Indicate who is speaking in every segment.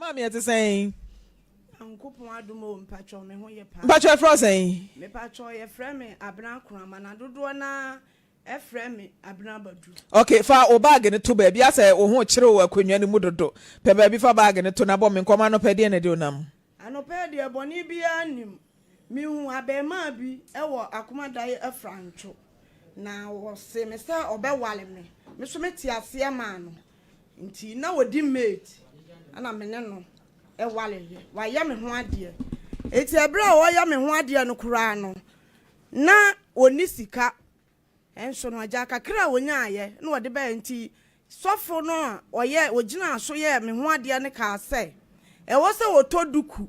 Speaker 1: Mama ate saying
Speaker 2: Ankopon adumo mpacho me ho ye pa.
Speaker 1: Mpacho efro saying
Speaker 2: Me pacho ye frɛ me abena krama na dodo na efrɛ me abena badu.
Speaker 1: Okay, fa o bag ne to baabi asa wo ho kyere wo akonwa ne mu dodo. Pe baabi fa bag ne to na bɔ me nkɔma no pɛ de na de onam.
Speaker 2: Anope de boni bia nim. Mi hu abema bi ɛwɔ akomadai afrancho. Na wo se me sa obɛwale me. Me so meti ase ma no. Nti na wodi mate. Ana me ne no wale wa ya me ho ade eti ebra wo ya me ho ade no kura no na oni sika enso no aja kakra wonya aye na wode ba nti sofo no a oye ogina so ye me ho ade ne ka se wo se wotoduku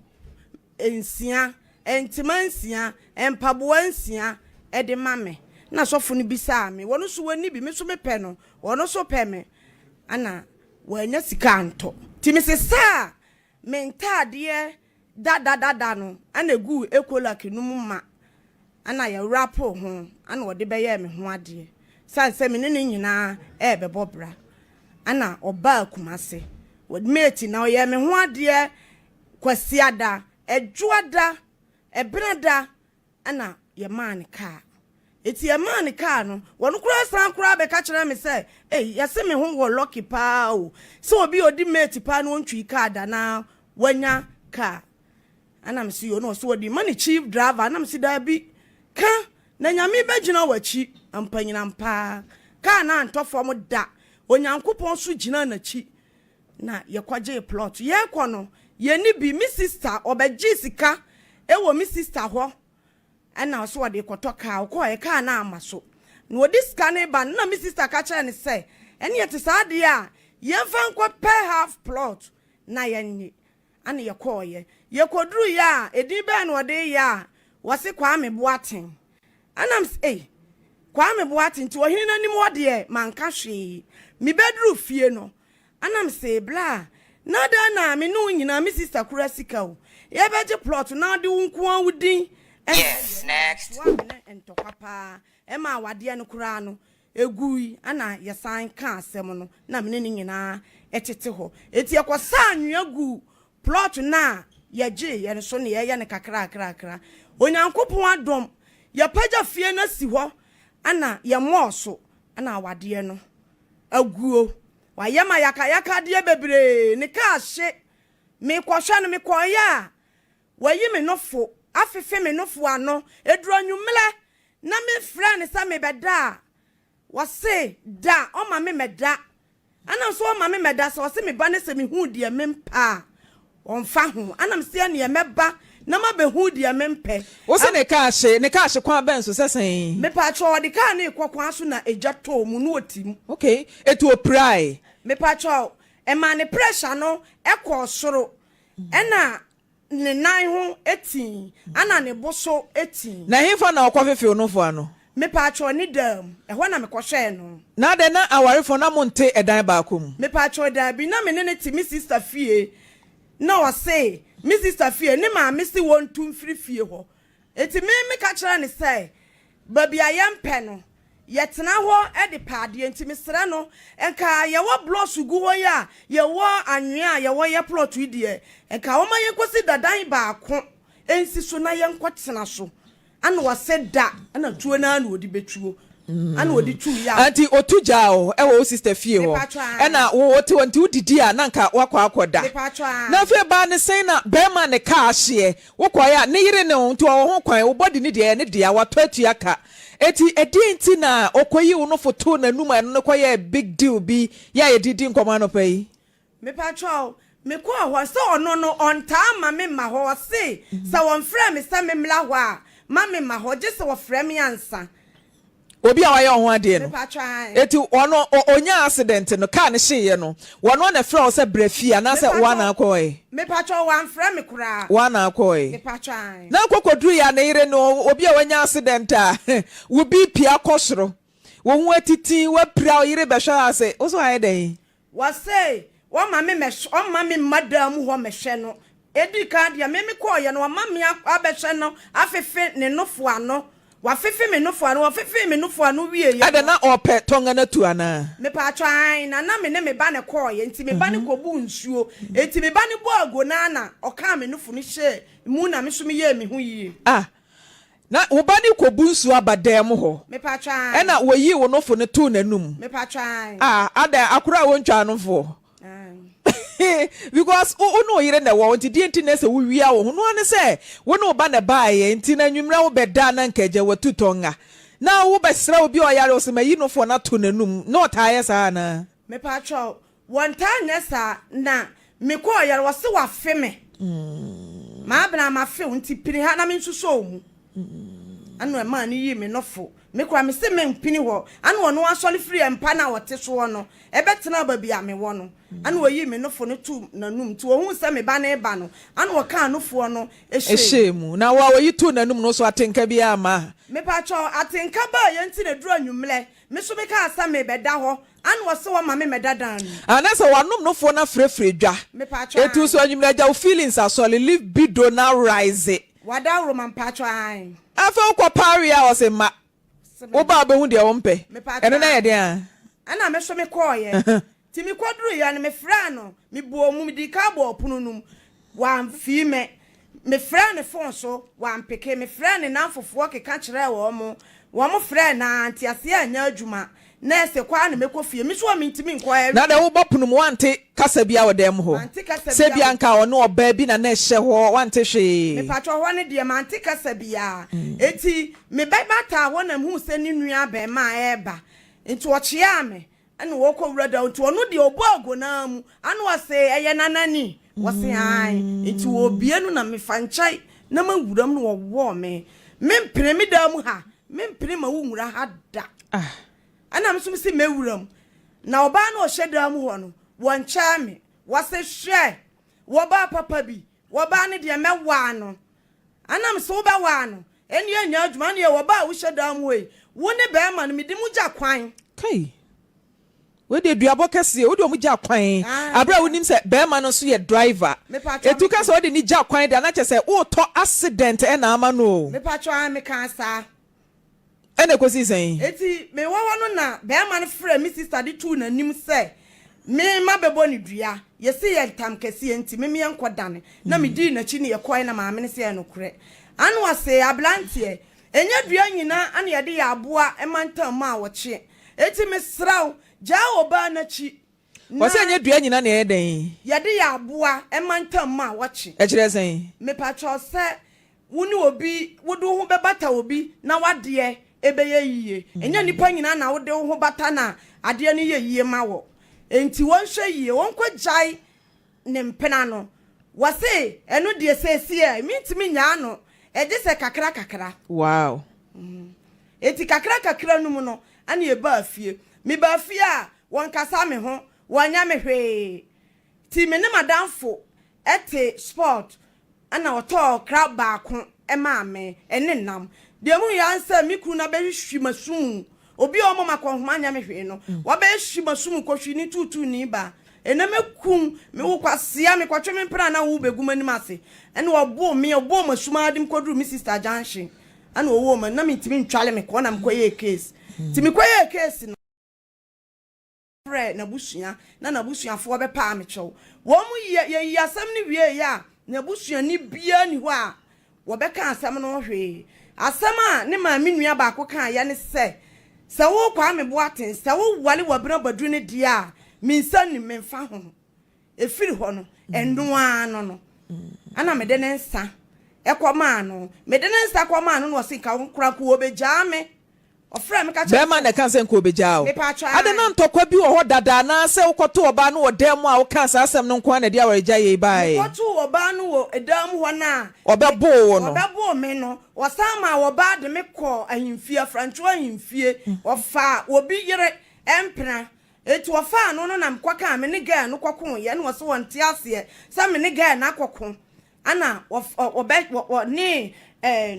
Speaker 2: ensia entima nsia empaboa nsia de mame na sofo no bisa me wono so wani bi me so me pɛ no wono so pɛ me ana wanya sika anto ti me se sa mentade da no ana gu ekola kinum ma ana ya rap ho ana wode beye me ho ade sanse me ne nyina bebobra ana oba akumase wode meti na oye me ho ade kwasiada edwoada ebrada ana ye man ka eti ye man ka no wono kura san kura be ka kire me say yase me ho wo lucky pa o so obi odi meti pa no ntwi ka da na wanya ka anam si yo no so odi money chief driver anam si da bi ka na nyame begina wachi ampanyina mpa ka na antofo mo da onyankopon so gina na chi na ye kwaje plot ye kono ye ni bi mi sister obeji sika ewo mi sister ho ana so odi kotoka ko e ka na amaso na odi sika ne ba na mi sister ka kire ne say ene ye te sa de a ye fa nko per half plot na ye ni ana ye koye ye koduru ya edin be na ode ya wose kwa me boaten anam kwa me boaten ti ohini nanim ode manka hwe mi beduru fie no anam se bla na da na me no nyina me sister kura sika o ye beje plot na de wunku awudin
Speaker 3: yes next
Speaker 2: entokapa ma wade no kura no egui ana ye san ka asem no na me ne nyina etete ho eti ekosa anwea gu plot na ye gye ye so ne ye ne kakra onyankopon adom ye pagya fie na si ho ana ye mooso ana wade no aguo wa ye ma yaka de bebre ne ka hye me kwhwa no me koya wa yi me nofo afefe me nofo ano eduro nwumle na me fra ne sa me beda wa se da o ma me meda ana so o ma me meda so se me ba ne se me hu de me mpa onfa ho ana me se ne meba na ma be hu de me mpe
Speaker 1: wo se ne ka hye kwa ben so sesen
Speaker 2: me pa cho de ka ne kwakwa so na eja to mu no otim
Speaker 1: okay etu oprai
Speaker 2: me pa cho e ma ne pressure no e ko soro ena ne nan ho eti ana ne boso eti
Speaker 1: na himfa na okwafefe onofo ano
Speaker 2: me pa cho ni dam e ho na me kohwe no
Speaker 1: na de na awarefo na monte edan ba akom
Speaker 2: me pa cho da bi na me ne ti mi sister fie na wa say mi sister fie ne ma me si won tum free fie ho eti me ka kira ne say baby ayam pe no yetena ho e de paade enti me sere no enka ye wo bloss gu ho ya ye wo anwea ye wo ye plot idie enka wo ma ye kosi dadan ba ako ensi so na ye nkotena so ana wa seda ana tuo na ana odi betuo ana odi tu ya
Speaker 1: anti otuja o e wo sister fie ho ena wo te wonti udidi a na nka wakwa akoda na fe ba ne sen na be ma ne ka ahye wo kwaya ne yire ne nti wo ho kwan wo body ne de wa to atua ka eti edinti na okoyi wo no foto na numa no koye big deal bi ya ye didi nkoma no pai
Speaker 2: me patro me ko ho se ono no onta ma me ma ho se sa won frɛ me se me mla ho a ma me ma ho je se wo frɛ me ansa
Speaker 1: obi a waye ho ade no eti ono onya accident no car ne hye no wono na frɛ wo se brafia na se wa na akoy
Speaker 2: me patro wan frɛ me kura
Speaker 1: wa na akoy
Speaker 2: me patro
Speaker 1: na kokoduru ya na ire no obi a wanya accident a wo bi pia kosoro wo hu atiti wa pra ire be hwa ase wo so aye den
Speaker 2: wa say wo ma me o ma me madam ho me hwe no edi ka dia me ko ye no ma me abehwe no afefe ne nofo ano wa fefe me no fo ano wa fefe me no fo ano wie
Speaker 1: ada na ope tonga na tu ana
Speaker 2: me pa twan na me ne me ba ne call ye nti me ba ne kobu nsuo enti me ba ne bo ago na oka me no fo ne hye mu na me so me ye me ho yie
Speaker 1: na wo ba ne kobu nsuo abadam ho
Speaker 2: me pa twan
Speaker 1: e na wo yi wo no fo ne tu nanum
Speaker 2: me pa twan
Speaker 1: ada akura wo ntwa no fo because no yire na wo nti die nti na se wo wia wo no ane se wo no ba na ba ye nti na nwumra wo beda na nkaje wo tutonga na wo besra obi oyare wo se mayi no fo na to nanum no taye sa na
Speaker 2: me pa twa won ta nesa na me ko oyare wo se wa fe me ma bna ma fe nti pini ha na me nsuso mu anu e ma ni yi me no fo me kwa me se me mpini ho anu ono asole free empa na wote so no e betena ba bia me wo no anu oyi me no fo no tu nanum ti wo hu se me ba na e ba no anu wo ka no fo no
Speaker 1: ehemu na wa oyi tu nanum no so atenka bia ama
Speaker 2: me pa cho atenka ba ye nti na duru anwumle me so me ka asa me beda ho anu wo se wo ma me medadan
Speaker 1: anasa wanum no fo na frefre dwa
Speaker 2: me pa cho
Speaker 1: etu so anwumle ja feelings asole live bido na rise
Speaker 2: wada roman pa cho an
Speaker 1: afa ko paria o se ma wo ba be hu de wo mpe eno na ye de
Speaker 2: ana me so me call ye ti mi kwaduru ya ne me fra no me buo mu me di ka bo punu num wa mfi me fra ne fon so wa mpeke me fra ne nanfofo ke ka kire wo mo fra na anti ase anya adwuma na ese kwa ne mekofie mi so mi ntimi nkwa ya
Speaker 1: na wo bopunu mu wante kasa bia wo dem ho se bia nka wo no oba bi na na hye ho wante hwe
Speaker 2: me patro ho ne de mante kasa bia eti me bata wo na hu se ni nua ba ma eba enti wo chia me anu wo ko wura da enti ono de obo ago na mu anu wase eye nanani wase ai enti wo bie nu na me fanchai na ma wuram no wo me mpire mi da mu ha me mpire ma wo nwura ha da ana msum si mewuram na oba na oheda mu ho no woncha me wase hwe wo ba papa bi wo ba ne de mewa no ana mso ba wa no eni anya adwuma ne wo ba wo heda mu we wo ne be ma no medi mu gya kwan
Speaker 1: kai we de duabo kese wo de mu gya kwan abra wonim se be ma no so ye driver etu ka se wo de ni gya kwan de na che se wo to accident e na ama no
Speaker 2: me patro an me kan sa
Speaker 1: ene kosi sen
Speaker 2: eti me wawa no na be ma no frɛ me sister de tu na nim sɛ me ma bebo ni dua ye se ye tam kese enti me enkodane na me di na chi ne ye koi na ma me ne se no korɛ anu ase ablantie enya dua nyina ane ye de ya aboa e mantam ma wɔkye eti me sraw ja oba na chi
Speaker 1: wose enya dua nyina na ye den
Speaker 2: ye de ya aboa e mantam ma wɔkye
Speaker 1: e kire sen
Speaker 2: me patro sɛ woni obi wodo ho bebata obi na wade ebeye yiye enya nipa nyina na wode ho bata na ade ne ye yiye ma wo enti won hwe yiye won kwajai ne mpena no wase eno de sesi e mintimi nya no eje se kakra
Speaker 1: wow
Speaker 2: eti kakra no mu no ane e ba afie me ba afie a won kasa me ho wonya me hwe ti me ne madamfo ete sport ana oto crab ba ko e ma me ene nam de mu ya nsa mi kru na be hwi masum obi o mo makonhoma nya me hwe no wo be hwi masum ko hwi ni tutu ni ba ene mekum me wo kwasia me kwatwe me mpra na wo begum anim ase ene obo masum adim kodru mi sister Janshi ana owo ma na me ntimi ntwale me ko na me koye case timi koye case no fre na busua na busuafo be pa me chew wo mu ye asam ni wie ya na busua ni bia ni ho a wo be ka asam no hwe asama ne ma menua ba ko kan ya ne se wo kwa me boaten se wo wale wabra badru ne dia minsa ni memfa ho efiri ho no endo ano no ana me de ne nsa ekoma no me de ne nsa koma no no se ka nkura ko obegya me ofra me ka
Speaker 1: be ma na kan se nko obegya o ade na ntokwa bi wo ho dada na se ukoto oba no odem a wo kan sa asem no nko na dia waregya ye bai
Speaker 2: ukoto oba no wo edam ho na
Speaker 1: obebo wo no
Speaker 2: obebo me no wasama oba de me ko ahimfie francho ahimfie ofa obi yere empena etu ofa no na mkwaka me ne ga no kwako ye no so wonte ase se me ne ga na kwako ana ne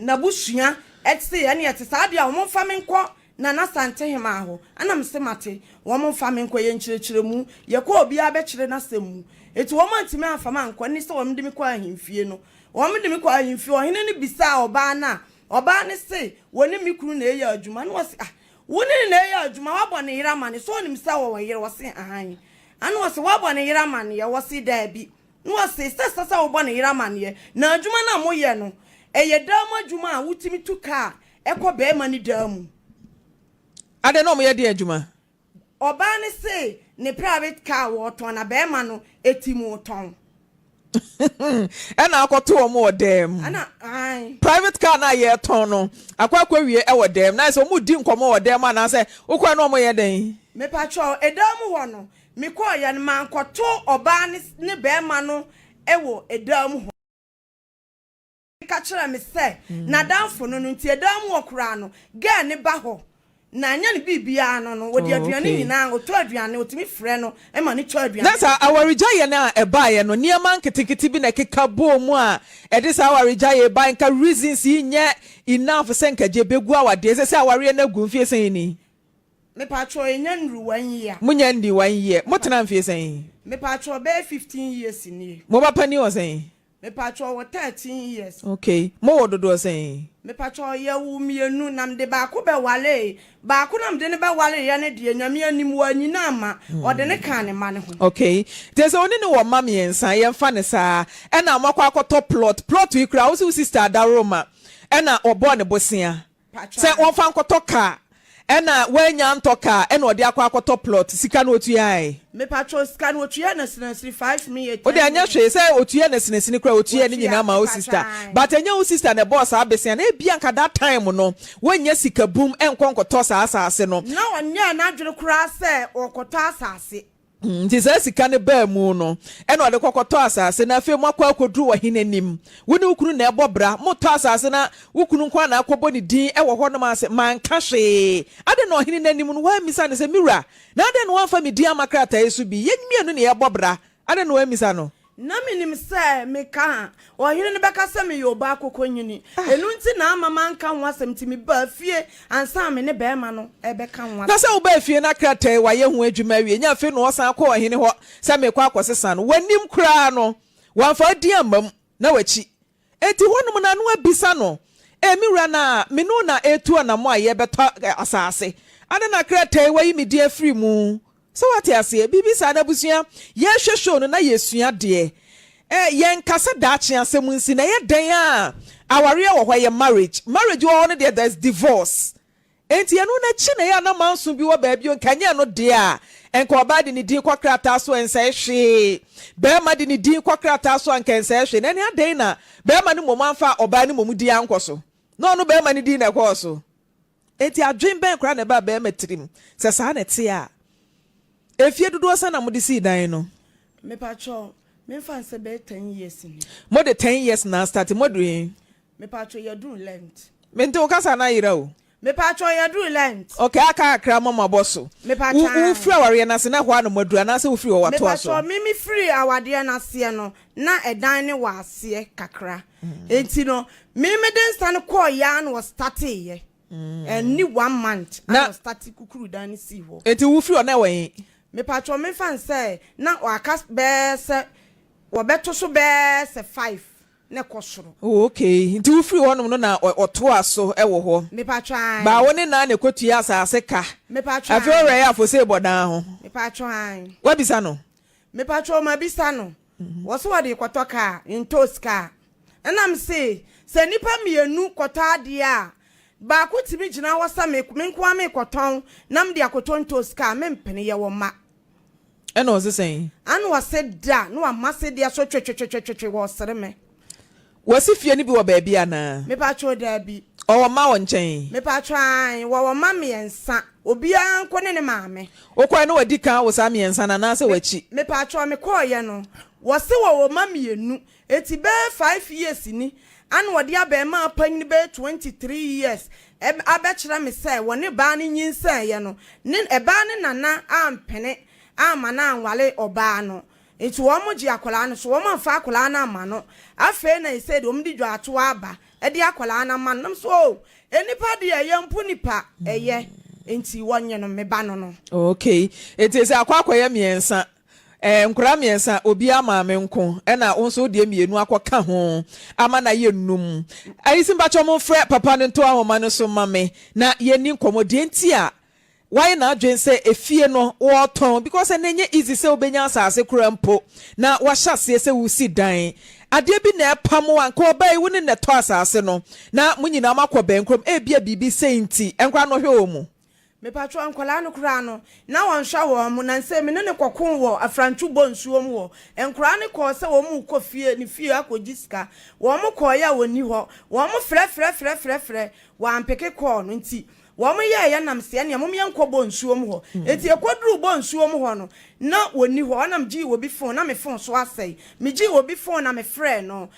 Speaker 2: na busua etse ye ne ete sa dia wo mfa me nko na sante hema ho ana msemate wo mfa me nko ye nkyerechire mu ye ko obi abekire na semu etu wo mantime afama nko ni se wo mde me ko ahimfie no wo mde me ko ahimfie o hene ne bisa oba na oba ne say woni mi kunu na eya adwuma no wose woni na eya adwuma wabɔ ne yira ma ne so onim sa wo yira wose ahan anu wose wabɔ ne yira ma ne ye wose da bi no wose sasa wo bɔ ne yira ma ne na adwuma na mo ye no eye dam adwuma a wutimi tu ka ekɔ be ma ni dam
Speaker 1: ade no mo ye de adwuma
Speaker 2: oba ne say ne private car wo ton na be ma no etimu ton
Speaker 1: ena akoto omo odem
Speaker 2: ana ai
Speaker 1: private car na ye ton no akwa wie e wodem na so mu di nkomo wodem ana se ukwa no mo ye den
Speaker 2: me patro edam ho no me ko ya ne man koto oba ne be ma no ewo edam ho ka kira me se na danfo no nti edam wo kura no ga ne ba ho na anya ne bibia no wo de aduane nyina oto aduane otimi frɛ no e ma ne to aduane
Speaker 1: that's awarija ye na eba ye no niema nketekete bi na keka bo mu a e de sa awarija ye ba nka reasons nye enough senka je begu awade se aware na gu mfie sen ni
Speaker 2: me patro enya nru 1 year
Speaker 1: munya ndi 1 year motena mfie sen
Speaker 2: me patro be 15 years ni
Speaker 1: mo ba pani o sen
Speaker 2: me patro wo 13 years
Speaker 1: okay mo wododo sen
Speaker 2: me patro ye wu mienu nam de ba ko be wale ba ko nam de ne be wale ye ne de nyame anim wa nyina ma o de ne kan ne ma ne ho
Speaker 1: okay there's only no one mama yensa ye mfa ne saa e na amakwa akoto plot we kra wo sister Adaroma e na obo ne bosia se won fa nkoto ka e na wanya ntoka e na odi akwa akoto plot sika na otuai
Speaker 2: me patro sika na otuai na sinasiri 5 million
Speaker 1: odi anya hwe se otuai na sinasiri kra otuai ni nyina ma o sister but anya o sister na boss abesia na ebia nka that time no wanya sika boom enkonkoto sa asase no
Speaker 2: na wanya na adwere kra se okoto asase
Speaker 1: nti se sika ne ba mu no e na ode kokoto asase na afi mu akwa akodru wa hinanim woni ukunu na ebobra moto asase na ukunu kwa na akobo ni din e wo ho no ma se manka hwe ade na ohini nanim no wa misa ne se miwura na ade no afa me din amakrata yesu bi yenmienu ne ebobra ade no wa misa no
Speaker 2: na minim se me ka ohiri ne beka se me yoba akokonyini enu nti na amama nka ho asem ti me ba fie ansa me ne be ma no e beka ho
Speaker 1: na se wo ba fie na krata wa ye ho adwuma wie nya fe no osan akọ ohini ho se me kwa akosesa no wanim kra no wanfa di amam na wachi enti honum na no abisa no miwura na me no na etu na mo aye beto asase ade na krata wa yi me di afri mu so what you say bibi sa na busua ye hwehwe no na yesua de ye nkasa daache asem nsi na ye den a aware wo hɔ ye marriage wo no there's divorce enti eno na chi na ye na manso bi wo ba bi nkanya no de a enka oba de ni din kwokrata so ensa hwe be ma de ni din kwokrata so anka ensa hwe na ne aden na be ma ne momanfa oba ne momu di ankoso no be ma ne din na koso enti adwen ben kra na ba be ma tirim se sa na te a efie dodo sa na mo de si dan no
Speaker 2: me patro me fan se be 10 years ni
Speaker 1: mo de 10 years na start mo do yin
Speaker 2: me patro ya do lent
Speaker 1: me nte o kasa na yira o
Speaker 2: me patro ya do lent
Speaker 1: okay aka akra mama boso
Speaker 2: me patro
Speaker 1: u free aware na se na ho no madu na se u free o wato aso
Speaker 2: me patro me free awade na se no na edan ne wa ase kakra enti no me den stand call ya no was started ye and ni 1 month I was started kukuru dan si ho
Speaker 1: enti u free o na wen
Speaker 2: me patro me fan say na waka be se wo beto so be se 5 ne kosoro
Speaker 1: okay nti u free honom no na oto aso e wo ho
Speaker 2: me patro
Speaker 1: ba woni na ne kotu ya asase ka
Speaker 2: me patro
Speaker 1: afi ore ya fo se bodan ho
Speaker 2: me patro
Speaker 1: wa bisa no
Speaker 2: me patro ma bisa no wo so wade kwato ka intos ka enam se nipa mienu kwato ade a ba ko timi gina wasa me nko me kwaton nam de akoton tos ka me mpene ye wo ma
Speaker 1: ena o se sen
Speaker 2: anu wase da no amase dia so twetwetwetwe wo sere me
Speaker 1: wasi fie ni bi wo ba bia na
Speaker 2: me patro da bi
Speaker 1: o ma wo nchen
Speaker 2: me patro wo ma me ensa obi anko ne maame
Speaker 1: o kwa na wadi kan wo sa me ensa na na se wachi
Speaker 2: me patro me ko ye no wose wo ma mienu eti be 5 years ni anu wadi aba ma panyin be 23 years abechira me say woni ba ne nyinsa ye no ne eba ne nana ampene amana anwale oba no enti wo mo gi akola no so wo ma fa akola na ama no afa na ise de omdi dwa ato aba e de akola na ma no so enipa de ye mpu nipa eye enti wonye no me ba no no
Speaker 1: okay enti se akwa ye miensa nkura miensa obi ama me nko na wonso de mienu akoka ho ama na ye num ayisi mbacho mo frɛ papa ne to ahoma no so mame na ye ni nkomode nti a why na adwen say efie no wo ton because enye easy say obenya asase kura mpo na wahya se wusi dan ade bi na epamo anka obai wo ne ne to asase no na munyina makɔ benkrom bia bibi senti enkwa no hwe omu
Speaker 2: me patro ankola no kura no na won hwa wo mu na nse me ne kokon wo afrantu bonsuo mu wo enkura ne ko se wo mu kɔ fie ni fie akogi sika wo mu kɔ ya woni ho wo mu frɛ wa ampeke kɔ no nti wo mu ye nam se ne mo me nkɔ bonsuo mu ho enti ekoduru bonsuo mu ho no na woni ho na mji wo bi phone na me phone so asai me ji wo bi phone na me frɛ no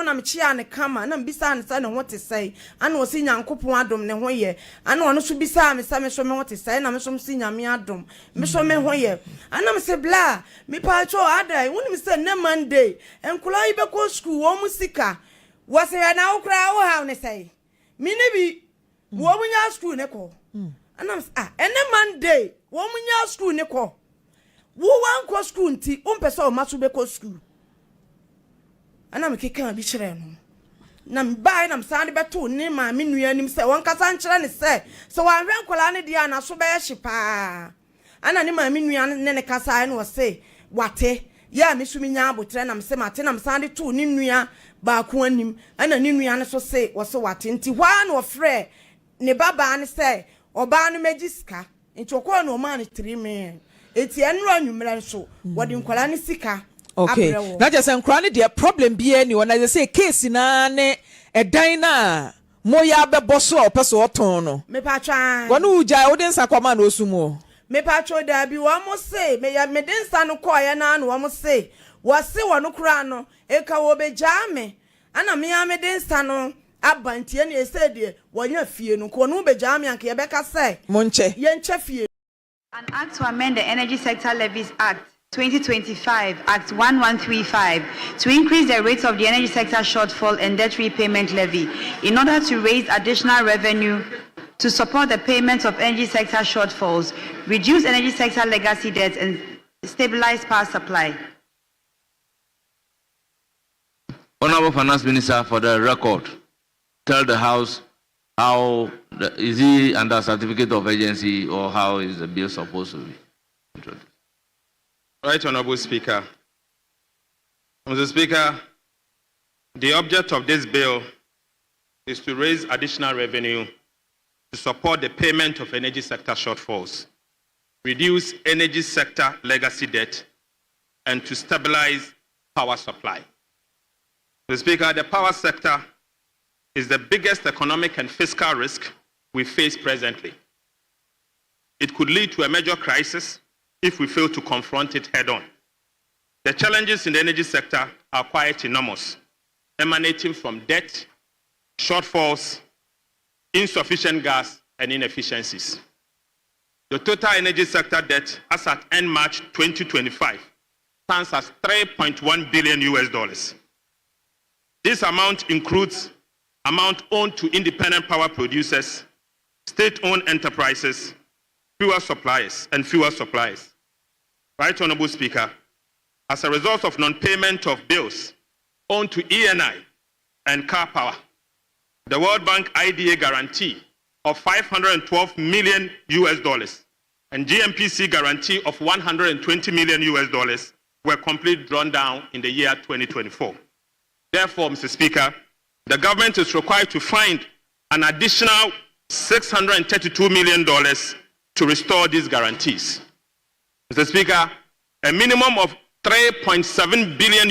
Speaker 2: na me chia ne kama na mbisa ne sa ne ho te sai ana wo si nyankopon adom ne ho ye ana ono so bisa me sa me so me ho te sai na me so si nyame adom me so me ho ye ana me se bla me pa cho adai woni me se na Monday enkola yi be ko school wo mu sika wo se na wo kra wo ha ne sai me ne bi wo mu nya school ne ko ana me ene Monday wo mu nya school ne ko wo wan ko school nti umpese o maso be ko school ana me keka bi kire no na mbai na msande beto ne ma me nua nim se won kasa nkire ne se so wan hwe nkola ne dia na so be hye pa ana ne ma me nua ne kasa ne wo se wate ya me sumi nya abotre na mse mate na msande to ne nua ba ko anim ana ne nua ne so se wo se wate nti hwa na wo frɛ ne baba ne se oba no magiska nti okɔ no ma ne 3 million eti enro anwumra so wodi nkwala ne sika
Speaker 1: okay na just nkra ne de problem bia ni wona say case na ne edan na moya bebo so opeso oton no
Speaker 2: me patwa
Speaker 1: wonu uja wodi nsa kwama na osumu
Speaker 2: me patwa da bi wo mo say me ya me den nsa no koye na no wo mo say wo se wono kura no e ka wo be jame ana me ya me den nsa no abantie na ese de wonya fie no ko no be jame anke ye be ka say
Speaker 1: monche
Speaker 2: ye nche fie.
Speaker 4: An act to amend the Energy Sector Levies Act 2025, Act 1135, to increase the rates of the energy sector shortfall and debt repayment levy in order to raise additional revenue to support the payment of energy sector shortfalls, reduce energy sector legacy debts, and stabilize power supply.
Speaker 5: Honorable Finance Minister, for the record, tell the House how is he under certificate of agency or how is the bill supposed to be introduced?
Speaker 6: Right, Honorable Speaker. Mr. Speaker, the object of this bill is to raise additional revenue to support the payment of energy sector shortfalls, reduce energy sector legacy debt, and to stabilize power supply. Mr. Speaker, the power sector is the biggest economic and fiscal risk we face presently. It could lead to a major crisis if we fail to confront it head-on. The challenges in the energy sector are quite enormous, emanating from debt, shortfalls, insufficient gas, and inefficiencies. The total energy sector debt as at end March 2025 stands at $3.1 billion. This amount includes amount owed to independent power producers, state-owned enterprises, fuel suppliers, and fuel suppliers. Right, Honorable Speaker, as a result of non-payment of bills owed to ENI and Car Power, the World Bank IDA guarantee of $512 million and GMPC guarantee of $120 million were completely drawn down in the year 2024. Therefore, Mr. Speaker, the government is required to find an additional $632 million to restore these guarantees. Mr. Speaker, a minimum of $3.7 billion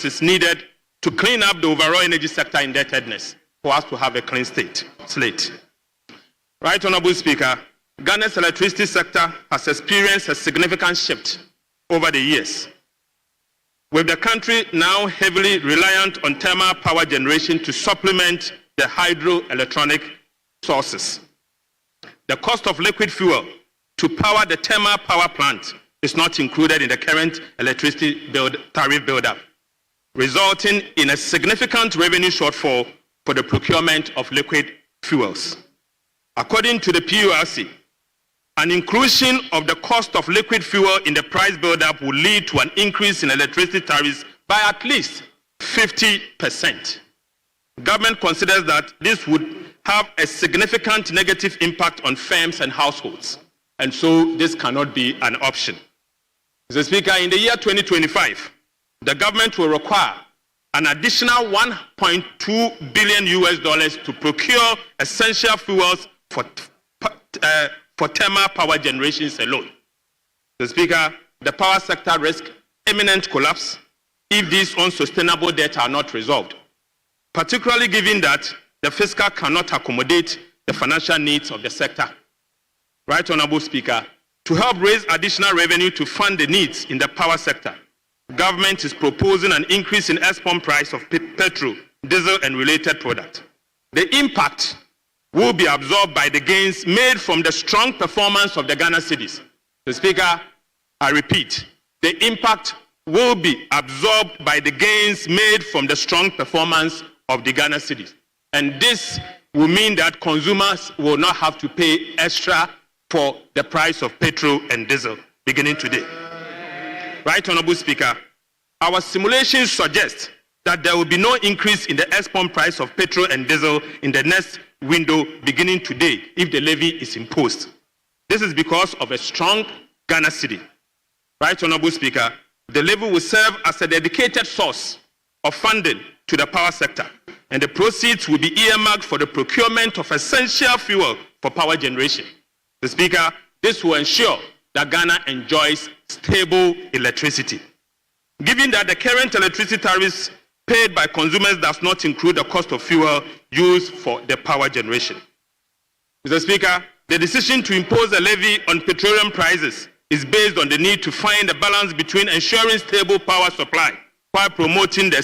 Speaker 6: is needed to clean up the overall energy sector indebtedness for us to have a clean slate. Right, Honorable Speaker, Ghana's electricity sector has experienced a significant shift over the years, with the country now heavily reliant on thermal power generation to supplement the hydroelectronic sources. The cost of liquid fuel to power the thermal power plant is not included in the current electricity tariff build-up, resulting in a significant revenue shortfall for the procurement of liquid fuels. According to the PURC, An inclusion of the cost of liquid fuel in the price build-up will lead to an increase in electricity tariffs by at least 50%. Government considers that this would have a significant negative impact on firms and households, and so this cannot be an option. Mr. Speaker, in the year 2025, the government will require an additional $1.2 billion to procure essential fuels for thermal power generations alone. Mr. Speaker, the power sector risks imminent collapse if these unsustainable debts are not resolved, particularly given that the fiscal cannot accommodate the financial needs of the sector. Right Honorable Speaker, to help raise additional revenue to fund the needs in the power sector, government is proposing an increase in export price of petrol, diesel, and related products. The impact will be absorbed by the gains made from the strong performance of the Ghana cedis. The Speaker, I repeat, the impact will be absorbed by the gains made from the strong performance of the Ghana cedis. And this will mean that consumers will not have to pay extra for the price of petrol and diesel beginning today. Right, Honorable Speaker, our simulations suggest that there will be no increase in the export price of petrol and diesel in the next window beginning today if the levy is imposed. This is because of a strong Ghana cedi. Right, Honorable Speaker, the levy will serve as a dedicated source of funding to the power sector, and the proceeds will be earmarked for the procurement of essential fuel for power generation. The Speaker, this will ensure that Ghana enjoys stable electricity. Given that the current electricity tariffs paid by consumers does not include the cost of fuel used for the power generation. Mr. Speaker, the decision to impose a levy on petroleum prices is based on the need to find a balance between ensuring stable power supply while promoting the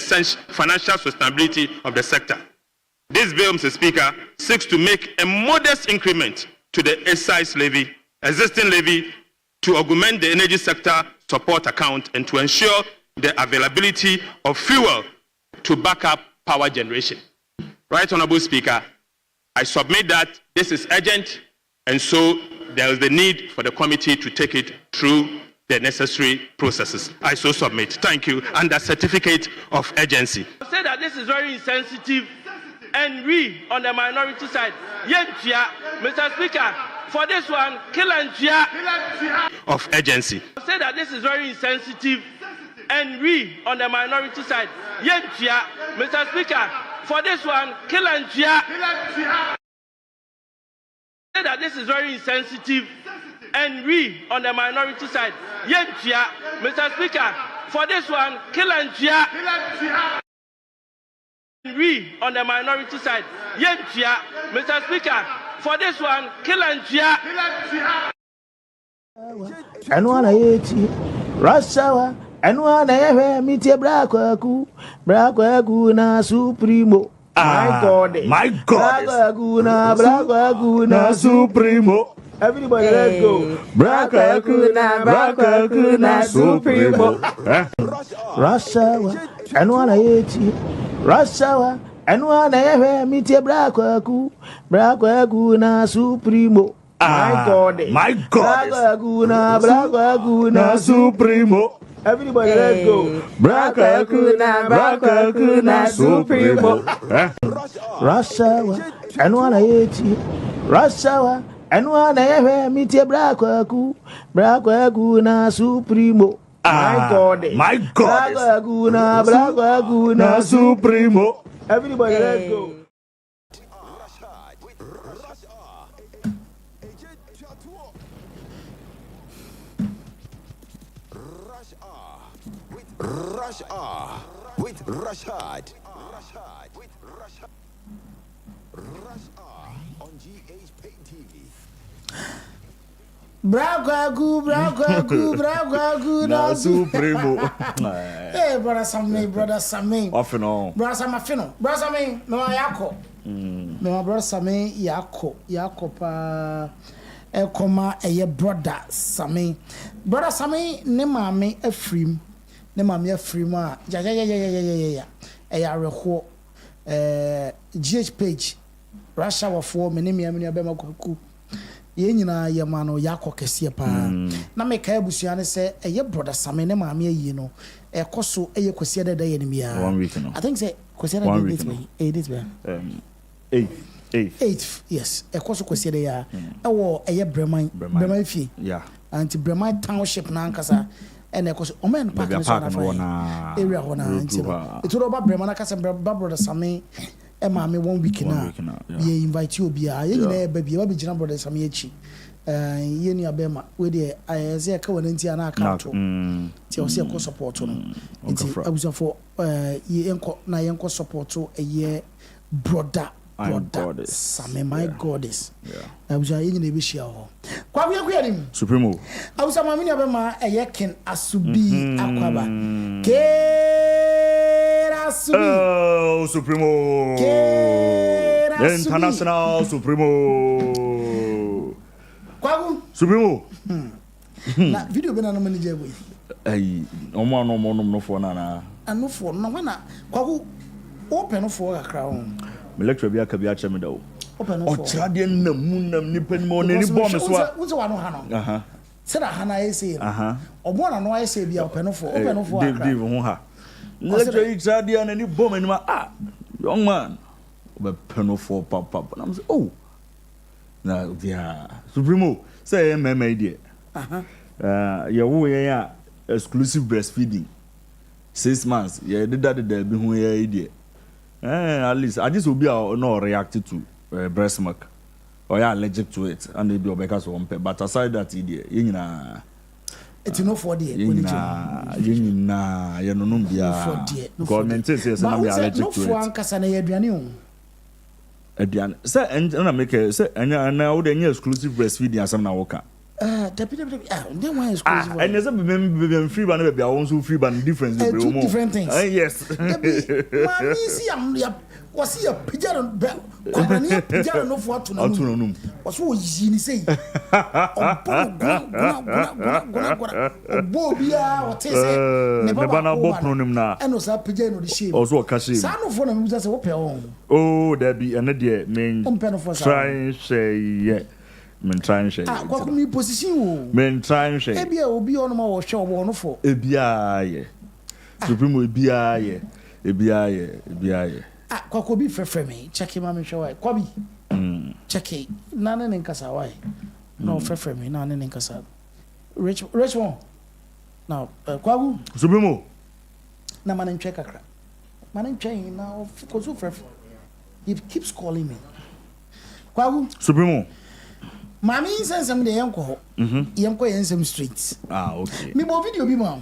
Speaker 6: financial sustainability of the sector. This bill, Mr. Speaker, seeks to make a modest increment to the existing levy to augment the energy sector support account and to ensure the availability of fuel to back up power generation. Right, Honorable Speaker, I submit that this is urgent, and so there is the need for the committee to take it through the necessary processes. I so submit. Thank you. And the certificate of urgency.
Speaker 7: I say that this is very insensitive, and we on the minority side, Mr. Speaker, for this one, kill and
Speaker 6: of urgency.
Speaker 7: I say that this is very insensitive, and we on the minority side, Mr. Speaker, for this one, kill and I say that this is very insensitive, and we on the minority side, Mr. Speaker, for this one, kill and we on the minority side, Mr. Speaker, for this one, kill and
Speaker 8: and one I RASH HOUR, and one I meet a Braquaku na Supremo. My God, Braquaku na Supremo. Everybody, let's go. Braquaku na Supremo. RASH HOUR, and one I RASH HOUR, and one I meet a Braquaku na Supremo. My God, Braquaku na Supremo. Everybody, let's go. Braquaku na Supremo. RASH HOUR, and one I RASH HOUR, and one I meet a Braquaku na Supremo. My God, Braquaku na Supremo. Everybody, let's go.
Speaker 9: RASH HOUR with Rashad. RASH HOUR on GhPage TV.
Speaker 10: Braquaku na Supremo. Hey, brother Sammy.
Speaker 11: Off and on.
Speaker 10: Brother Samafino. Brother Sammy, no yako. No, brother Sammy, yako pa. Ekoma eye brother Sammy. Brother Sammy, ne mame efrim. Ne mame efrim a. Ya. Eya reho. GhPage. RASH HOUR for me ne me abema kwaku. ye nyina ye ma no yakọ kese pa na me ka abusua ne se eye brother Same ne maame ayi no ekoso eye kwese da ye ne ya
Speaker 8: 1 week no
Speaker 10: I think say kwese da date be 8th yes ekoso kwese da ya ewo eye breman fi
Speaker 8: yeah
Speaker 10: anti breman township na ankasa ene ekoso o men park no na area ho na anti it do ba breman akasa brother Same e maame 1 week na ye invite you bia ye nyina e ba bia ba gina brother Same echi ye ni abema we dey ayeze ka wona ntia na account ti o se ko support no nti abusa for ye enko na ye enko support eye brother Same my goddess abusa ye nyina e be shia ho kwa bia nim
Speaker 8: Supremo
Speaker 10: abusa maame ni abema eye ken Asu-B akwaba Asu-B.
Speaker 8: Oh, Supremo. International Supremo.
Speaker 10: Kwagu.
Speaker 8: Supremo.
Speaker 10: Na video bena no manager boy.
Speaker 8: Ay, no for na.
Speaker 10: Anu for no na. Kwagu open for akra on.
Speaker 8: Me lecture bia ka bia cheme dawo.
Speaker 10: Open for.
Speaker 8: O trade na munam nipa ni mo ne ni bomb so a.
Speaker 10: Wo se wa no ha no. Said hana ese. Obo na no ese bia open for akra.
Speaker 8: Dave ho ha. Lecture you trade na ni bomb ni ma young man. Obe peno for papa. And I'm say oh. Na dia Supremo say mama idea. Ya wo ya exclusive breastfeeding 6 months. Ya did that there be hu ya idea. At least I just will be no react to breast milk or you allergic to it and they be obeka so one but aside that idea you nyina
Speaker 10: it's no for the
Speaker 8: you nyina you no bia government say na be allergic to it
Speaker 10: no for ankasa na aduane o
Speaker 8: aduane say na make say na wo dey exclusive breastfeeding asam na wo ka
Speaker 10: they want exclusive
Speaker 8: and there's a be free ban be our own free ban difference
Speaker 10: be two different things
Speaker 8: yes
Speaker 10: mami see am was here pijaro company pijaro no for to no was wo yi ni say obo bia o te say
Speaker 8: ne bana bo pronim na
Speaker 10: eno sa pijaro no the shape
Speaker 8: also o ka shape
Speaker 10: sa no for na me say wo pe on
Speaker 8: oh there be and there main try say yeah men try and share
Speaker 10: kwa mi position wo
Speaker 8: men try and share
Speaker 10: ebia obi ono ma wo hwe obo no fo
Speaker 8: ebia ye Supremo ebia ye
Speaker 10: kwa ko bi frefre me check ma me hwe wai kwa bi check na ne nkasa wai no frefre me na ne nkasa rich one now kwa wu
Speaker 8: Supremo
Speaker 10: na man ntwe kakra man ntwe na ko so frefre he keeps calling me kwa wu
Speaker 8: Supremo
Speaker 10: Mami sensem de yenko yenko yensem street
Speaker 8: okay
Speaker 10: mi bo video bi ma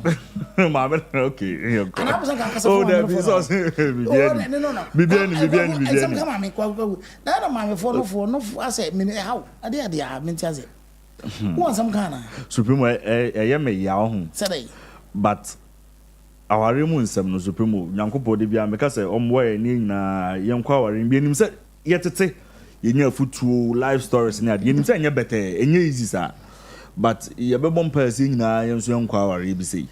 Speaker 8: mama okay yenko
Speaker 10: ana busa ka kasa
Speaker 8: oh there be so
Speaker 10: no
Speaker 8: bibiani
Speaker 10: ensem ka mami kwa na mami fo no ase me how ade a me ntiaze wo ensem ka na
Speaker 8: Supremo eye me ya ho
Speaker 10: say
Speaker 8: but aware mu nsem no Supremo nyankopɔ de bia me ka se omwo ye ni nyina yenko aware bi anim se yetete yenya futuo life stories ni ade yenim say enya better enya easy sa but ye be bom pass nyina yenso yenko aware bi sei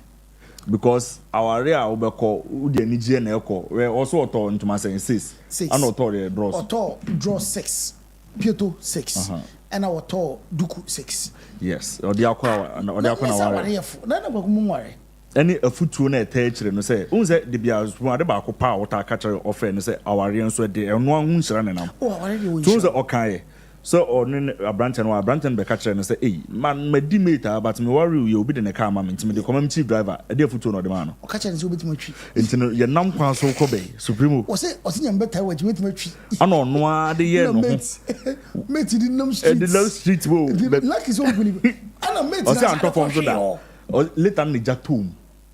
Speaker 8: because aware a obekọ udi anigye na ekọ we also oto ntoma say 6 and oto the draws
Speaker 10: oto draw 6 pieto 6 and oto duku 6
Speaker 8: yes odi akwa na aware
Speaker 10: na kwa kumu ware
Speaker 8: any afutuo na etechire no say unze de bia so ade ba akopa wota ka kire offer no say aware nso de eno ahu nhira ne nam
Speaker 10: aware de wo
Speaker 8: so unze okaye so on abranten be ka kire no say man madi mate but me worry you obi de ne car ma me ntime de common chief driver ade afutuo no de ma no
Speaker 10: o ka kire no obetimo twi
Speaker 8: ntino ye nam kwa so ko be Supremo
Speaker 10: o se nyam beta wa obetimo twi
Speaker 8: ana ono ade ye no
Speaker 10: mate di nam street
Speaker 8: the low street wo
Speaker 10: like is on believe ana mate
Speaker 8: na o se antọ form so da later ne jatom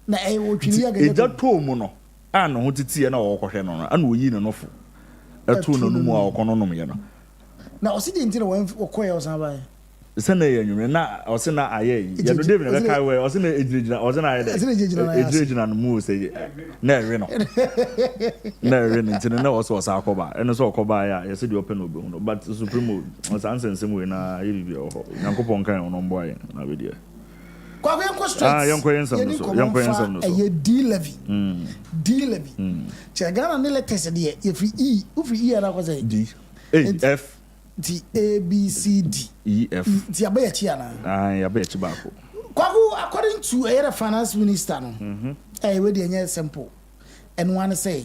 Speaker 10: na wo twini ya ga
Speaker 8: jatom no ana ho titi na wo kɔhwɛ no ana oyi ne nofo etu no mu a ɔkɔ no nom ye no
Speaker 10: na o se de ntino wo kɔ ya o san ba
Speaker 8: se na ye nwure na o se na aye ye no David na kai we o se na ejirejina o se na aye ejirejina no mu o se na ewe no na ewe no ntino na o se o sa akɔba eno so ɔkɔba ya ye se de open obi no but Supremo o san sensem we na ye bibia o ho nyankopɔn kan no mbo aye na be dia
Speaker 10: kwa yenko straight
Speaker 8: yenko yensam no so
Speaker 10: ye D-levy che Ghana ne latest de ye free E u free E na ko say
Speaker 8: D A F
Speaker 10: the A B C D
Speaker 8: E F
Speaker 10: the abayachi ana
Speaker 8: abayachi bako
Speaker 10: kwaku according to a finance minister no we dey simple and one say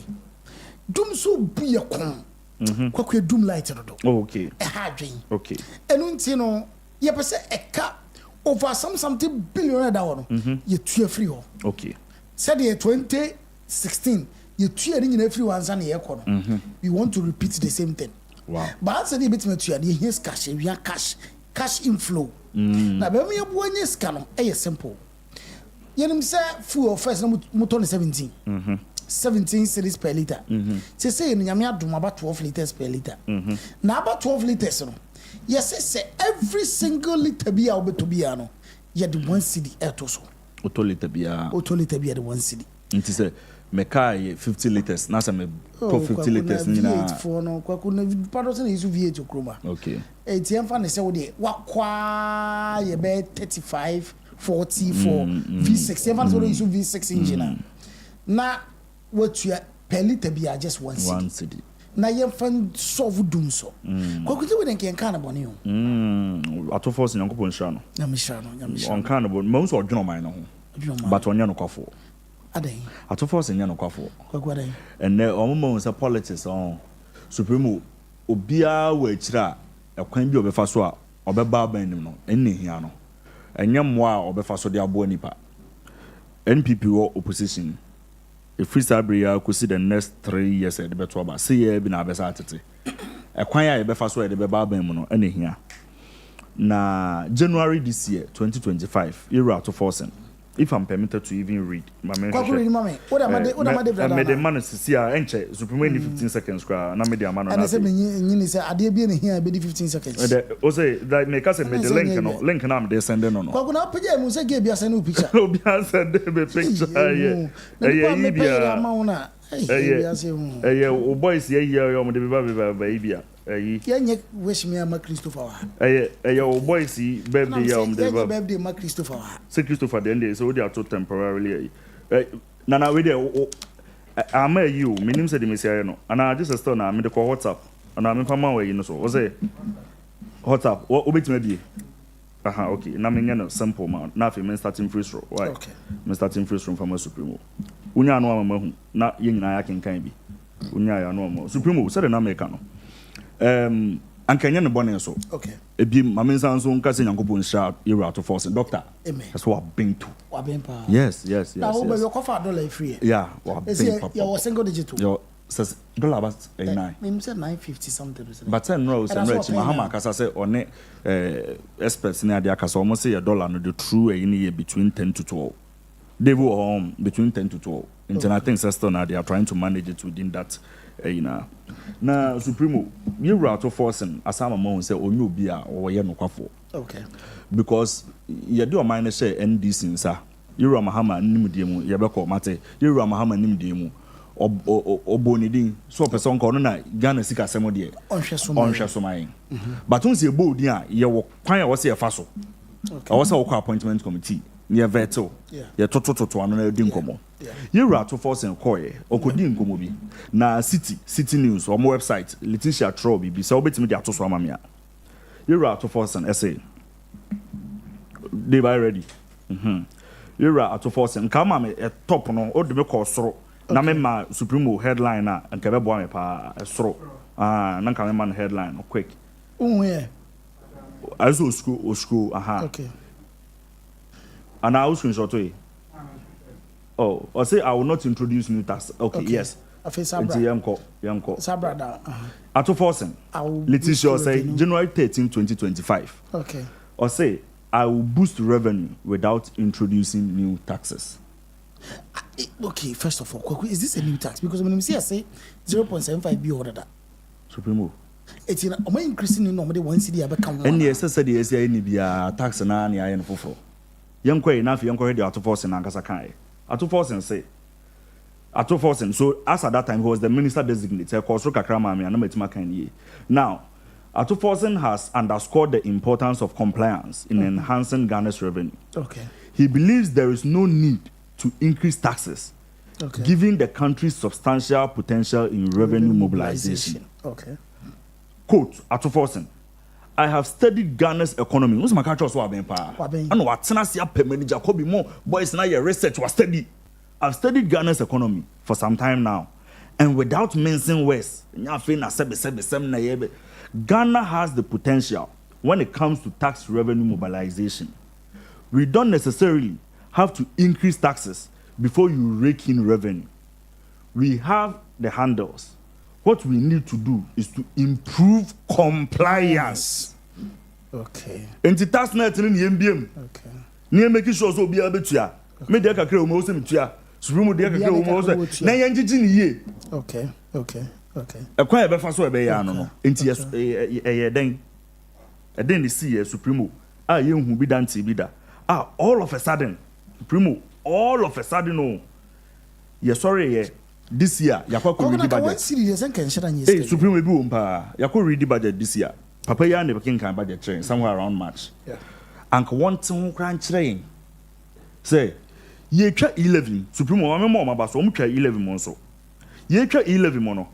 Speaker 10: dum so be a kon kwaku dum light no do
Speaker 8: okay
Speaker 10: ha dwen
Speaker 8: okay
Speaker 10: enu nti no ye pese eka over something billion da wo no ye tue free ho
Speaker 8: okay
Speaker 10: said the 2016 ye tue ni nyina free one san ye ko no we want to repeat the same thing.
Speaker 8: Wow.
Speaker 10: But said the bit me here's cash, we have cash inflow. Now be me bu anye ska no simple. Yenim say fuel first no motor 17. 17 cedis per liter. Say nyame adom about 12 liters per liter. Now about 12 liters no. Yes say every single liter be obeto bia no. Ye the 1 cedi eto so.
Speaker 8: Auto liter bia
Speaker 10: the 1 cedi.
Speaker 8: Nti say mekai 50 liters na say me to 50 liters ni na
Speaker 10: for no kwaku na padosen isu V8 okroma.
Speaker 8: Okay.
Speaker 10: Etiem fa ne say wo de wakwa ye be 35 40 for V6 fa so isu V6 engine na watua per liter bia just 1 cedi. Na ye fan solve dum so. Kwaku ti we den ken kan bone o.
Speaker 8: Ato force nyankopon hra no.
Speaker 10: Na me hra no.
Speaker 8: On kan bo mo so odwono man no ho. But onya no kwafo.
Speaker 10: Adai.
Speaker 8: Ato force nya no kwafo.
Speaker 10: Kwaku adai.
Speaker 8: And omo say politics on supreme obia wa akira ekwan bi obefa so a obeba ban nim no enne hia no. Enye mo a obefa so de abo nipa. NPP wo opposition. A free sabria could see the next 3 years at the better about see ye be na besa atete. Ekwan ya obefa so de beba ban mu no enne hia. Na January this year 2025 era Ato force. If I'm permitted to even read, my man.
Speaker 10: What am I?
Speaker 8: I made a man to see a enche supreme 15 seconds. And I made a man.
Speaker 10: And I said, "You say I did be in here, be 15 seconds."
Speaker 8: Also, that make us made the link and I'm descending on.
Speaker 10: Kwa kuna page mu say give us a new picture.
Speaker 8: Obi send the picture. Yeah, o boys here you mo de baby.
Speaker 10: Yenye wish me ma Christopher.
Speaker 8: O boys birthday ya mo de
Speaker 10: birthday ma Christopher.
Speaker 8: Say Christopher then dey so they are too temporarily. Nana we dey am you minim say the messiah no. And I just start na me dey call WhatsApp. And I me fama we no so. O say WhatsApp obetime bi. Aha, okay. Na me no simple man. Na fi me starting free throw. Why?
Speaker 10: Okay.
Speaker 8: Me starting free from Farmer Supremo. Unya no ama hu na ye nyina ya kenkan bi. Unya ya no ama. Supremo say na make no. Ankanya ne bone so.
Speaker 10: Okay.
Speaker 8: Ebi mamensa nso nka se Nyankopon sha era Ato force doctor.
Speaker 10: Amen.
Speaker 8: That's what been to.
Speaker 10: Wa ben pa.
Speaker 8: Yes.
Speaker 10: Now we your cover dollar free.
Speaker 8: Yeah, wa ben pa.
Speaker 10: Your single digit.
Speaker 8: Your says dollar about 9.
Speaker 10: Me say 950 something.
Speaker 8: But then no say rich Mahama kasa say one experts na dia kasa almost say dollar no the true year between 10 to 12. They will between 10 to 12. And I think still now they are trying to manage it within that na Supremo you were to force asama mo say onyu bi a o ye no kwafo.
Speaker 10: Okay.
Speaker 8: Because you do a minor share NDC nsa you were Mahama nimdie mu ye be ko mate you were Mahama nimdie mu obonidin so person ko no na Ghana sika semo de onhwe so man but once e bold a ye wo kwan a wo se e fa so okay wo se wo appointment committee near veto ye totototo anu na di nkomo ye were Ato force enkoye okodi nkomo bi na city news or my website Letitia Trobi bi so obetimi di ato so amamia ye were Ato force and essay they buy ready ye were Ato force nka ma me top no o de me ko soro na me ma Supremo headline na nka be bo me pa soro na nka me man headline quick aso school aha
Speaker 10: okay.
Speaker 8: And I will screenshot it. Oh, or say I will not introduce new tax. Okay. Yes.
Speaker 10: Sabra. Sabra.
Speaker 8: Ato force. Letitia say January 13, 2025.
Speaker 10: Okay.
Speaker 8: Or say I will boost revenue without introducing new taxes.
Speaker 10: Okay, first of all, is this a new tax? Because when you see I say 0.75 be ordered that.
Speaker 8: Supremo.
Speaker 10: It's in a increasing in normally 1 cedi abeka.
Speaker 8: And yes, said yes, any be a tax na ni ayen fofo. Young quay enough, young quay the Ato force and Ankasakai. Ato force and say Ato force. So as at that time he was the minister designated, Kosroka Kramami and Metmakan. Now, Ato force has underscored the importance of compliance in enhancing Ghana's revenue.
Speaker 10: Okay.
Speaker 8: He believes there is no need to increase taxes, given the country's substantial potential in revenue mobilization.
Speaker 10: Okay.
Speaker 8: Quote, Ato force. I have studied Ghana's economy. What's my culture so I know what Tennessee Pemeni Jacobi more boys now your research was study. I've studied Ghana's economy for some time now. And without mincing words, Ghana has the potential when it comes to tax revenue mobilization. We don't necessarily have to increase taxes before you rake in revenue. We have the handles. What we need to do is to improve compliance.
Speaker 10: Okay.
Speaker 8: And the tax net in the MBM.
Speaker 10: Okay.
Speaker 8: Near making sure so be able to. Me de kakra omo se metua. Surumu de kakra omo se. Na yanjiji ni ye.
Speaker 10: Okay. Okay. Okay.
Speaker 8: Ekwan e be fa so e be ya no no. Enti ye den. E den ni see Supremo. Ah ye hu bi dante bi da. Ah all of a sudden Supremo all of a sudden no. Ye sorry ye this year yakwa ko read budget. Hey Supremo bi wompa. Yakwa read budget this year. Papa ya ne bekin kan budget train somewhere around March.
Speaker 10: Yeah.
Speaker 8: Anka want to kran train. Say ye twa 11 Supremo ma me ma ba so mo twa 11 mo so. Ye twa 11 mo no.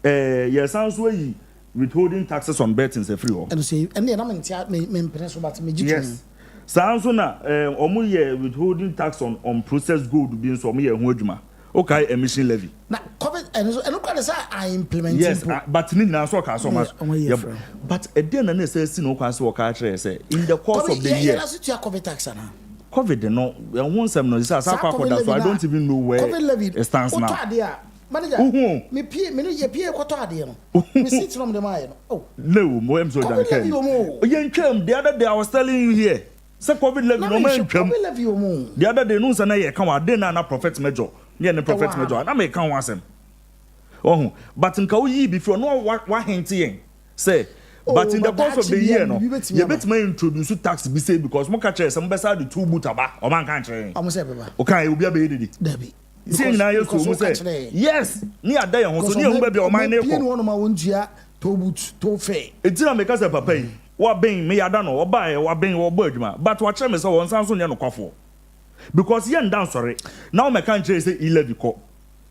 Speaker 8: Ye san so yi withholding taxes on betting say free ho.
Speaker 10: And say and na me impress about me jitu.
Speaker 8: Yes. San so na omo ye withholding tax on processed gold bi so omo ye ho adwuma. Okay, emission levy. Now,
Speaker 10: COVID and look at this. I implement.
Speaker 8: Yes, but need now so so much. But a day na say no kwase work say in the course of the year.
Speaker 10: Yes, you COVID tax na.
Speaker 8: COVID no, one sem no say akwa so I don't even know where it stands now.
Speaker 10: Manager, me pay me no ye pay kwato ade no. Me sit from the mine. Oh.
Speaker 8: No, mo em so dan ken. Yen twam the other day I was telling you here. Say COVID levy no man twam.
Speaker 10: COVID levy o mo.
Speaker 8: The other day no say na ye kan wa dey na prophet major. Near the prophet major. Na me kan wasem. Oh, but in Kauyi before no what hint yen. Say, but in the course of the year, no, you bet me introduce tax be say because mo catch some besa the two butaba or man can't train. Okay, you be a baby.
Speaker 10: Debbie.
Speaker 8: See now you so say. Yes, near day on so near baby or my neighbor.
Speaker 10: One of my own to boot to fair.
Speaker 8: It's not because of papa. What being me I don't know or buy or being or birdman, but what chame so on Samson no coffee. Because yen down sorry. Now my country say 11 co.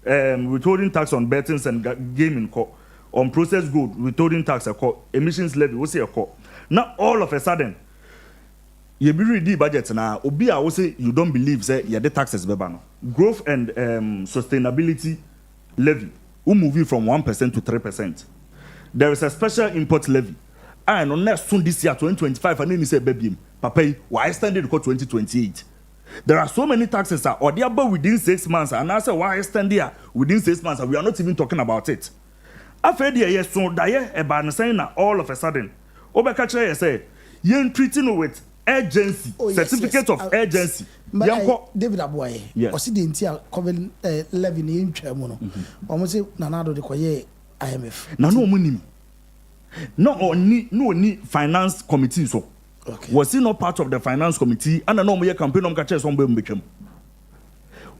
Speaker 8: Withholding tax on bettings and gaming co. On processed good, withholding tax a co. Emissions levy, we say a co. Now all of a sudden, you be ready budget now. Obi I will say you don't believe say yeah the taxes bebano. Growth and sustainability levy. We moving from 1% to 3%. There is a special import levy. I know next soon this year 2025 and then you say baby, papa, why extended to 2028? There are so many taxes or they are within 6 months, and I say why extend there within 6 months, and we are not even talking about it. After the year, so that about saying all of a sudden, Obakacha say, you're treating with urgency, certificate of urgency.
Speaker 10: David Aboye, or see the entire COVID levy in Chamono, almost say Nanado de Coye IMF.
Speaker 8: No money. No need finance committee so. Okay. Was he not part of the finance committee? And I know my campaign on catches on become.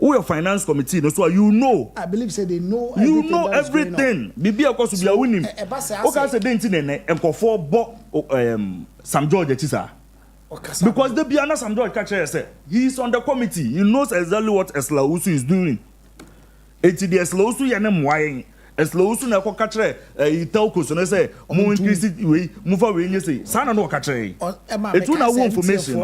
Speaker 8: Who your finance committee? So you know.
Speaker 10: I believe say they know.
Speaker 8: You know everything. Bibi of course we are winning. Okay, say didn't ne for Sam George Chisa. Because the Biana Sam George catcher say he is on the committee. He knows exactly what Eslausu is doing. It's the Eslausu yanem why. Eslausu na ko catcher he tell ko so say mo increase we move away you say sana no catcher. It will na information.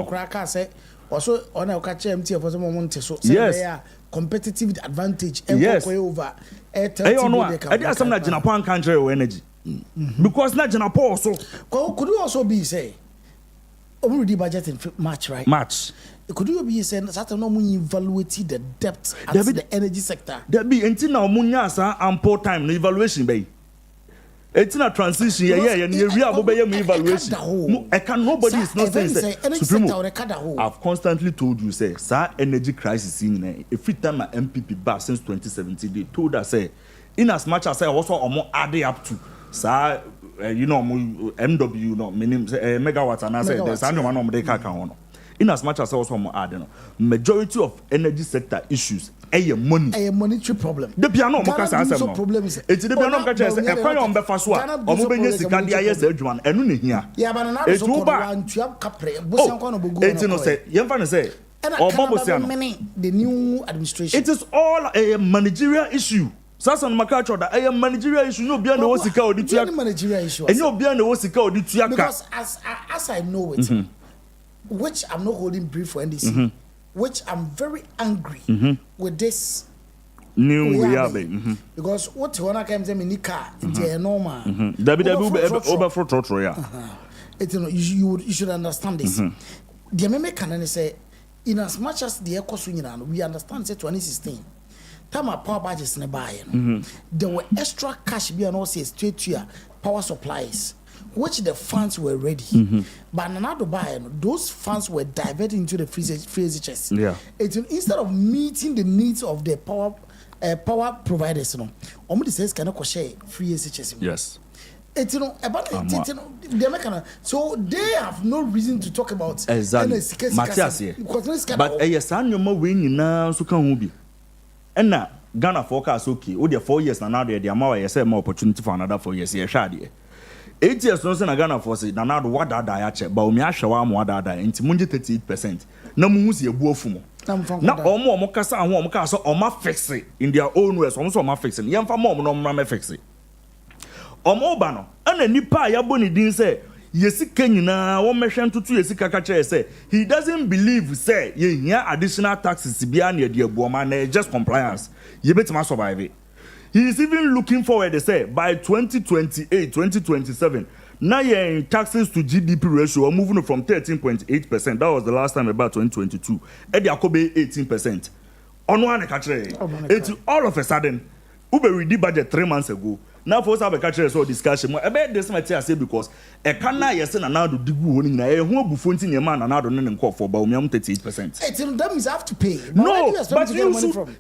Speaker 10: Also on our catcher MT for some moment so say competitive advantage over airtel.
Speaker 8: I dey some na Japan country or energy. Because na Japan also
Speaker 10: could you also be say already budget in March, right?
Speaker 8: March.
Speaker 10: Could you be saying that no one evaluate the depth of the energy sector?
Speaker 8: There be until now munya sa ample time no evaluation bay. It's not transition and you real evaluation. I can nobody is not saying Supremo. I've constantly told you say sir energy crisis in every time my MPP back since 2017 they told us say in as much as I also almost add up to sir you know MW no meaning megawatts and I say there's no one on the car. In as much as I also add, majority of energy sector issues, a
Speaker 10: monetary problem.
Speaker 8: The piano problem is it's the piano catcher. A fire on Befaswa, or moving yes, can the IS one, and only here.
Speaker 10: Yeah, but another two bad.
Speaker 8: It's no say, Yanfan say, or Bobo
Speaker 10: the new administration.
Speaker 8: It is all a managerial issue. Sasa no makacho da I am managerial issue no bia na wo sika odi
Speaker 10: managerial issue.
Speaker 8: And you bia na wo sika odi tuaka.
Speaker 10: Because as I know it, which I'm not holding brief for NDC, which I'm very angry with this
Speaker 8: new reality.
Speaker 10: Because what when I came to me car into normal.
Speaker 8: Over for trotro ya.
Speaker 10: You should understand this. The meme can say in as much as the eco we understand say 2016. Time our power budgets in buy. There were extra cash being also straight to your power supplies, which the funds were ready. But another buy, those funds were diverted into the free ShS.
Speaker 8: Yeah.
Speaker 10: Instead of meeting the needs of the power providers, only says cannot share free ShS.
Speaker 8: Yes.
Speaker 10: So they have no reason to talk about
Speaker 8: exactly. But yes, I know more winning now, so can be. And now Ghana forecast okay. Oh, 4 years now the amount I say more opportunity for another 4 years. Yeah, Shadi. 8 years no say na Ghana for say na now what that I check. But omi ahwa mo that into munje 38%. Na mu husi ebu ofumo. Na omo kasa ho omo ka so omo fix it in their own ways. Omo so omo fix it. Yemfa mo no omo fix it. Omo ba no. Ana nipa ya boni din say yesi kenyina wo mehwe ntutu yesi kaka say he doesn't believe say ye here additional taxes bia na de abuoma na just compliance ye betima survive. He is even looking forward to say by 2028 2027 now ye taxes to GDP ratio are moving from 13.8%. That was the last time about 2022 e de akobe 18%. Ono ane ka kire it all of a sudden ube ready budget 3 months ago. Now for us have a catcher so discussion. I bet this might say because a cana yes and another digu winning a who bufunti your man another and call for Baumium 38%.
Speaker 10: That means I have to pay.
Speaker 8: No, but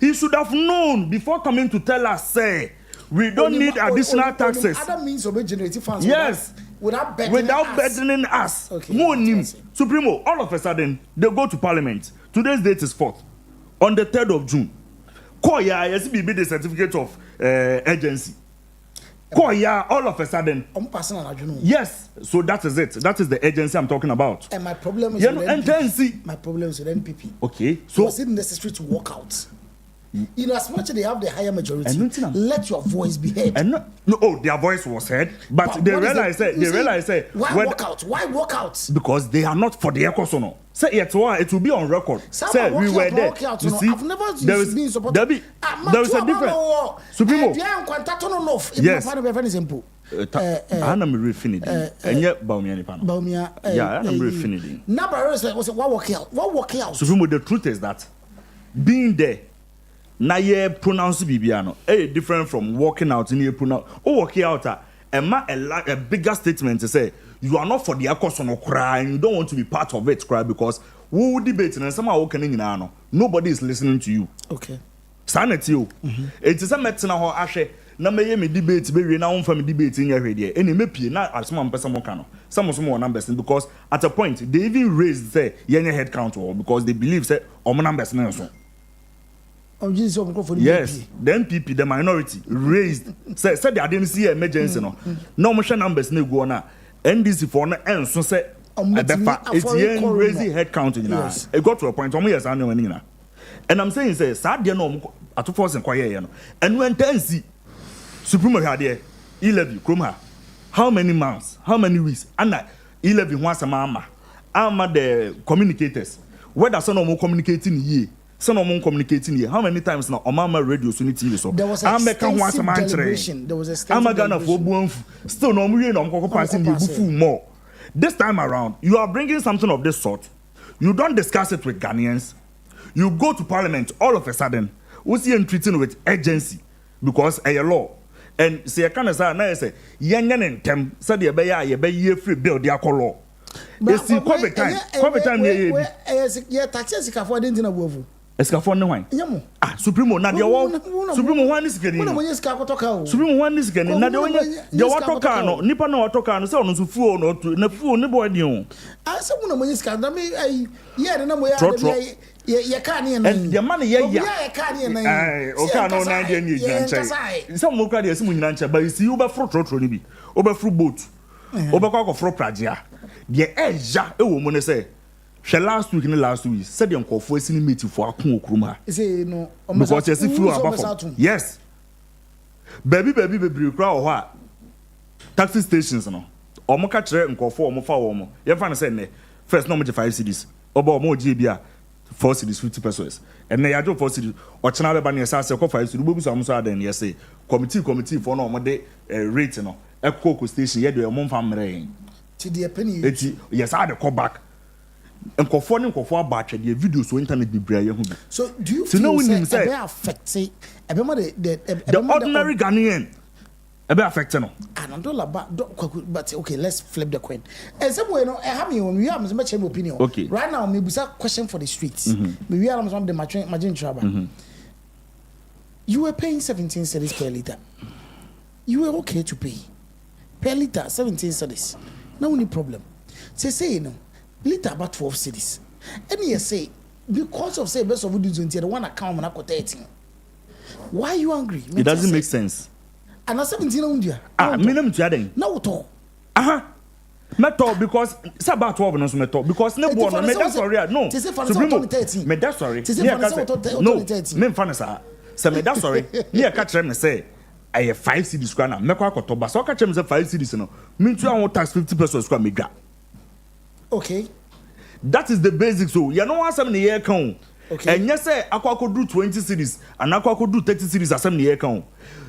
Speaker 8: he should have known before coming to tell us say we don't need additional taxes.
Speaker 10: Other means of generating funds.
Speaker 8: Yes.
Speaker 10: Without burdening
Speaker 8: us. Okay. Supremo, all of a sudden they go to Parliament. Today's date is 4th. On the 3rd of June. Koya SBB the certificate of agency. Koya, all of a sudden. Yes, so that is it. That is the agency I'm talking about.
Speaker 10: And my problem is with NPP. My problem is with NPP.
Speaker 8: Okay, so
Speaker 10: was it necessary to walk out? You know, as much as they have the higher majority, let your voice be heard.
Speaker 8: And their voice was heard, but they realized
Speaker 10: why walk out? Why walk out?
Speaker 8: Because they are not for the ecosono. Say it will be on record. Say we were there. You see,
Speaker 10: I've never been supported.
Speaker 8: There is a difference. Supremo. Yes. I'm refinishing. And yet, Baumia. Yeah, I'm refinishing.
Speaker 10: Number was what walk out?
Speaker 8: Supremo, the truth is that being there. Na ye pronounce bibiano different from walking out in ye pronounce walking out a bigger statement to say you are not for the akosono cry and you don't want to be part of it cry because we will debate and somehow walking in nobody is listening to you.
Speaker 10: Okay,
Speaker 8: sanity you it is a metina ho ahwe na meye me debate be we na won fa me debate in here there any me pie na asoma mpesa mo ka no some numbers because at a point they even raised say yenye head count because they believe say omo numbers na so. Yes, the NPP, the minority, raised. Said they didn't see emergency. No more numbers. No go na. NDC for na and so say. It's raising head count. It got to a point. Yes, I know. And I'm saying say sad dia no at force and quiet. And when tensi Supremo had there 11 kroma. How many months? How many weeks? And 11 once a mama. I'm the communicators. Whether some more communicating here. Some of them communicating here. How many times now? Omama radio so TV so.
Speaker 10: There was extensive deliberation. There was extensive deliberation.
Speaker 8: Still no more. This time around, you are bringing something of this sort. You don't discuss it with Ghanaians. You go to Parliament all of a sudden. We see you treating with urgency because a law. And say I can't say now say young and them said you be free bill their law. It's COVID time. COVID time.
Speaker 10: Yeah, taxes can afford it in a woven.
Speaker 8: Escafon no wine. Supremo na dia wo. Supremo one is getting. Supremo one is getting. Na dia wo toka no nipa na wo toka no say ono so fuo no na fuo ne boy din.
Speaker 10: Asa mu na monyi ska na me ye na mo ya ka ne na.
Speaker 8: And the man ye
Speaker 10: ya ka ne na.
Speaker 8: O ka no na dia ni nche. Some mo ka dia simu nyina nche, but you see oba fro trotro ni bi. Oba fro boat. Oba kwa fro pragia. The eja e wo mo ne say last week said the uncle for a meeting for a cruma.
Speaker 10: Say no,
Speaker 8: because you see flew above. Yes, baby crowd what taxi stations no omo ka kire nkofo omo fa omo ye fa no say ne first no mo 5 cedis oba omo gi bia 4 cedis 50 pesos and na ya jo 4 cedis o chena be ba ne say 5 cedis bobu so am so aden ye say committee for no omo de rate no ekoko station ye de omo fa mre
Speaker 10: ti de penny
Speaker 8: eti yes I de call back nkofo abatwe de videos on internet be bra ye hu bi
Speaker 10: so do you feel say e affect the
Speaker 8: ordinary Ghanaian e be affect no
Speaker 10: andola but okay, let's flip the coin. And some way no I have me when we have my opinion.
Speaker 8: Okay.
Speaker 10: Right now maybe a question for the streets. We are on the margin trouble. You were paying 17 cedis per liter. You were okay to pay per liter 17 cedis. No any problem. Say you know liter about 12 cedis. And you say because of say best of the one account when I got 13. Why are you angry?
Speaker 8: It doesn't make sense.
Speaker 10: And I 17 on dia.
Speaker 8: Minimum to aden.
Speaker 10: No to.
Speaker 8: Metal because it's about 12 no metal because no one me that's sorry no. Me that's sorry. No. Me fan sa. Se me that's sorry. Me ka kire me say I 5 cedis kwa na me kwa akoto ba so ka kire me say 5 cedis no. Me too I tax 50 pesos kwa me ga.
Speaker 10: Okay.
Speaker 8: That is the basics so. You know what some the year count. Okay. And yes say akwa do 20 cedis and akwa do 30 cedis asem the year count.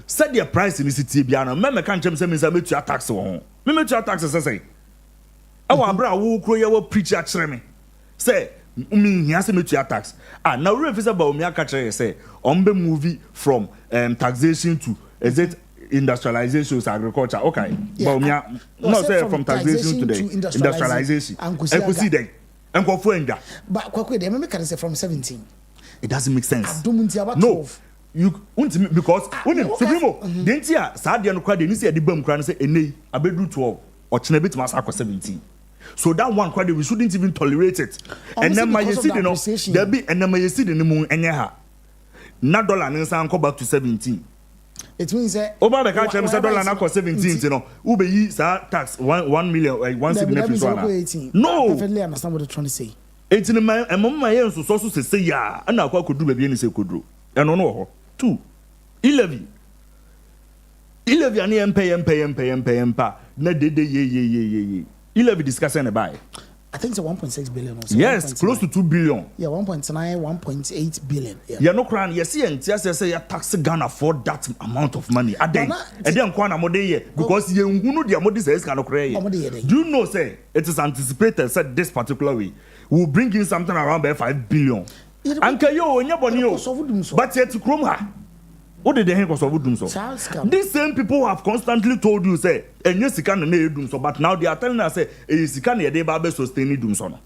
Speaker 8: Set their price in the city biano me can chem say me say me to tax won me to tax say I want bra wo kro ye wo preach a kire me say me hia say me to tax now we fit about me aka kire say on be movie from taxation to is it industrialization to agriculture okay but me no say from taxation to the industrialization and kusi den enkofo enda
Speaker 10: but kwakwe dey me can say from 17
Speaker 8: it doesn't make sense
Speaker 10: no
Speaker 8: you because when supremo dentia saa de no kwa de ni say de bam kwa no say enei abedu 12 or chena bit mas akọ 17 so that one kwa de we shouldn't even tolerate it and then my yesi de no there be and then my yesi de no mu enye ha na dollar ne san go back to 17
Speaker 10: it means that
Speaker 8: over the country say dollar na ko 17 you know who be yi saa tax 1 million 1 significant one no
Speaker 10: perfectly understand what you're trying to say
Speaker 8: 18 man emma yen so say ya na akwa kodu ba bi ni say kodro eno no ho 2 levy ani empa na dede ye levy discussing about
Speaker 10: I think it's 1.6 billion or so.
Speaker 8: Yes, close to 2 billion.
Speaker 10: Yeah, 1.9 1.8 billion.
Speaker 8: Yeah, no crown. Yes, say ya tax Ghana for that amount of money a day. And then kwana mo dey because you know the amount this is cannot create. Do you know say it is anticipated said this particular way will bring in something around by 5 billion. Anka yo nyaboni yo. But yet krom ha. What did they hear of doom so? These same people have constantly told you say enye sika na edum so but now they are telling us say sika na dey ba be sustain dum so no.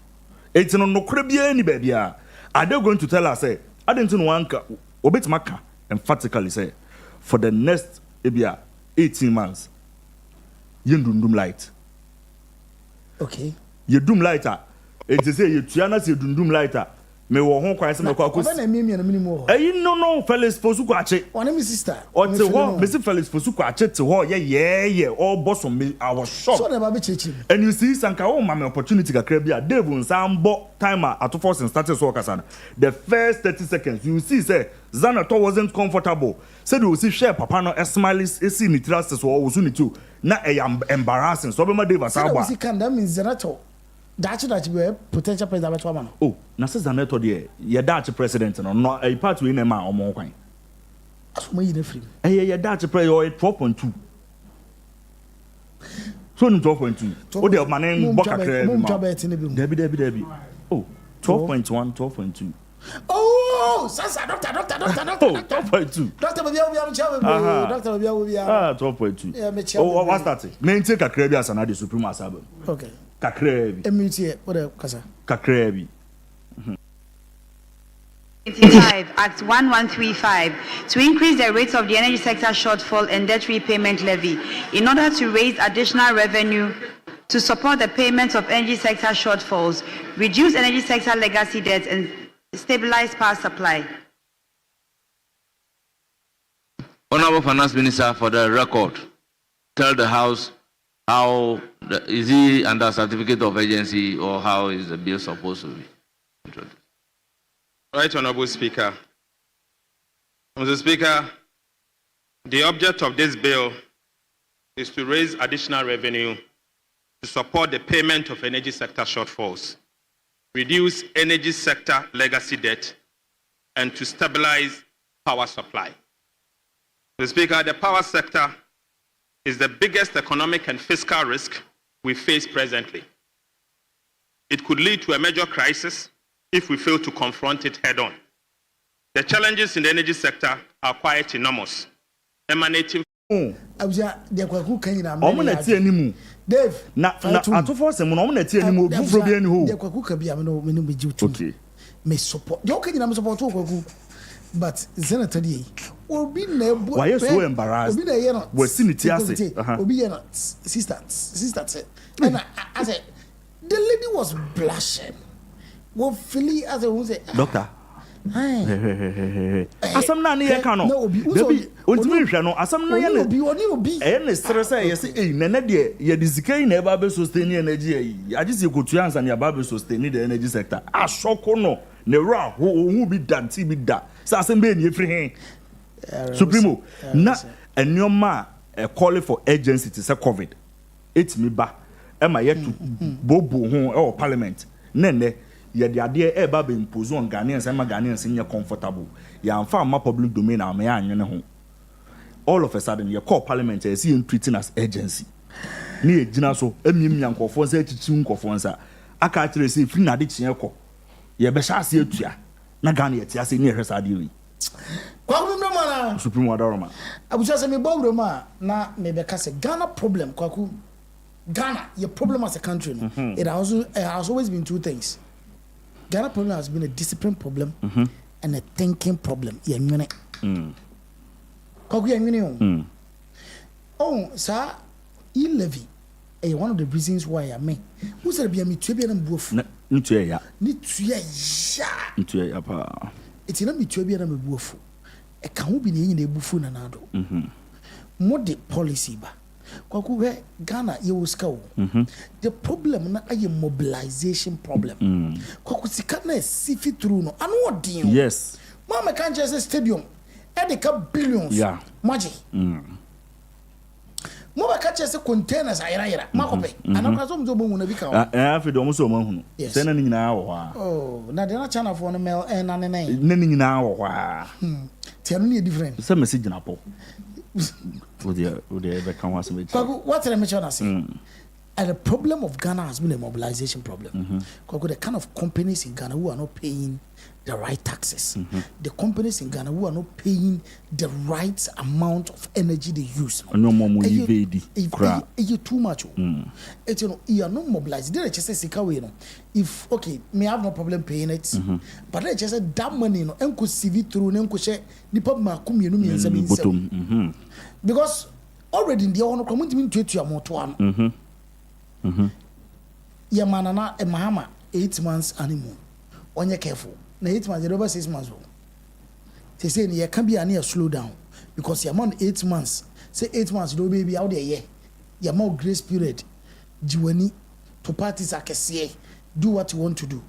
Speaker 8: It's no kre bia ni ba bia. Are they going to tell us say I didn't know one obetimaka emphatically say for the next ebia 18 months you dum light.
Speaker 10: Okay.
Speaker 8: You doom lighter. It say you tuana say dum lighter. Me wo ho kwan se me kwa
Speaker 10: kosi na miemi na minimo
Speaker 8: no Felix Fosu kwache
Speaker 10: one me sister
Speaker 8: o te ho me see Felix Fosu kwache te ho ye all boss on me I was shocked
Speaker 10: so na ba be chechi
Speaker 8: and you see sanka wo ma me opportunity kakra bia Dave Nsambo timer at force started so kasana the first 30 seconds you see say Zanato wasn't comfortable said you see share papa no smile see ni trust so wo su ni tu na embarrassing so be ma Dave Asaba
Speaker 10: so can that means Zanato that we potential president man.
Speaker 8: Oh, na se Zaneto de ye Dutch president no a part we na ma omo kwan.
Speaker 10: Aso mo yi na free.
Speaker 8: Ye Dutch president 12.2. So ni 12.2. O de man boka kra bi. Debi. Oh, 12.1, 12.2.
Speaker 10: Oh, sasa doctor.
Speaker 8: Oh, 12.2.
Speaker 10: Doctor Bobia am chawe. Doctor Bobia.
Speaker 8: 12.2.
Speaker 10: Yeah, me chawe.
Speaker 8: Oh, what started? Me take kakra bi asana de supreme asaba.
Speaker 10: Okay.
Speaker 8: Kakrebi.
Speaker 10: Emiti what the kasa?
Speaker 8: Kakrebi.
Speaker 4: 25 Act 1135 to increase the rates of the energy sector shortfall and debt repayment levy in order to raise additional revenue to support the payment of energy sector shortfalls, reduce energy sector legacy debts, and stabilize power supply.
Speaker 5: Honorable Finance Minister, for the record, tell the House how is he under certificate of agency or how is the bill supposed to be introduced?
Speaker 6: Right, Honorable Speaker. Mr. Speaker, The object of this bill is to raise additional revenue to support the payment of energy sector shortfalls, reduce energy sector legacy debt, and to stabilize power supply. Mr. Speaker, the power sector is the biggest economic and fiscal risk we face presently. It could lead to a major crisis if we fail to confront it head-on. The challenges in the energy sector are quite enormous, emanating
Speaker 10: Dave,
Speaker 8: na atofo se mo no na tie animu fufuro bi ani ho
Speaker 10: de kwaku ka bia me no beji utu
Speaker 8: okay
Speaker 10: me support de okay na me support kwaku but senator dey obi na ebu
Speaker 8: why so embarrassed
Speaker 10: obi na ye no
Speaker 8: wasi ni ti ase
Speaker 10: obi ye no sister and I said the lady was blushing wo feel as a say
Speaker 8: doctor asam na ne ye ka no debi ontimi hwe no asam na ye
Speaker 10: obi
Speaker 8: ne stress ye say nene de ye dizikai na eba be sustain energy yi agisi kotu ansa ne eba be sustain the energy sector asoko no ne ra hu bi danti bi da sa asem be ni efri hen supremo na enyoma call for urgency to say covid etimi ba e ma ye to bobo ho e parliament nene ye de ade e ba be impose on Ghanaians and Ghanaians in comfortable ya amfa ma public domain am ya anwene ho all of a sudden ye call parliament e see treating as urgency ni e gina so emiam yankofo nsa chichi nkofo nsa aka kire say free na de chie ko ye be sha ase atua na Ghana ye ti ase ni ehwesa ade wi
Speaker 10: kwa kumno mana
Speaker 8: supreme wadaroma
Speaker 10: abuja se me bawro ma na me be ka se Ghana problem kwaku Ghana your problem as a country no it has always been two things. Ghana problem has been a discipline problem and a thinking problem. Yeah, oh, sir, levy. One of the reasons why I mean, who said be a mitubia and boof?
Speaker 8: Nituya.
Speaker 10: It's not mitubia and boof. A can't be in a buffon and ado. More the policy ba. Kwaku Ghana you will the problem na a mobilization problem. Kwaku sikana see fit through no. I know what deal.
Speaker 8: Yes.
Speaker 10: Mama can't just say stadium. Edeka billions.
Speaker 8: Yeah.
Speaker 10: Magic. Mama can't just say containers. Ira. Makope. Ana kwa zomu zomu muna bika.
Speaker 8: Afi do muso manhunu. Sena ni nyina wo ha.
Speaker 10: Oh, na de na channel for no mail na ne.
Speaker 8: Ne ni nyina wo ha.
Speaker 10: Ti anu ni different.
Speaker 8: Say message na po. What's the and the problem of Ghana has been a mobilization problem. The kind of companies in Ghana who are not paying the right taxes, the companies in Ghana who are not paying the right amount of energy they use. No more money,
Speaker 10: too much. It's you are not mobilized. They just say, if okay, may have no problem paying it, but they just said that money, no, and could CV through, and could share Nipa Makumi and because already in the honor community to your motor. Your manana and Mahama 8 months animal. On your careful. Na 8 months, over 6 months. They say you can be a near slow down because you're on 8 months. Say 8 months, no baby out there, yeah. You're more grace period. Juani to parties I can say, do what you want to do.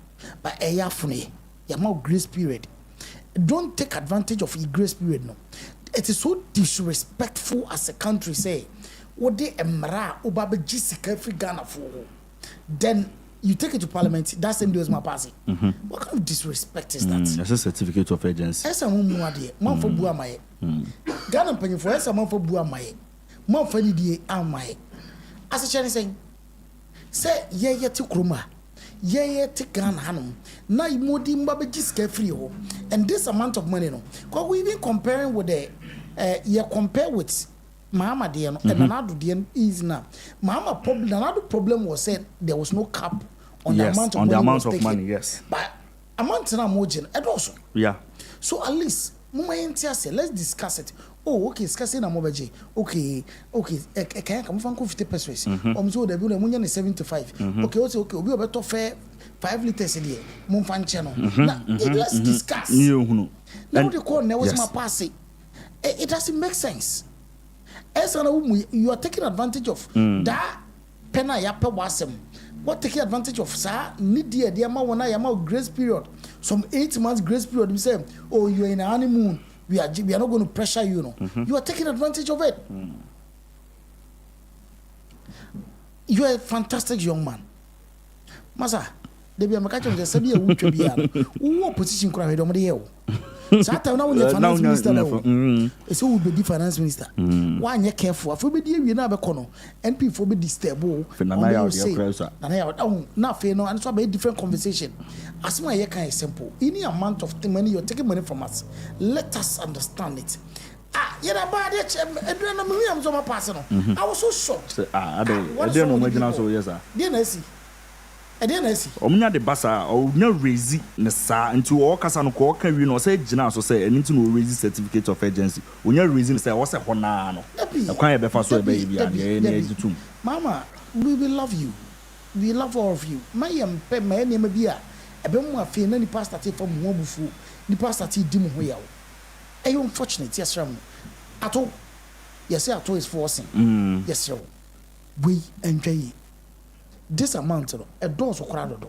Speaker 10: But a year from you're more grace period. Don't take advantage of your grace period, no. It is so disrespectful as a country say. What they emra obabe jisika free Ghana for then you take it to parliament that same day was my passing. What kind of disrespect is that?
Speaker 8: That's a certificate of agency.
Speaker 10: Esa mo mu ade man for bua maye Ghana penny for esa man for bua maye man for ni die amaye as a chere say ye ti kroma ye ti Ghana hanum na imodi mbabe jisika free ho and this amount of money no because we even comparing with the you compare with Mahama Diano and another Dian is now. Mahama problem. Another problem was said there was no cap on the amount of money.
Speaker 8: Yes,
Speaker 10: but amount na margin and also.
Speaker 8: Yeah.
Speaker 10: So at least let's discuss it. Oh, okay, discussing a mobile. Okay. Can I come from 50 pesos? So the bill money is 75. Okay, okay. We better fair 5 liters a day. Mumfan channel. Now let's discuss. Now the call now was my passing. It doesn't make sense. You are taking advantage of that penna yape wasem. What taking advantage of sir? Need the amount when I am out grace period. Some 8 months grace period. We say, oh, you are in a honeymoon. we are not going to pressure you, no. You are taking advantage of it. You are a fantastic young man. Masa, they be a makacha with a Sabia who position cry on the hill. Satan now the finance minister. So would be the finance minister. Why you careful? For be you never corner. NP for be disturbed. Now fair no, and so be a different conversation. As my year simple. Any amount of money you're taking money from us, let us understand it. You're about it. I'm so personal. I was so shocked.
Speaker 8: I don't know. So yes, sir.
Speaker 10: Omnya
Speaker 8: de basa o nya raise ne sa nti o kasa no ko ka wi no say gina so say eni no raise certificate of agency onya raise say wo say ho na no e kwan e be fa so e be bia de na ejitum
Speaker 10: mama we will love you, we love all of you. My pe my name bia e be mu afi na ni pastor te for mu obufu ni pastor te di mu ho yawo e you unfortunate yes ram ato yes ato is forcing yes sir we enjoy this amount a dose of crowd.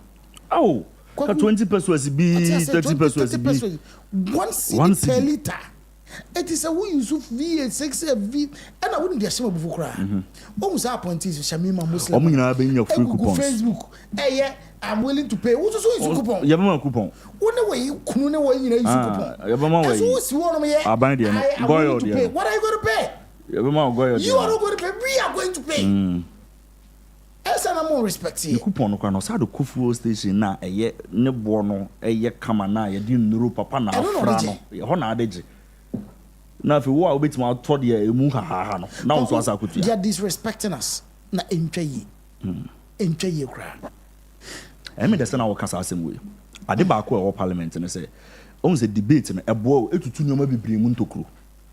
Speaker 8: Oh, 20 pesos be 30 pesos be
Speaker 10: 1 cedi per liter. It is a we use V6 V and I wouldn't be ashamed before cry. Almost our point is Shamima Muslim. Facebook. Yeah, I'm willing to pay. What's so coupon?
Speaker 8: You have a coupon.
Speaker 10: One way you couldn't know you coupon.
Speaker 8: You have a man. I buy the
Speaker 10: what are you going to pay?
Speaker 8: You are not going
Speaker 10: to pay. We are going to pay. Esa na mo respect
Speaker 8: you coupon no kwa no sa do kufu station na eye ne bo no eye kama na ye di nuru papa na afra no ye ho na adeje na fe wo a obetima to de emu ha no na wo so asa kutu
Speaker 10: they are disrespecting us na entwaye kra
Speaker 8: me de se na wo kasa asem we ade ba ko e wo parliament ne se on se debate no ebo etutu nyoma bibiri mu ntokuro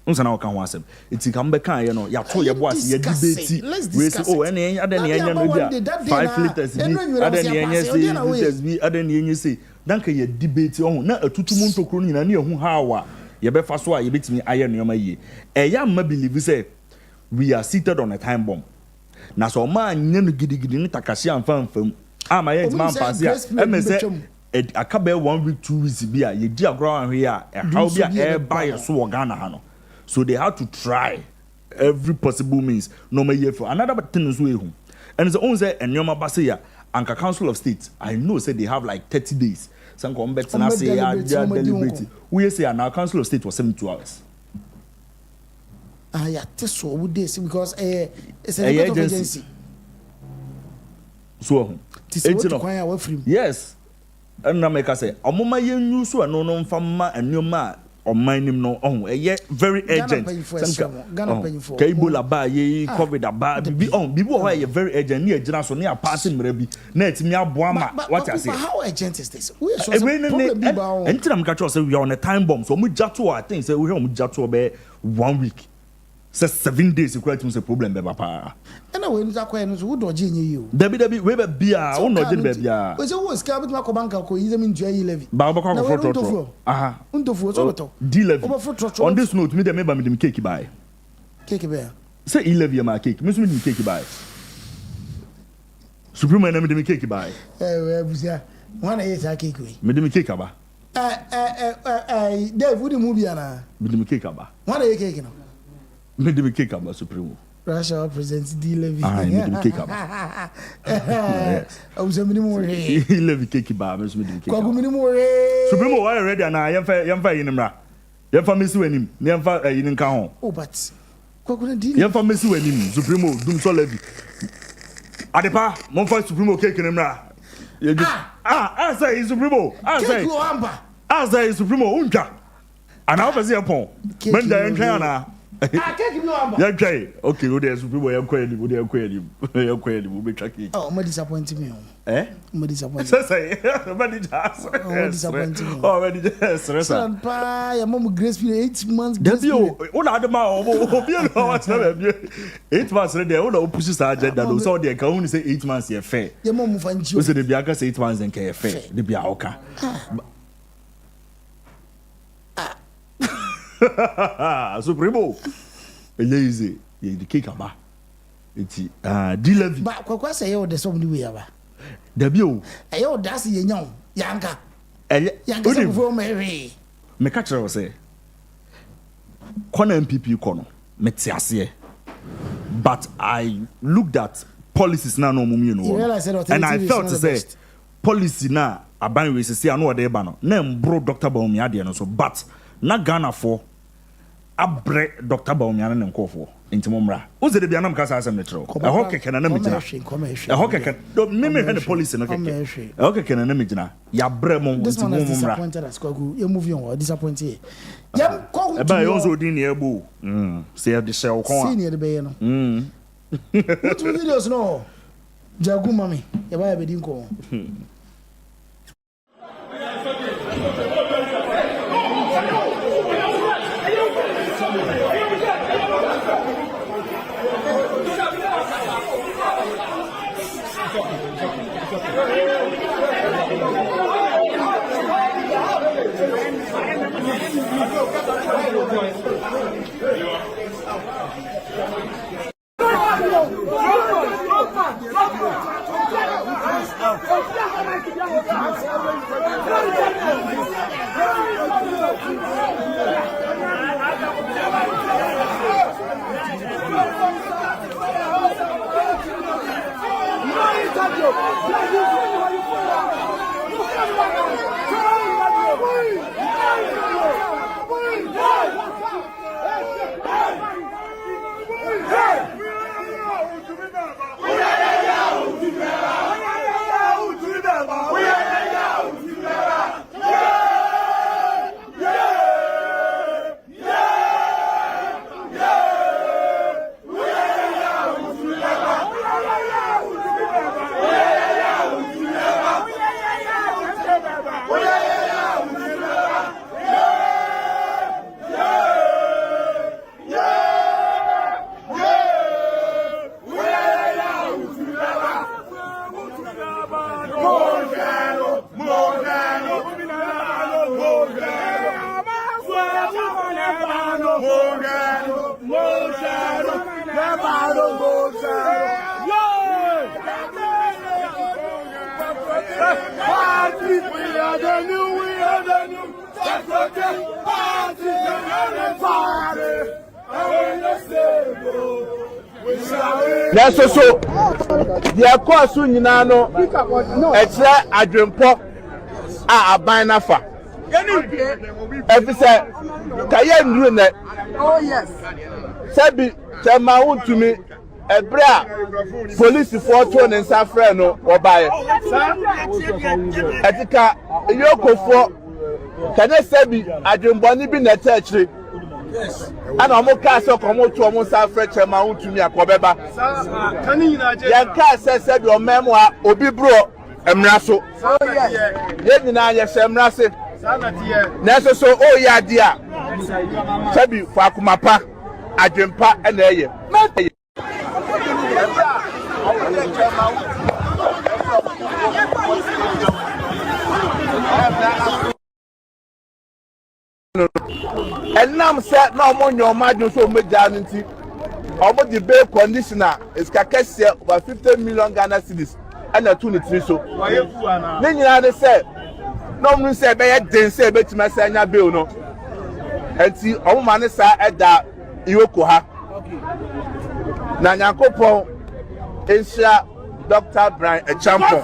Speaker 8: unsa na waka ho asem eti ka mbe kan ye no ya to ye bo ase ye debate we say oh ene ada ne enya no bia 5 liters bi ada ne enya say liters bi ada ne enya say dan ka ye debate oh na atutu mu ntokuro nyina ne ehu hawa ye be fa so a ye betimi aye no yoma yie ya ma believe say we are seated on a time bomb na so ma anya no gidigidi ne takahye amfamfam ama ye man pass ya me say akabe 1 week 2 weeks bi a ye di agro ahwe a how bi a e buy so Ghana ha no. So they had to try every possible means. No me year for another thing is way home. And it's only say and Nyoma Baseya Anka Council of State. I know say they have like 30 days. Some come back and say they are deliberating. We say and our Council of State was 72 hours.
Speaker 10: Yeah, that's so would they say because it's a agency.
Speaker 8: So yes. And na make say omoma yen use so no no mfama Nyoma or mining no very urgent. Ebola ba ye COVID ba bi why very urgent near Jina so near passing mrebi na etimi aboa ma what I say.
Speaker 10: How urgent is this?
Speaker 8: We so and I'm catch us we are on a time bomb so we jato I think say we on jato be 1 week. Say 7 days you create a problem be papa.
Speaker 10: And we no zakwa no so do je you.
Speaker 8: Debi we be bia o no je be bia.
Speaker 10: We say we ska bit ma ko banka ko yize min dua yi levy.
Speaker 8: Ba ba ko for trotro. Aha.
Speaker 10: Untofu so to.
Speaker 8: D levy. On this note me dem me cake buy.
Speaker 10: Cake buy.
Speaker 8: Say 11 my cake. Me so me cake buy. Supreme na me dem cake buy.
Speaker 10: We busia. One is a cake we.
Speaker 8: Me dem cake ba.
Speaker 10: Dave we movie ana.
Speaker 8: Me dem cake ba.
Speaker 10: One is cake no.
Speaker 8: Me dem cake ba Supreme.
Speaker 10: Rashad presents D levy.
Speaker 8: Ah, me dem cake ba.
Speaker 10: I was a minimum
Speaker 8: levy cake ba me so me dem cake.
Speaker 10: Kwa minimum
Speaker 8: Supreme why ready na yemfa yinimra. Yemfa mesi wanim. Yemfa yin nka ho.
Speaker 10: Oh but kwa D
Speaker 8: yemfa mesi wanim Supreme dum so levy. Adepa mon fa Supreme cake nimra. I say Supreme. I say Supreme unja. And how was he upon? Men da enkan na. Okay, we dey Supreme we be tracking.
Speaker 10: Oh, me disappoint me. Me disappoint.
Speaker 8: Say, me
Speaker 10: disappoint me.
Speaker 8: Oh, me just.
Speaker 10: Son pa, your mom grace period 8 months.
Speaker 8: That's you. O na de ma obi no what na be. 8 months there, o na push sa agenda do so there can only say 8 months ye fair.
Speaker 10: Your mom fan ji.
Speaker 8: O say de bia ka say 8 months en ka fair. De bia o ka. Supremo easy ye the cake aba enti D levy
Speaker 10: ba kwakwa say you the some way aba
Speaker 8: da bi o
Speaker 10: you das ye nyaw yanka
Speaker 8: yanka
Speaker 10: so for me
Speaker 8: me catch her say Kono MPP kono metiase. But I looked at policies now no mum you know. And I felt to say policy now aban we say anu ode ba no. Na mbro Dr. Boahene ade no so but na Ghana for abre Dr. Boahene ne nkofo intimomra. Uze de bia na mkasa asem ne tro. Eho keke na me gina. Eho keke do me he policy no keke. Eho keke na me gina. Ya bre mo intimomra.
Speaker 10: Disappointed as Kwagu. You move on disappointed. Yam ko.
Speaker 8: E ba yo so din ne egbo. Say de shell kon.
Speaker 10: Senior de be no. What videos no? Jagu mami. Ya ba ya be din ko.
Speaker 7: That's so the course nyina no etre adwempo a aban nafa efise kaye nduru ne oh yes sabi chema Wontumi ebre a police for to ne nsafre no obaye etika yokofo kane sabi adwembo ni bi na etachire ana omo ka se ko mo to omo nsafre chema Wontumi akobeba ya ka se bi omemo a obi bro emra so ye nyina ye se emra se na so o ya dia sabi fa kumapa adwempa na eye enam se na omo nyoma dun so meja nti omo the bail conditioner is kakese over 50 million Ghana cedis and two ni three so ni nyina de se no mu se be ye den se be tima se anya bail no enti omo ma ne sa eda iwoko ha na Nyankopon enhia Dr. Brian Echampo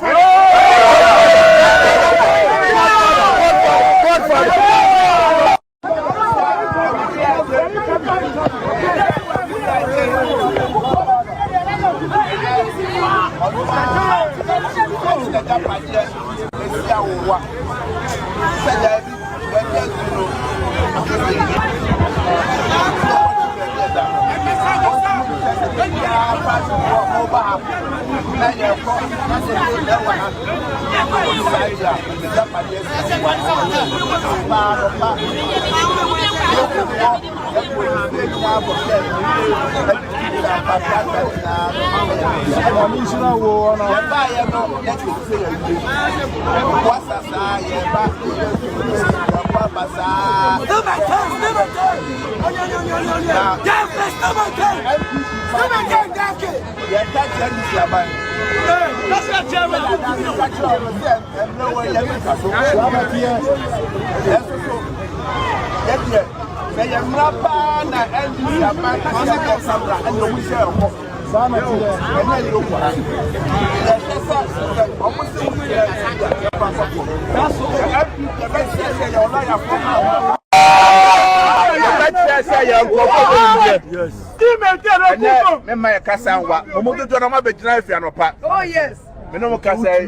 Speaker 11: Oh yes.
Speaker 12: Meno kasa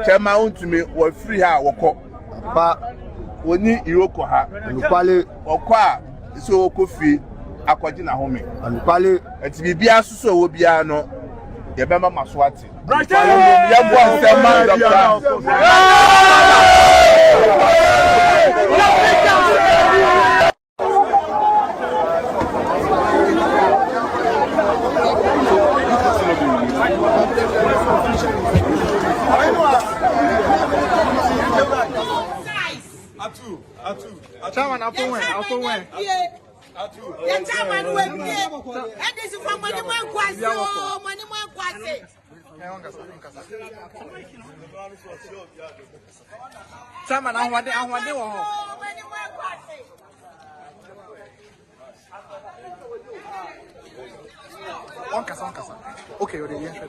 Speaker 12: chema Wontumi wo free ha woko pa woni iroko ha
Speaker 11: Anupale
Speaker 12: okwa so okofi akwaji na home
Speaker 11: Anupale
Speaker 12: enti bibia suso wo bia no ye bema maswati ya bo nsema doctor
Speaker 11: Chairman, I'll go when.
Speaker 13: The chairman will be and this is from money more quasi.
Speaker 11: Chairman, I want one kasa. Okay, you're the yeah.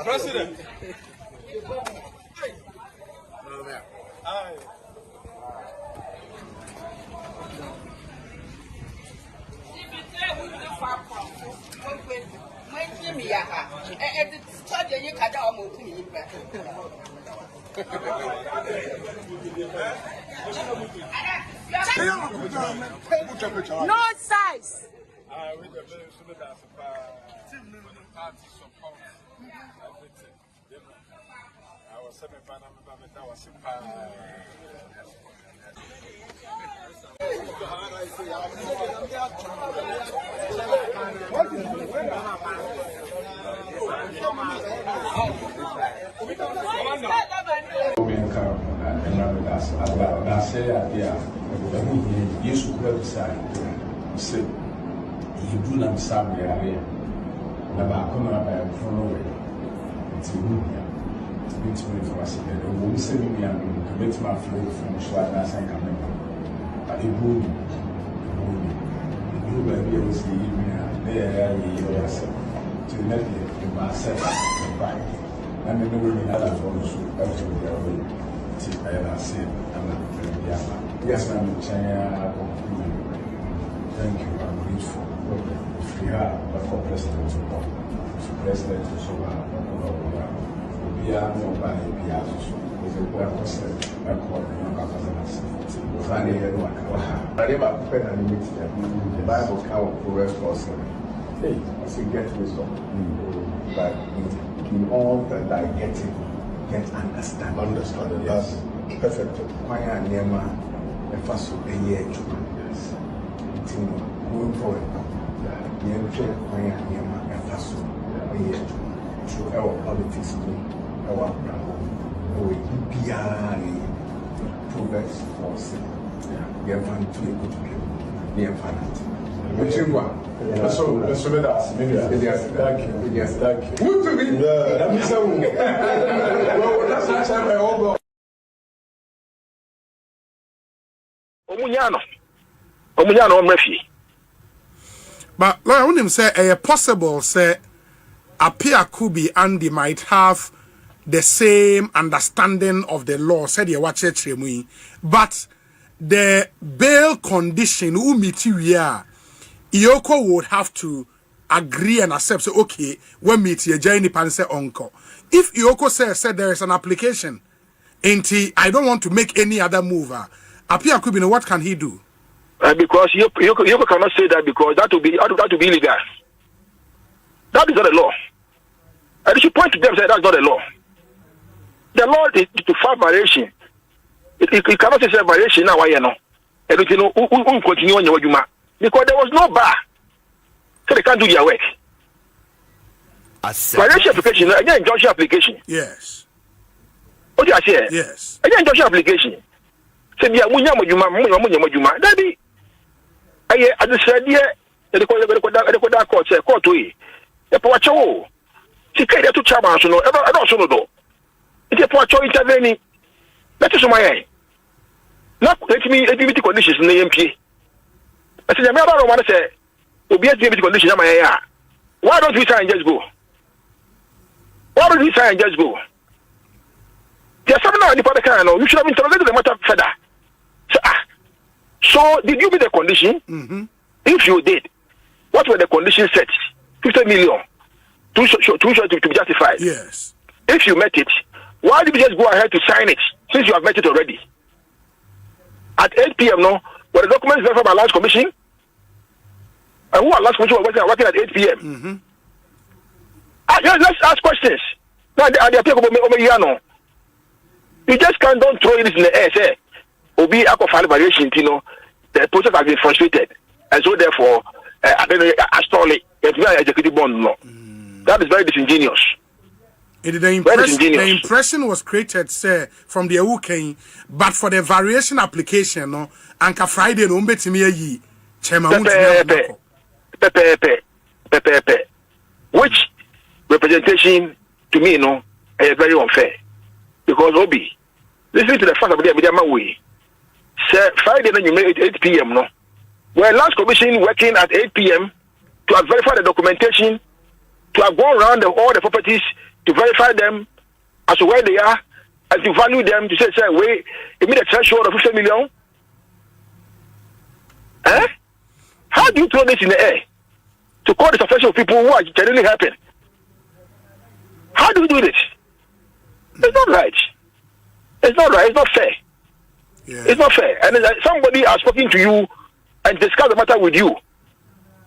Speaker 12: President.
Speaker 13: No size.
Speaker 14: Yes, I'm thank you. I'm grateful. If we have a president support, president so we are no by Piazza. Is a well percent. I call the Friday. I never spend any meeting. The Bible count Proverbs 4:7. Hey, I say get wisdom, but in all that I get understanding. Understanding, yes. Perfect. Why are Nema a fast a year to yes. Going forward, the entry why are Nema a fast a year to our politics, our Proverbs 4:7. We are fine to a good people. We are fine. Which one? So let's read us. Maybe thank you. Yes, thank you. Wontumi. That means well, that's not time I all
Speaker 15: Omunyano omrefi.
Speaker 16: But Lord, when him say possible say Apia Kubi Andy might have the same understanding of the law, said you watch it, but the bail condition Iyoko would have to agree and accept. So okay, when meet your journey pan say uncle. If Iyoko said there is an application, I don't want to make any other move. Apia Kubino, what can he do?
Speaker 15: Because Iyoko cannot say that because that will be illegal. That is not the law. And you should point to them and say that's not the law. The law is to file variation. It cannot say variation now. Why you know? and you know, who continue on your juma because there was no bar, so they can't do their work. Financial application, again, injunction application.
Speaker 16: Yes.
Speaker 15: What do I say?
Speaker 16: Yes.
Speaker 15: Again, injunction application. Say, yeah, munya juma. That be. I just said, yeah, the court to it. The Poacho. She carried to Chamas, no, I don't know. It's a Poacho intervening. That is my eye. Not let me activity conditions in the MP. I said, I don't want to say, will be activity conditions in my eye. Why don't we try and just go? Why don't we try and just go? There's something on the part you should have interrogated the matter further. So, did you meet the condition?
Speaker 16: Mm-hmm.
Speaker 15: If you did, what were the conditions set? 50 million. Too short to be justified.
Speaker 16: Yes.
Speaker 15: If you met it, why did you just go ahead to sign it since you have met it already? At 8 p.m. no, were the documents verified by Lands Commission? And who are Lands Commission working at 8 p.m.?
Speaker 16: Mm-hmm.
Speaker 15: Let's ask questions. Now, you just don't throw it in the air, say, Obi Akofali variation, you know, the process has been frustrated. And so, therefore, I don't know, I stole it. It's not executive bond, no. That is very disingenuous.
Speaker 16: The impression was created, say, from the UK, but for the variation application, no, Anka Friday, no, Mbetimi,
Speaker 15: which representation to me, no, is very unfair. Because Obi, listen to the fact of the media way. Say Friday, then you made it 8 p.m. no. Well, Lands Commission working at 8 p.m. to have verified the documentation, to have gone around all the properties to verify them as to where they are, and to value them to say, wait, you mean a threshold of 50 million? Eh? How do you throw this in the air to call the sufficient of people who are genuinely helping? How do you do this? It's not right. It's not right. It's not fair.
Speaker 16: Yeah.
Speaker 15: It's not fair. And somebody has spoken to you and discussed the matter with you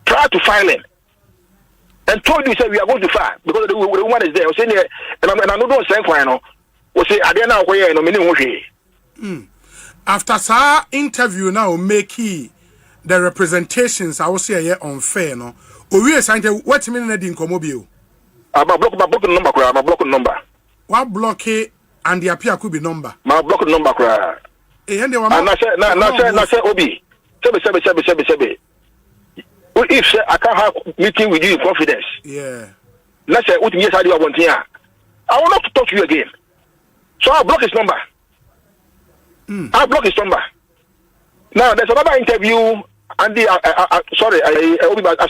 Speaker 15: prior to filing and told you, say, we are going to file because the woman is there. I saying, and I don't know saying for you. Say, I didn't know.
Speaker 16: After our interview now, make the representations, I will say, yeah, unfair, no. We are saying, what mean that in Comobio?
Speaker 15: I'm a block number. I'm a block number.
Speaker 16: What block and the appear could be number?
Speaker 15: My block number.
Speaker 16: And
Speaker 15: I say, Obi, Sebe. If I can't have meeting with you in confidence,
Speaker 16: yeah.
Speaker 15: Let's say, what years I do I want here? I will not talk to you again. So I'll block his number. I'll block his number. Now, there's another interview, Andy, I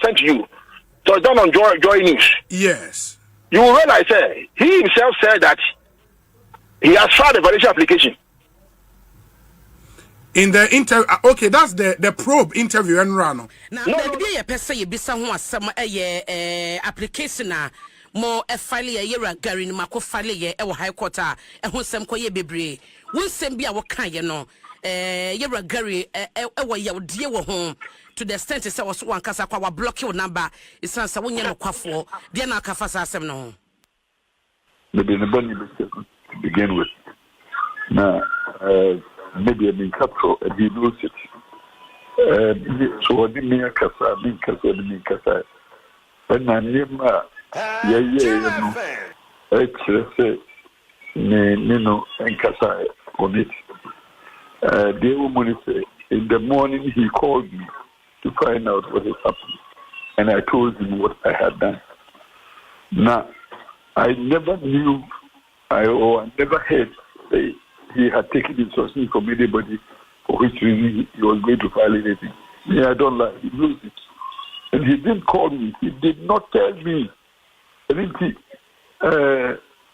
Speaker 15: sent to you. So it's done on Joy News.
Speaker 16: Yes.
Speaker 15: You will realize, he himself said that he has filed a variation application.
Speaker 16: In the interview, okay, that's the probe interview and run.
Speaker 17: Now, maybe a person you be someone some application more a file a year Gary Mako file a high quarter and who some koye bebre. Won't send be our kind, you know, year Gary a dear home to the extent that was one casa block your number. It's answer when you're quaffo, dear Nakafasa 7.
Speaker 18: Maybe in the bunny to begin with. Now, maybe I've been captured at the university. So I didn't mean a casa, I mean casa. And I name say, Nino and Casa on it. The woman say, in the morning he called me to find out what had happened. And I told him what I had done. Now, I never knew, I never heard say he had taken instructions from anybody for which reason he was going to file anything. Yeah, I don't lie, he knows it. And he didn't call me, he did not tell me. I didn't see,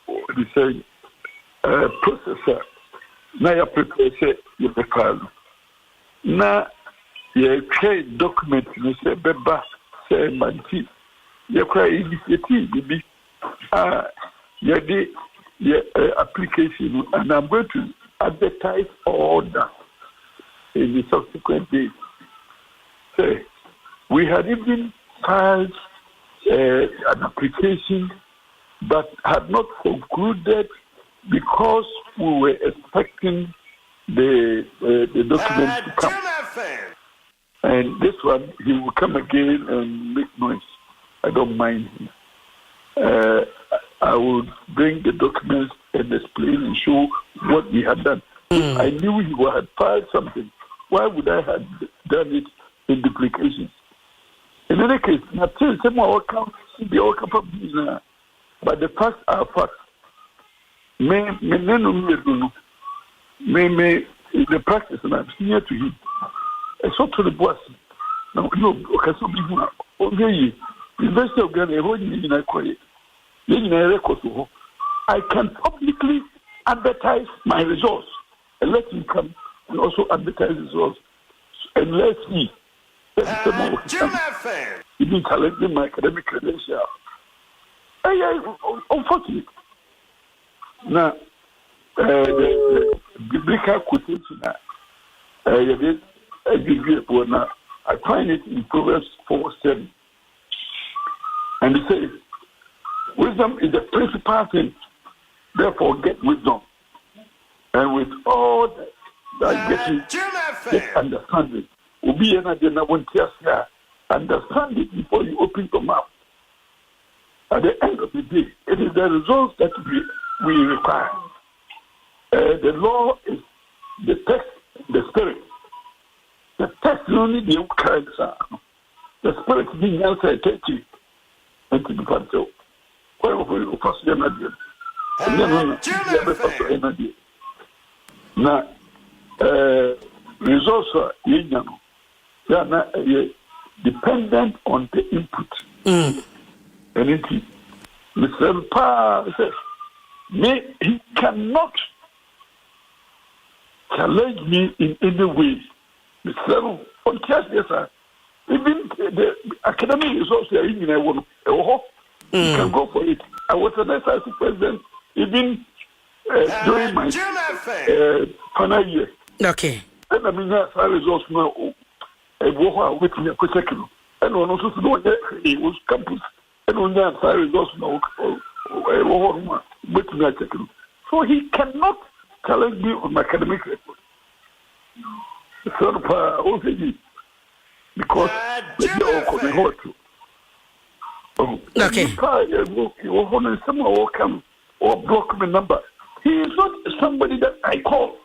Speaker 18: what he say, processor. Now you prepare, say, you prepare. Now, you create documents, you say, Beba, say, Manti. You create initiative, baby. You did your application, and I'm going to advertise all that in the subsequent days. Say, we had even filed an application, but had not concluded because we were expecting the documents to come. And this one, he will come again and make noise. I don't mind him. I will bring the documents and explain and show what he had done. If I knew he had filed something, why would I have done it in duplication? In any case, nothing more account the all capable, but the facts are facts. May the practice, and I'm near to him. I saw to the boss. Now, no, okay, so be one. Okay, University of Ghana, in a quiet. I can publicly advertise my results and let him come and also advertise his results. And let's see. He been challenging my academic credential. Unfortunately. Now, the biblical quotation, I find it in Proverbs 4:7. And it says, wisdom is the principal thing. Therefore, get wisdom. And with all that get understanding. Understand it before you open your mouth. At the end of the day, it is the results that we require. The law is the text, the spirit. The text only the character. The spirit being answered to and to be controlled. Now, results are they are not dependent on the input. And it Mr. Pa says, he cannot challenge me in any way. Mr. On yes, even the academic results are in a one. You can go for it. I was an SIC president even during my final year.
Speaker 17: Okay.
Speaker 18: And I mean, that's our results now. Boahene with me a second. And also to know it was campus. And on that side results now. With me a second. So he cannot challenge me on my academic record. So, because they all coming hot.
Speaker 17: Okay.
Speaker 18: Someone will come or block my number. He is not somebody that I call.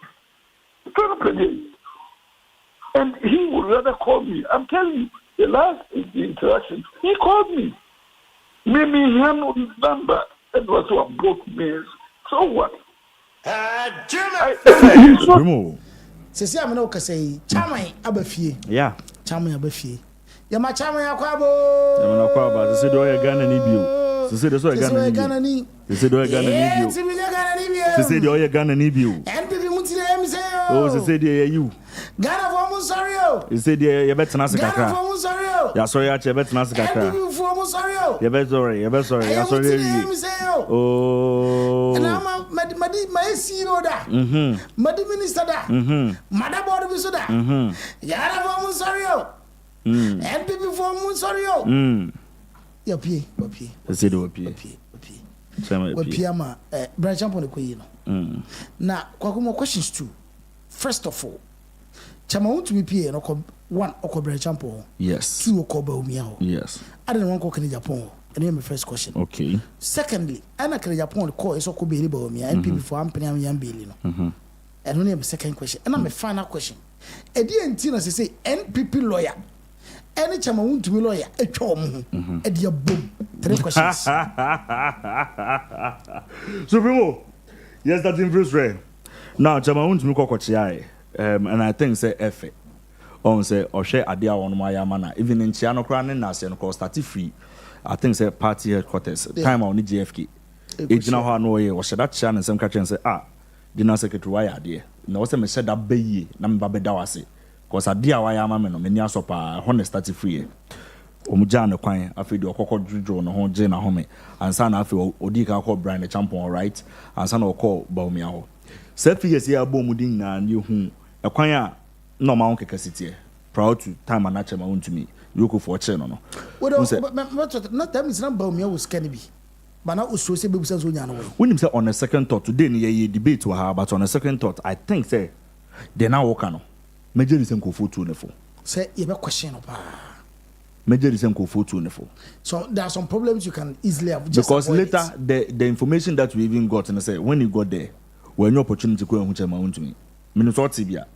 Speaker 18: And he would rather call me. I'm telling you, the last interaction, he called me. Maybe he had no number. That was what broke me. So what?
Speaker 10: Sisi amena okasai chamai abafie.
Speaker 8: Yeah.
Speaker 10: Chamai abafie. Ya ma chamai akwabo.
Speaker 8: Ya ma akwaba, sisi do ya Ghana ni bio. Sisi do so ya Ghana ni. Sisi do ya Ghana ni bio. Sisi do ya Ghana ni bio.
Speaker 10: NPP mutire emseyo.
Speaker 8: Oh, sisi do ya you.
Speaker 10: Ghana for mu sorry o.
Speaker 8: Sisi do ya betena se kakra.
Speaker 10: Ghana for mu sorry o.
Speaker 8: Ya sorry ya che betena se kakra.
Speaker 10: NPP for mu sorry o.
Speaker 8: Ya bet sorry, ya sorry. Oh.
Speaker 10: Na ma CEO da. Madi minister da. Mada board bi so da. Ghana for mu sorry o. NPP for mu sorry o. Ya pie.
Speaker 8: Sisi do pie.
Speaker 10: Wapie ama branch champion ko yi no. Na kwakumo questions too. First of all, chama Wontumi pie no ko one branch champion.
Speaker 8: Yes.
Speaker 10: Two ko Boahene ho.
Speaker 8: Yes.
Speaker 10: I don't want to go Japan. And here's my first question.
Speaker 8: Okay.
Speaker 10: Secondly, I na Japan ko is ko be Boahene NPP for ampani am yam beli no. And only my second question. And my final question. Edi enti na say NPP lawyer. Any chama Wontumi lawyer etwa omo. Edi abom. 3 questions.
Speaker 8: Supremo. Yes, that's in first rare. Now, chama Wontumi kokochiai. And I think say F. On say or share idea on my mana. Even in Chiano Crown na se no ko start free. I think say party headquarters. Time on the GFK. Ejina ho no ye wo sheda chia na sem ka chen say General Secretary why idea. Na wo say me sheda bayi na me ba beda wase. Cause idea why ama me no me ni asopa honest start free. Omuja na kwan afi de okokọ dwudwo no ho je na home ansa na afi odi ka call brand champion right ansa na okọ Boahene ho selfies ya bomudin na ni hu ekwan a no ma won kekasitie proud to time and chama Wontumi yoko for che no
Speaker 10: not that means na Boahene was can be but now so say bebusan so nya no
Speaker 8: when him say on a second thought today ni ye debate wa but on a second thought I think say they now work no Major is go for 2 for.
Speaker 10: Say you have a question of
Speaker 8: Major is go for 2 for.
Speaker 10: So there are some problems you can easily have. Just
Speaker 8: because later the information that we even got and I say when you got there, when your opportunity to go and which amount to me. Minnesota Tibia.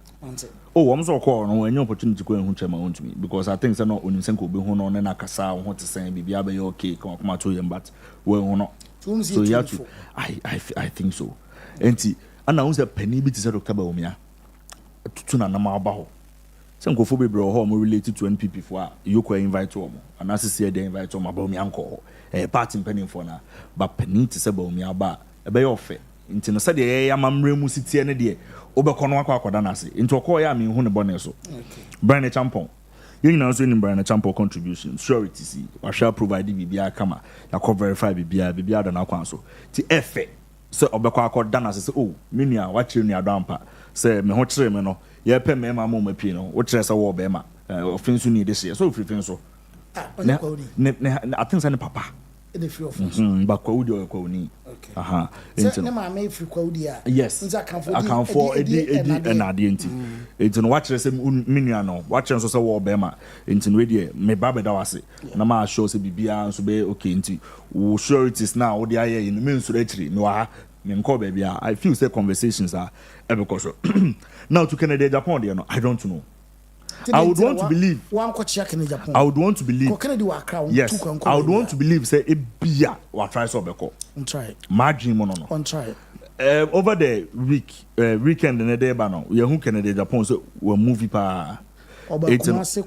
Speaker 8: Oh, I'm so called when your opportunity to go and which amount to me because I think they're not on Senko be on and Akasa what to say, be okay, come out to him, but well not. So you have to I think so. And announced a penny bit is October Omia. Tuna Namaba. Some go for be bro home related to NPP for you can invite home. And as I say, they invite home about me uncle. A party penny for now, but penny to say about me about a bay of it. Into no said, I'm remusity any day. Over Conwaka Danasi. Into a call I mean, who bonnet. Brian Champon. You know, in Brian Champon contribution. Sure, it is. I shall provide BBI Kama. I could verify BBI than our council. The effect. So, Obaka Danasi. Oh, Minia, watching your damper. Say, me hot trim, no. Yeah, pay me my mama pino. What dress a war bema? Offense you need this year. So, if you think so. I think I'm papa.
Speaker 10: The few of us.
Speaker 8: But Kodio Koni. Okay. Aha.
Speaker 10: So, I made for Kodia.
Speaker 8: Yes. I can for Eddie and Adienti. It's in watch the same miniano. Watch us also war bema. It's in radio. Me Baba Dawasi. Nama shows a BBA and so be okay. Into sure it is now. The idea in the means to actually no. I feel say conversations are because now to Canada, Japan, I don't know. I would want to believe. I would want to believe. Yes, I would want to believe. Say it be what try so beko.
Speaker 10: Try.
Speaker 8: Margin mono.
Speaker 10: On try.
Speaker 8: Over the weekend in the day, bano. We who Canada, Japan so we movie pa. Kumase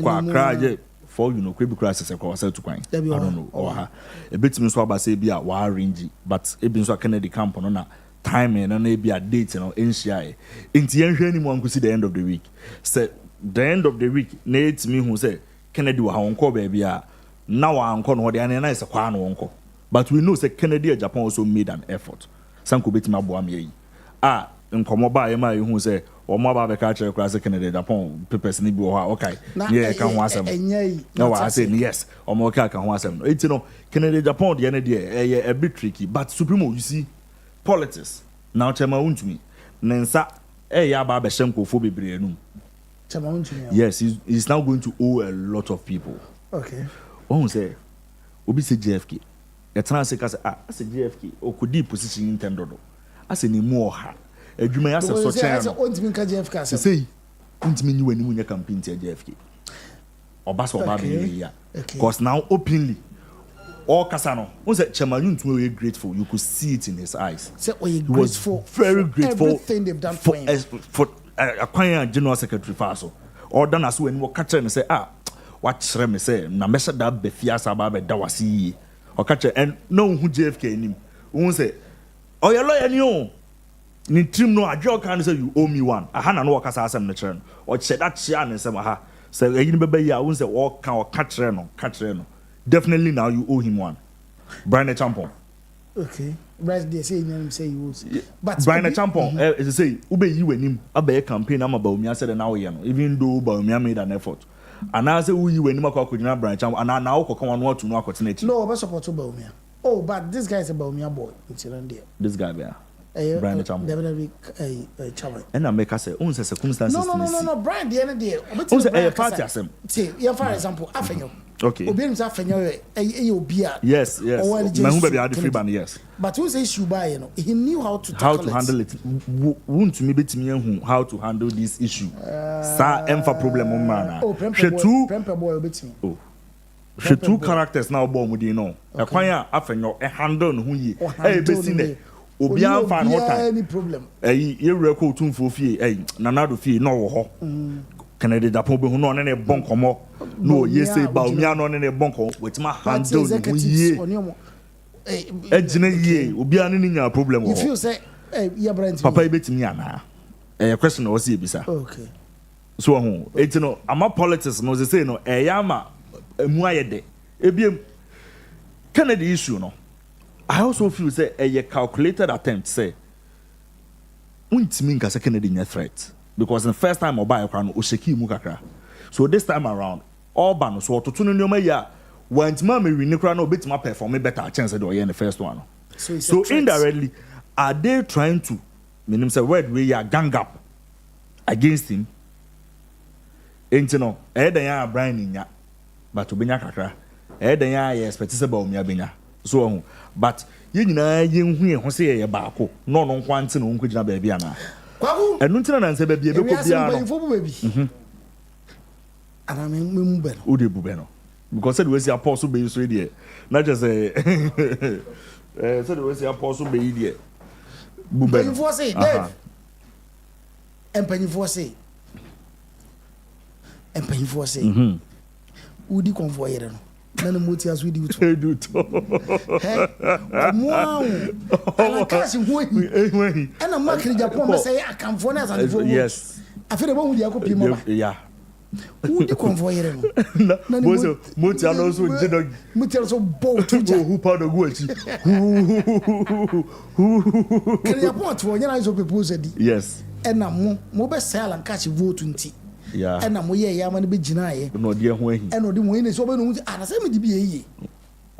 Speaker 8: kwa cry. For you know, crib crisis a cause to coin. I don't know. Or a bit to Miss say be a war range, but it been so Kennedy camp on a time and maybe a date and NCI. In the end, anyone could see the end of the week. Said the end of the week, Nate me who said Kennedy was uncle baby. Now I'm calling what the nice a uncle. But we know that Kennedy and Japan also made an effort. Some could be my boy. In Komoba, Emma who say, or more about the culture class Kennedy Japan, papers in the okay. Yeah, can want some. No, I said yes, or more can want some. It's Kennedy Japan, the end a bit tricky, but Supremo, you see, politics. Now, Chema Wontumi, Nensa, Yaba Beshenko for Bibrianum. Yes, he's now going to owe a lot of people.
Speaker 10: Okay.
Speaker 8: One say, Obi say JFK. A transect as a JFK, or could deep position in Tendodo. As in more ha. You may ask a such a say, don't mean you when you campaign to JFK or Bass or Baby. Because now openly, all Casano was at Chamayun to be grateful. You could see it in his eyes.
Speaker 10: He was
Speaker 8: very grateful.
Speaker 10: Everything they've done
Speaker 8: for acquiring General Secretary Faso. Or done as when we catch and say, what me say, Namesa da Befiasa Babe Dawasi or catch and no who JFK in him. Won't say, oh, your lawyer knew. Ni trim no ajo kan say you owe me one aha na no work asem ne kire no o che that chia ne sem aha say eyin bebe ya won say o kan o ka kire no definitely now you owe him one. Brian Champon.
Speaker 10: Okay, right there say him say you owe. But
Speaker 8: Brian Champon is say ube yi wanim abaye campaign am about me say na wo ye no even though about me made an effort and I say we yi wanim akwa Brian Champon and now ko kan one to no akwa
Speaker 10: no we support about me. Oh, but this guy is about me boy in there.
Speaker 8: This guy there. Brian
Speaker 10: Champon.
Speaker 8: And I make us say, "Unse circumstances."
Speaker 10: No. Brian, the end of the day.
Speaker 8: Unse a party asem.
Speaker 10: See, for example, Afenyo.
Speaker 8: Okay.
Speaker 10: Obianim sa Afenyo Obia.
Speaker 8: Yes. My home baby had the free band, yes.
Speaker 10: But who say issue by he knew how to
Speaker 8: handle it. Won't me bet me how to handle this issue. Sa emfa problem on man.
Speaker 10: Oh, Premper boy bet me.
Speaker 8: Oh. She two characters now born with you know. Akwanya Afenyo handle no hu yi. Besine. Obi an fan hot
Speaker 10: any problem
Speaker 8: you record tun for fie nanado fie no wo ho Canada Japan be hu no ne bon komo no ye say ba omi an no ne bon komo wetima handle no ye ejina ye obi an ni nya problem wo
Speaker 10: you feel say ya brand
Speaker 8: papa betimi ana question o see bisa
Speaker 10: okay
Speaker 8: so hu etino ama politics no say no ya ma emu ayede ebiem Canada issue no I also feel say a calculated attempt say untimi nka say Kennedy nya threat because the first time oba ekwa no osheki mu kakra so this time around Orban so ototo no nyoma ya wantima me wini kra no betima perform better chance the in the first one so indirectly are they trying to meaning say word we are gang up against him enti no dan ya Brian nya but obenya kakra dan ya expect say ba omia benya so but ye nyina ye hu ye ho say ye baako no no nkwanti no nko gina ba bia na
Speaker 10: kwaku
Speaker 8: enu ntina na nse ba bia be ko bia no
Speaker 10: ana me mu be no
Speaker 8: o de bu be no because said we see apostle be so there not just say said we see apostle be there bu be no
Speaker 10: for say Dave empanyi for say udi convoy no na moti as we do to mo ala kasi huwi ana makri Japan me say akamfo na as
Speaker 8: yes
Speaker 10: afere bo hudi akopi mo
Speaker 8: yeah
Speaker 10: udi convoy no
Speaker 8: na moti also jido
Speaker 10: moti also bo to
Speaker 8: who part of go achi
Speaker 10: kri Japan to nyana so propose di
Speaker 8: yes
Speaker 10: ana mo be say ala kasi vote nti
Speaker 8: yeah
Speaker 10: and mo ye ya ma ne be gina ye
Speaker 8: no de ho ahi
Speaker 10: and no de mo ine so be no ana say me di bi ye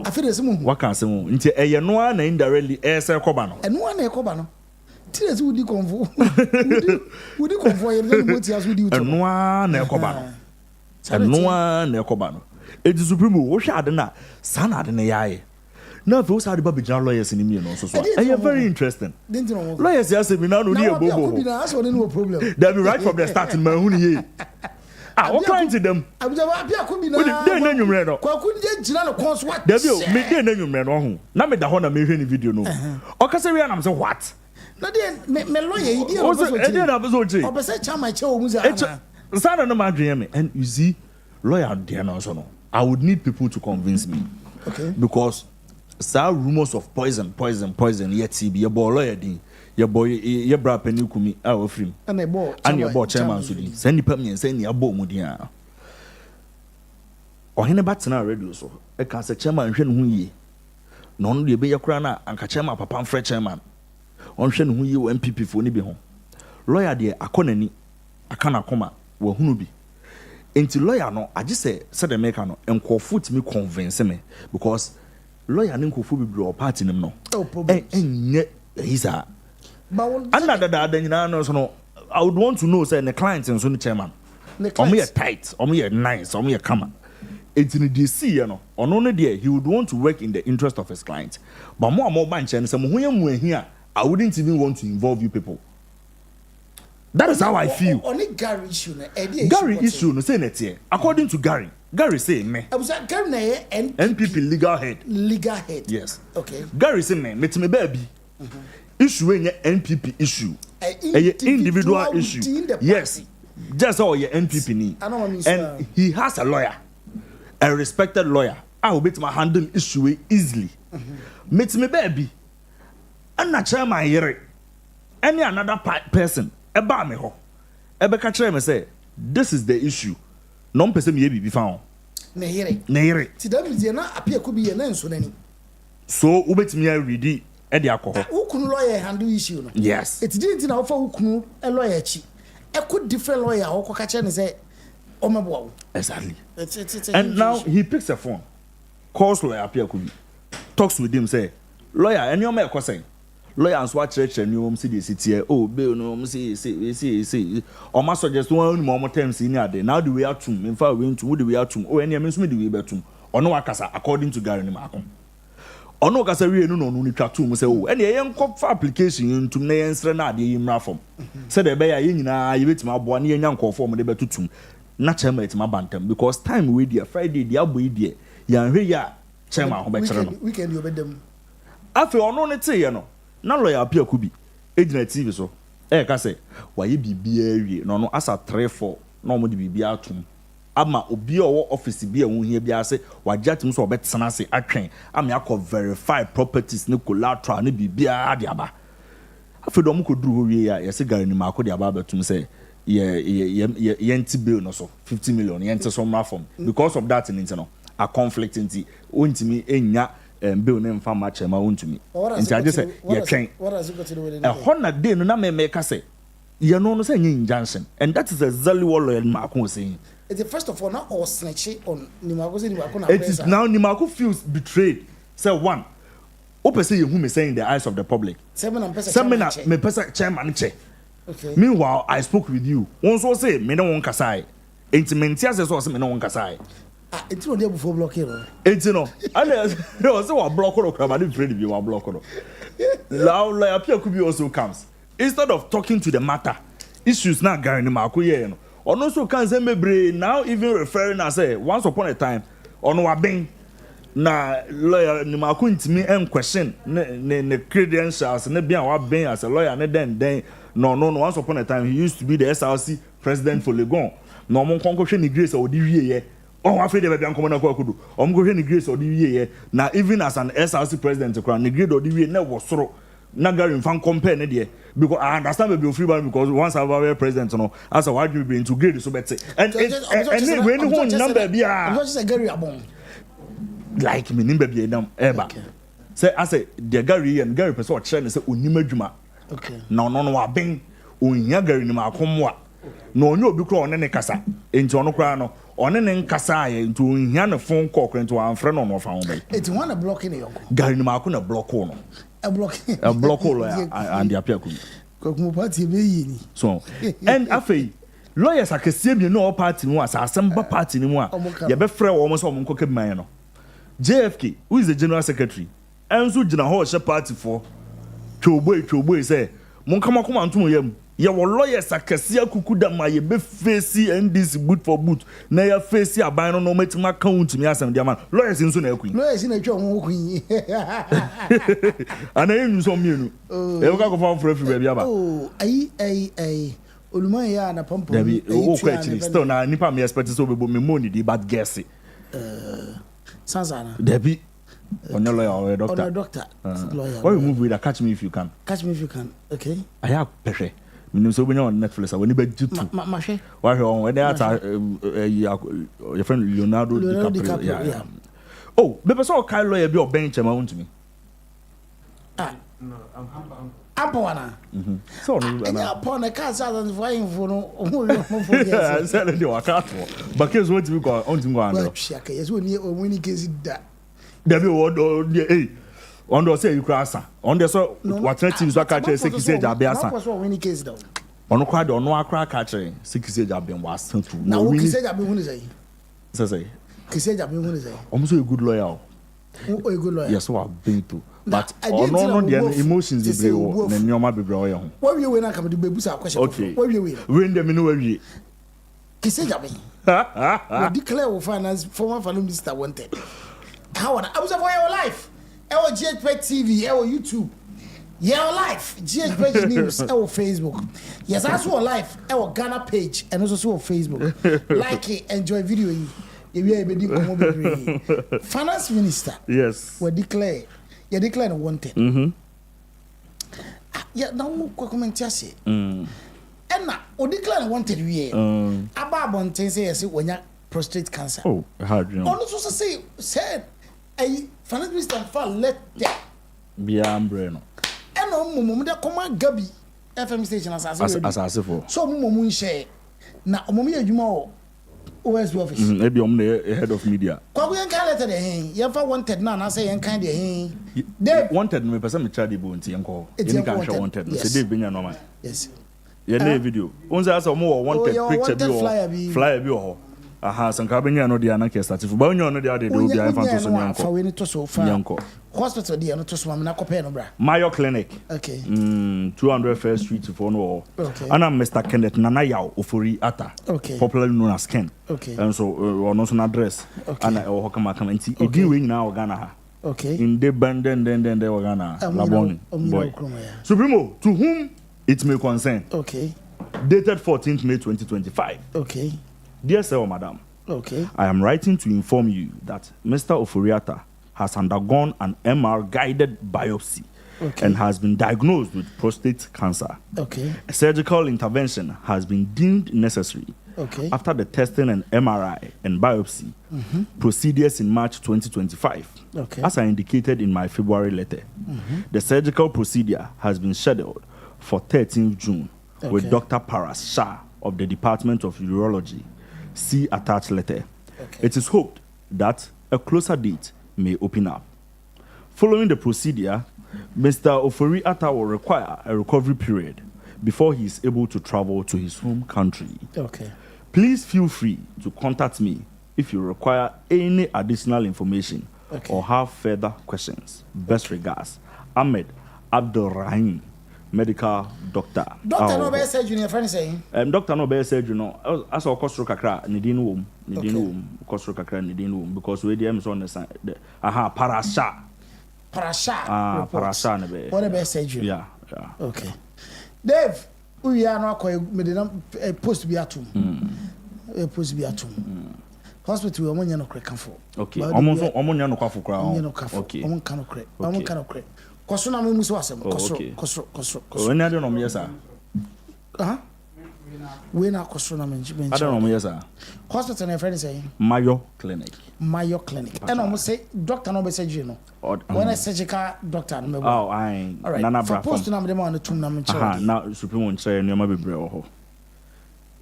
Speaker 10: afere se mo hu
Speaker 8: waka se mo nti eye no na indirectly say koba no
Speaker 10: eno na ekoba no tire se wudi konvo wudi konvo ye no mo ti aso di uto
Speaker 8: eno na ekoba no eno na ekoba no edi supreme wo hwa ade na sana ade na yae na fe wo sa ade ba be gina lawyers ni mi no so very interesting lawyers ya say me na no ni ebobo
Speaker 10: na so no problem
Speaker 8: they be right from the start in my hu ni ye what trying to them
Speaker 10: abujaba bia ko bi na
Speaker 8: dey na nwumre no
Speaker 10: kwa ku je gina no cons what
Speaker 8: dey me dey na nwumre no ho na me da ho na me hwe ni video no o ka say we na say what
Speaker 10: na dey me lawyer yi dey
Speaker 8: o so e dey na be so je
Speaker 10: o be say chama che o mu za na
Speaker 8: sana no ma dwen me and you see lawyer there no so no I would need people to convince me because some rumors of poison yet TB your boy lawyer din your boy your bra penny kumi our free
Speaker 10: and
Speaker 8: your boy chairman so din send the me send your boy mudi a ohene batena radio so e kan say chairman hwe no hu yie no no de be yakura na anka chairman papa mfre chairman on hwe no hu yie wo MPP fo ni bi ho lawyer de akonani akana koma wo hunu bi enti lawyer no age say the maker no enkofu timi convince me because lawyer ninkofu bibro o party nim no enye hisa another nyina no so no I would want to know say the client and so the chairman omo tight omo nice omo kama enti ni DC no ono no there he would want to work in the interest of his client but mo banche no say mo hoyam ahia I wouldn't even want to involve you people. That is how I feel.
Speaker 10: Only Gary issue no
Speaker 8: Gary issue no say net according to Gary say me.
Speaker 10: I was Gary na
Speaker 8: NPP legal head. Yes.
Speaker 10: Okay.
Speaker 8: Gary say me me baby. Issue enye NPP issue. A individual issue. Yes. Just all your NPP ni. And he has a lawyer. A respected lawyer. I will be to handle issue easily. Me baby. And na chairman here. Any another person eba me ho. Ebe ka kire me say this is the issue. No mpese me ye bibi fa ho.
Speaker 10: Na here. Ti da bi na apia ko bi ye na nso nani.
Speaker 8: So ubetimi ya read e de akọ ho.
Speaker 10: Ukunu lawyer handle issue no.
Speaker 8: Yes.
Speaker 10: It didn't na ofa ukunu a lawyer chi. E could different lawyer ho ko ka kire ne say o mebo.
Speaker 8: Exactly. And now he picks a phone. Calls lawyer apia ko bi. Talks with him say lawyer any o me ko say lawyer and swat church and you see the city oh bill no see or ma suggest one more terms in there now the way out to in fact we to the way out to oh any means me the way betum or no akasa according to Gary Nimako or no kasa we no ni twatu say oh any yen for application into na yen sre na de yimra form say the be ya yen nyina ye betima abo na yen yanko form de betutum na chema etima bantam because time we there Friday the abo there yan hwe ya chema ho be kire no
Speaker 10: weekend you be dem
Speaker 8: afi ono ne te ye no na lawyer apia kubi ejina TV so ka say waye bibia awie no no asa 3-4 na omo de bibia atum ama obi owo office bi ehun hia bia say wajatim so obetena say atwen ama yakọ verify properties ne collateral ne bibia de aba afi do mo ko duru ho wie ya yesi Gary Nimako de aba betum say ye bill no so 50 million ye nti so mra form because of that in no a conflict nti ontimi enya bill name for match ma Wontumi nti I just say ye twen
Speaker 10: what has it got to do with it
Speaker 8: hona day no na me ka say ye no say injunction and that is exactly what lawyer Nimako was saying.
Speaker 10: It's first of all now or snatch on Nimako na
Speaker 8: it is now Nimako feels betrayed. Say one open say you who me saying in the eyes of the public
Speaker 10: seven
Speaker 8: me person chairman che
Speaker 10: okay.
Speaker 8: Meanwhile I spoke with you once so say me no won kasai Intimate as so me no one kasai.
Speaker 10: It's no dey before blocking.
Speaker 8: It's no. And no so a block or crab and friend you a block or. Lao like appear could be also comes. Instead of talking to the matter, issues not Gary ni makuye no. Or also can say me now even referring as say once upon a time on wabeng na lawyer ni maku ntimi en question ne credentials ne bia wabeng as a lawyer ne then no once upon a time he used to be the SRC president for Legon. No mon konko ni grace or di wiye. Oh, afraid they be an common akudu. Go ni grace or di wiye. Na even as an SRC president to crown ni grade or di wiye ne was soro. Nagari in fan compare ne there because I understand maybe free ball because once I was president no as a wide be into grade so better and when who number be
Speaker 10: I'm just a Gary abon
Speaker 8: like me number be them eba say I say the Gary and Gary person what share say onima dwuma
Speaker 10: okay
Speaker 8: no wa ben onya Gary ni makomwa no onye obi kro one ne kasa enti ono kra no one ne nkasa aye enti onhia ne phone call kra enti wan frɛ no fa ho be
Speaker 10: enti wan na blocking e yonko
Speaker 8: Gary ni mako na block no
Speaker 10: a block
Speaker 8: lawyer and the appear
Speaker 10: kokumo party be yi
Speaker 8: so and afei lawyers akese bi no party no as assemble party ni mu a ye be frɛ wo mo so mo nkoke man no JFK who is the general secretary enso gina ho she party for twoboi say mo kama koma ntomo yam ye wo lawyers akese akuku da ma ye be face NDC boot for boot na ya face aban no metima account mi asem dia man lawyers nso na akui
Speaker 10: lawyers na twa ho okui
Speaker 8: ana enu so mienu e ka ko fa for every baby aba
Speaker 10: ai oluman ya na pampo
Speaker 8: Dabi o ko actually still na nipa me expect so be bo me money di but guess
Speaker 10: Sanzana
Speaker 8: Dabi on your lawyer or a doctor
Speaker 10: on a doctor lawyer
Speaker 8: why you move with a catch me if you can
Speaker 10: okay
Speaker 8: I have pressure minimum so on Netflix when you be to why on when they are your friend Leonardo DiCaprio yeah. Oh be so kai lawyer be oben chema want me
Speaker 10: no I'm Ampona.
Speaker 8: So
Speaker 10: no upon a car southern flying for no
Speaker 8: selling the wakato but case what we go on to go and
Speaker 10: shaka yes when he gets that
Speaker 8: there be what on do say you cross on the so what teams so catch say say jabe asa
Speaker 10: na when he gets down
Speaker 8: on kwa do no akra catch say jabe was to
Speaker 10: na we say jabe hu say
Speaker 8: say
Speaker 10: jabe hu say
Speaker 8: almost a good lawyer
Speaker 10: a good lawyer
Speaker 8: yes so I've been to but no the emotions dey blow na nyoma bebre o ye ho
Speaker 10: what we na come do bebusa question
Speaker 8: okay
Speaker 10: what we
Speaker 8: when them no we
Speaker 10: kise jabe we declare we finance former finance minister wanted how I was for your life our GhPage TV our YouTube your life GhPage News our Facebook yes also life our Ghana page and also our Facebook like it enjoy video finance minister
Speaker 8: yes
Speaker 10: we declare wanted yeah now comment say and na o declare wanted we aba bonten say yes when prostate cancer
Speaker 8: oh hard you know
Speaker 10: also say said a finance minister for let
Speaker 8: be umbrella
Speaker 10: and no mum de come gabi FM station as
Speaker 8: for
Speaker 10: so mum share na mum adwuma o OS office
Speaker 8: maybe the head of media
Speaker 10: kwa yan kan letter dey you ever wanted na say yan kan dey
Speaker 8: they wanted me person me try dey bo nti yanko you can show wanted say dey benya normal
Speaker 10: yes
Speaker 8: yeah na video once as mo wanted picture bi flyer bi ho aha sanka benya no dia na ke start for ba onyo no dia dey do bia fan to so yanko
Speaker 10: fa we ni to so fa
Speaker 8: yanko
Speaker 10: hospital dia no to so me na kopɛ no bra
Speaker 8: Mayo Clinic
Speaker 10: okay
Speaker 8: 200 First Street for no
Speaker 10: okay
Speaker 8: and I'm Mr. Kenneth Nanayao Ofori Ata
Speaker 10: okay
Speaker 8: popularly known as Ken
Speaker 10: okay
Speaker 8: and so on also address and I hokama come nti edi we nyina Ghana ha
Speaker 10: okay
Speaker 8: in the band then they were Ghana Laboni boy Supremo to whom it may concern
Speaker 10: okay
Speaker 8: dated 14th May 2025
Speaker 10: okay
Speaker 8: dear sir or madam
Speaker 10: okay
Speaker 8: I am writing to inform you that Mr. Oforiata has undergone an MR guided biopsy and has been diagnosed with prostate cancer.
Speaker 10: Okay.
Speaker 8: A surgical intervention has been deemed necessary after the testing and MRI and biopsy procedures in March 2025. As I indicated in my February letter, the surgical procedure has been scheduled for 13th June with Dr. Paras Shah of the Department of Urology. See attached letter. It is hoped that a closer date may open up. Following the procedure, Mr. Ofori Atta will require a recovery period before he is able to travel to his home country. Please feel free to contact me if you require any additional information or have further questions. Best regards, Ahmed Abdulrahim, medical doctor.
Speaker 10: Doctor no be surgery, your friend saying?
Speaker 8: Doctor no be surgery no. As our cost kakra nidin wom, cost kakra nidin wom because we DM on the side. Parasha. Parasha ne be.
Speaker 10: What be surgery?
Speaker 8: Yeah.
Speaker 10: Okay. Dave, we are not going to post be atum. Post be atum. Hospital we omonya no kreka for.
Speaker 8: Okay. Omonya no kwafo kra.
Speaker 10: Okay. Omon kan okre. Omon kan okre. Koso na me muso asem. Koso.
Speaker 8: When are no yes sir?
Speaker 10: We na koso na me nji.
Speaker 8: I don't know yes sir.
Speaker 10: Hospital na friend say
Speaker 8: Mayo Clinic.
Speaker 10: And almost say doctor no be surgery no. When a surgical doctor no me.
Speaker 8: Oh, I.
Speaker 10: All right. Nana bra. Post na me dem on the tum na me nche.
Speaker 8: Now supreme on say no ma bebre ho.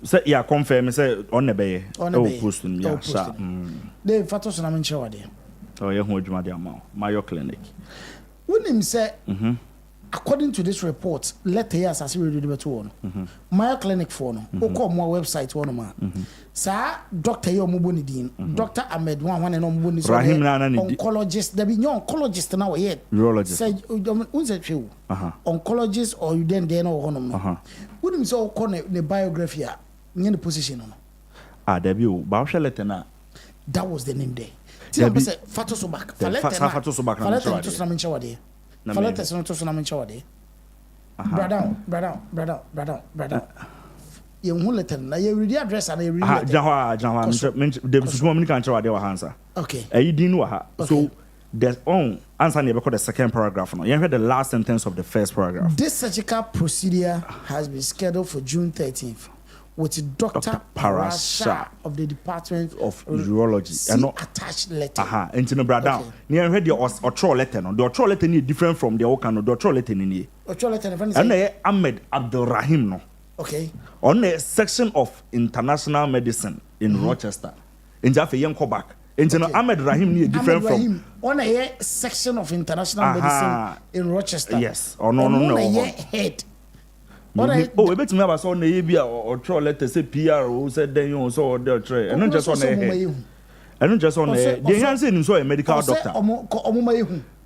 Speaker 8: Say yeah confirm say on the bay. Post me yeah.
Speaker 10: They fatos na me nche wade.
Speaker 8: Oh yeah ho adwuma de ama. Mayo Clinic.
Speaker 10: When him say according to this report, let us as we do better one. Mayo Clinic for no. Oko mo website one ma. Sa Dr. Yo Mubonidin, Dr. Ahmed one and on
Speaker 8: Rahim
Speaker 10: oncologist. There be no oncologist now yet.
Speaker 8: Urologist.
Speaker 10: Say oncologist or you then no honor. Wouldn't so call the biography in the position on.
Speaker 8: There be Bausha Letena.
Speaker 10: That was the name there. Fatosobak. Faleta to Snamin Chawade. Faleta to Snamin Chawade. Brother. You won't let them. You read the address and you read
Speaker 8: the okay. You didn't know. So there's answer never called the second paragraph. No, you heard the last sentence of the first paragraph.
Speaker 10: This surgical procedure has been scheduled for June 13th with Dr. Parasha of the Department
Speaker 8: of Urology.
Speaker 10: And not attached letter.
Speaker 8: And no brother. You heard the otro letter. No, the otro letter is different from the Okano. The otro letter in here.
Speaker 10: Otro letter.
Speaker 8: And Ahmed Abdulrahim no.
Speaker 10: Okay.
Speaker 8: On a section of international medicine in Rochester. In Jaffa Young Kobak. And Ahmed Rahim is different from.
Speaker 10: On a section of international medicine in Rochester.
Speaker 8: Yes. Or no.
Speaker 10: Head.
Speaker 8: Oh, bet me about on the ABA or troll letter say PR who said then you saw their tray. And not just on the and not just on the answer in so a medical doctor.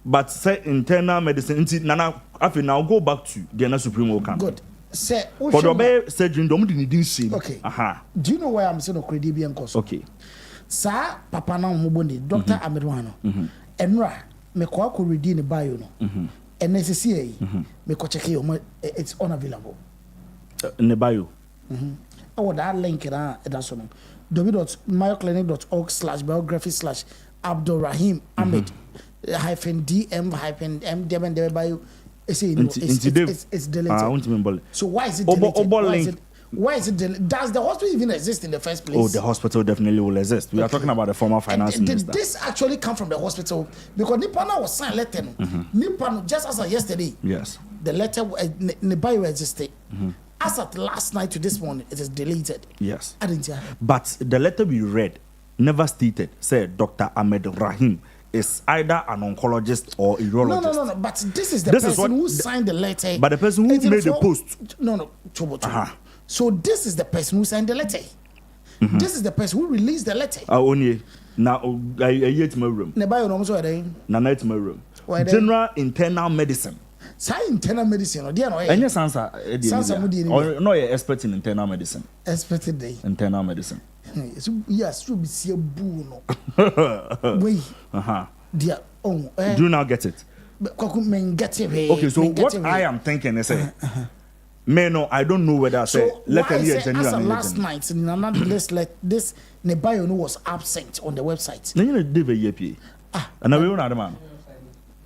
Speaker 8: But say internal medicine Nana after now go back to the Supreme Court.
Speaker 10: Good. Say
Speaker 8: for the surgeon don't need see.
Speaker 10: Okay. Do you know why I'm saying no credible cause?
Speaker 8: Okay.
Speaker 10: Sir Papa now Muboni, Dr. Amedwano. Enra me ko redeem the bio no. And necessary me ko check it's unavailable.
Speaker 8: In the bio.
Speaker 10: Oh, that link that's on www.mayoclinic.org/biography/Abdulrahim Ahmed -DM -M bio. It's deleted. So why is it deleted? Why is it deleted? Does the hospital even exist in the first place?
Speaker 8: Oh, the hospital definitely will exist. We are talking about the former finance minister.
Speaker 10: Did this actually come from the hospital? Because Nipana was signed letter. Nipana, just as of yesterday.
Speaker 8: Yes.
Speaker 10: The letter the bio existed. As at last night to this morning, it is deleted.
Speaker 8: Yes.
Speaker 10: But
Speaker 8: the letter we read never stated, said Dr. Ahmed Rahim is either an oncologist or urologist.
Speaker 10: No. But this is the person who signed the letter.
Speaker 8: But the person who made the post.
Speaker 10: No. So this is the person who signed the letter. This is the person who released the letter.
Speaker 8: Only now I hate my room.
Speaker 10: My
Speaker 8: room. General internal medicine.
Speaker 10: Internal medicine. Or
Speaker 8: any sansa. No, you're expert in internal medicine.
Speaker 10: Expert in
Speaker 8: internal medicine.
Speaker 10: Yes, you be see a boo. Wait. Dear,
Speaker 8: do you now get it? Okay, so what I am thinking is no, I don't know whether I say
Speaker 10: let me last night in another list this Nebayo was absent on the website.
Speaker 8: And I will not man.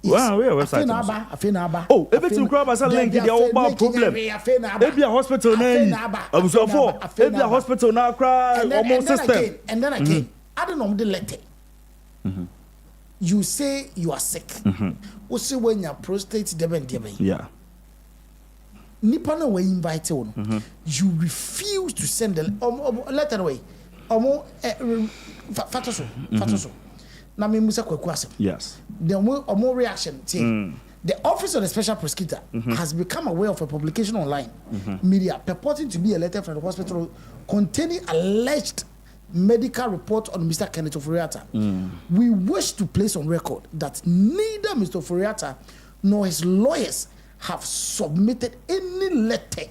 Speaker 8: Wow, we are website. Oh, everything grab as a link the old problem. Maybe a hospital name. I'm so for maybe a hospital now cry almost system.
Speaker 10: And then again, I don't know the letter. You say you are sick. We say when your prostate deben.
Speaker 8: Yeah.
Speaker 10: Nipana were invited on. You refuse to send the letter away. Fatoso. Na me musa kwaku asem.
Speaker 8: Yes.
Speaker 10: The more reaction. The Office of the Special Prosecutor has become aware of a publication online media purporting to be a letter from the hospital containing alleged medical report on Mr. Kenneth Oforiatta. We wish to place on record that neither Mr. Oforiatta nor his lawyers have submitted any letter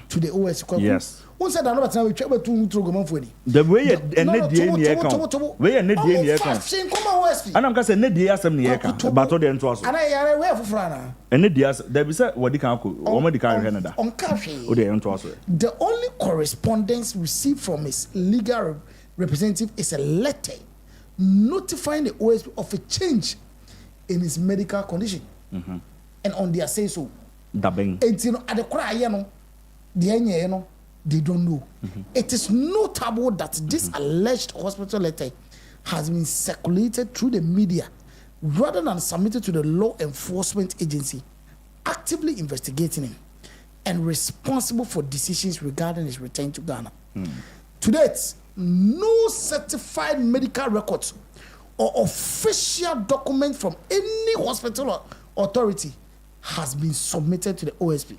Speaker 10: to the OSP.
Speaker 8: Yes.
Speaker 10: Who said that? No, we check about two for any.
Speaker 8: The way a NDA account. Where a NDA account. And I'm going to say NDA some near account. But all the entrance.
Speaker 10: And I wear for Frana.
Speaker 8: And NDA, there be said what the council or medical Canada.
Speaker 10: On cafe.
Speaker 8: Or the entrance.
Speaker 10: The only correspondence received from his legal representative is a letter notifying the OSP of a change in his medical condition. And on their say so.
Speaker 8: Dabbing.
Speaker 10: And you know, at the cry, you know, they don't know. It is notable that this alleged hospital letter has been circulated through the media rather than submitted to the law enforcement agency actively investigating him and responsible for decisions regarding his return to Ghana. To date, no certified medical records or official document from any hospital or authority has been submitted to the OSP.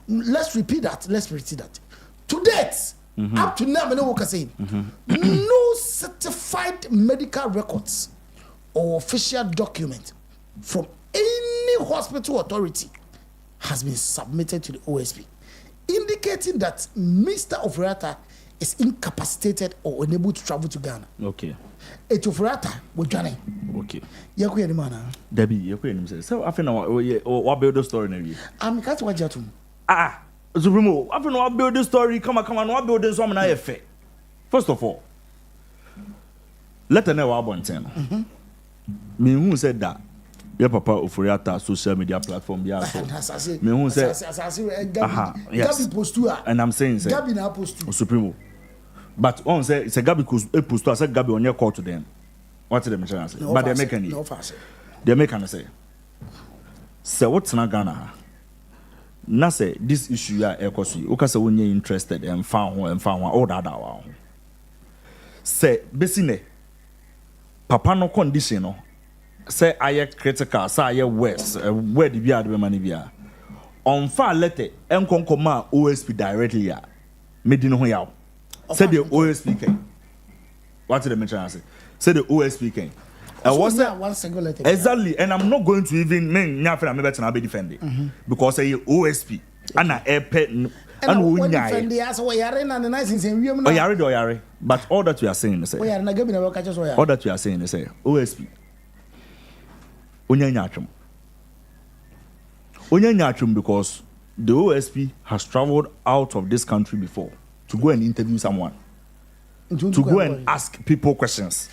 Speaker 10: Let's repeat that. To date, up to now, no certified medical records or official document from any hospital authority has been submitted to the OSP, indicating that Mr. Oforiatta is incapacitated or unable to travel to Ghana.
Speaker 8: Okay.
Speaker 10: Oforiatta was Johnny.
Speaker 8: Okay.
Speaker 10: Yakuya the man.
Speaker 8: Debbie, Yakuya. So I think what build the story now.
Speaker 10: I'm can't watch that.
Speaker 8: Supremo, I think what build the story. Come on, what build this one? I fair. First of all, let her know what about ten. Me who said that. Your papa Oforiatta social media platform. Yeah. Me who said. Yes. And I'm saying,
Speaker 10: Gabi na post.
Speaker 8: Supremo. But on say it's a Gabi post. I said Gabi on your call to them. What did they say? But they make any.
Speaker 10: No fast.
Speaker 8: They make any say. Say what's not Ghana? Na say this issue ya ekosi. Oka say when you interested and found all that one. Say besine. Papa no condition no. Say I critical. Say I worse. Where the be the money be? On far letter enkon koma OSP directly ya. Made no ya. Say the OSP can. What did the mention say? Say the OSP can. Was that
Speaker 10: one single letter?
Speaker 8: Exactly, and I'm not going to even name nothing. I'm better to be defending because I OSP and I airpet and we defend the ass. We are in and the nice thing. We are, but all that we are saying is all that we are saying is OSP. Unyanyachum because the OSP has traveled out of this country before to go and interview someone, to go and ask people questions.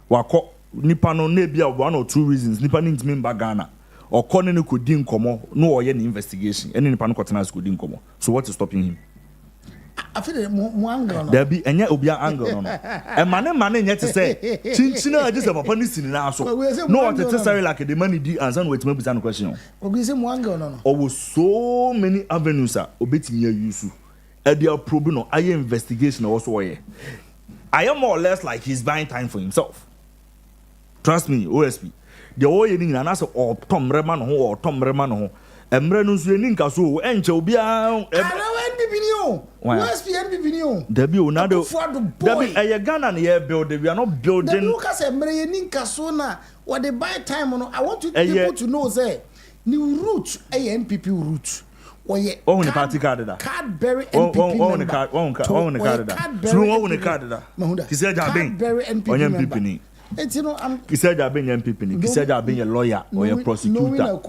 Speaker 8: Wako nipa no nebia 1 or 2 reasons nipa no ntimi mba Ghana or kone no kodi nkomo no oye an investigation any nipa no kotena kodi nkomo. So what is stopping him?
Speaker 10: I feel mo angle no.
Speaker 8: There be enya obia angle no. E mane nya te say chinchina just papa ni sini na so. No what necessary like the money di answer no wetima bisa no question.
Speaker 10: Obi say mo angle no.
Speaker 8: Owo so many avenues a obetimi use. E dia probe no aye investigation also oye. I am more or less like he's buying time for himself. Trust me, OSP. The way you need an answer or Tom Reman or Tom Reman ho. Emrenus Ninka so enche obia.
Speaker 10: OSP NPPNO.
Speaker 8: Debi unado. Debi a Ghana near building. We are not building.
Speaker 10: The Lucas Ninka so na what they buy time on. I want people to know say new route a NPP route.
Speaker 8: Oh, the party card da.
Speaker 10: Cadbury NPP member.
Speaker 8: True card da. He said
Speaker 10: Cadbury NPP member.
Speaker 8: It's you know I'm he said I've been MPP he said I've been a lawyer or a prosecutor.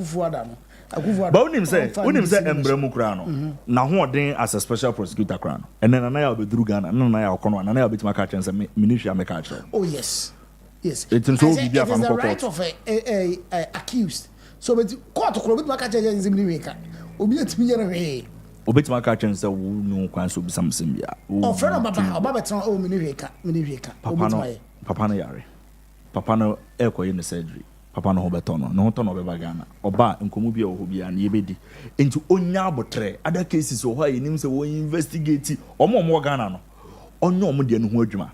Speaker 8: But when him say embremu kra no na ho den as a special prosecutor kra no and then na ya obedru Ghana na ya okono na ya obetima ka chen say ministry am ka chen.
Speaker 10: Oh yes
Speaker 8: it's so be there from
Speaker 10: court. It's the right of a accused so but court ko obetima ka chen say ministry ka obi etimi yere we
Speaker 8: obetima ka chen say wo no kwan so bi samsem bia
Speaker 10: o friend baba betra o ministry ka
Speaker 8: papa no yare. Papa no ekoye ne surgery. Papa no hobeto no to no beba Ghana. Oba nkomu bia ohobia na yebedi. Enti onya abotre other cases o ha yenim se wo investigate omo Ghana no. Onyo omo de no ho adwuma.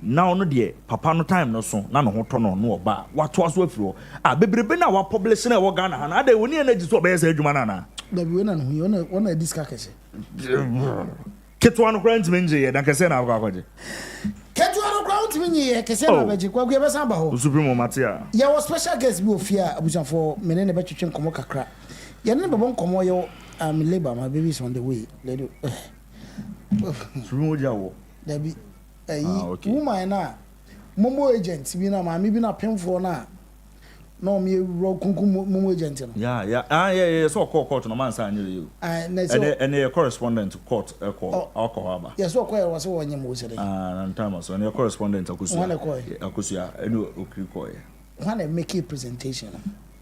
Speaker 8: now no dear papa no time no so na no ho to no oba wato aso afiro bebrebe na wa publish na wo Ghana na dey woni energy so be say adwuma na na
Speaker 10: da bi wona no wona discuss kese
Speaker 8: ketwa no grant menje ye dan kese na akwaje
Speaker 10: ketwa no grant menje kese na beje kwa gbe san ba ho
Speaker 8: supreme matia
Speaker 10: ya was special guest bi ofia abusan for menene be twetwe nkomo kakra ya ne babo nkomo yo labor my baby is on the way let do
Speaker 8: supreme jawo
Speaker 10: da bi woman na momo agent bi na ma mi bi na pemfo na no me ro kunkum momo agent no
Speaker 8: yeah so court no man say anyere you and a correspondent to court alcohol ba
Speaker 10: yes so call was wonye mo sere
Speaker 8: na time so and a correspondent akusua eno okiri ko ye
Speaker 10: when make a presentation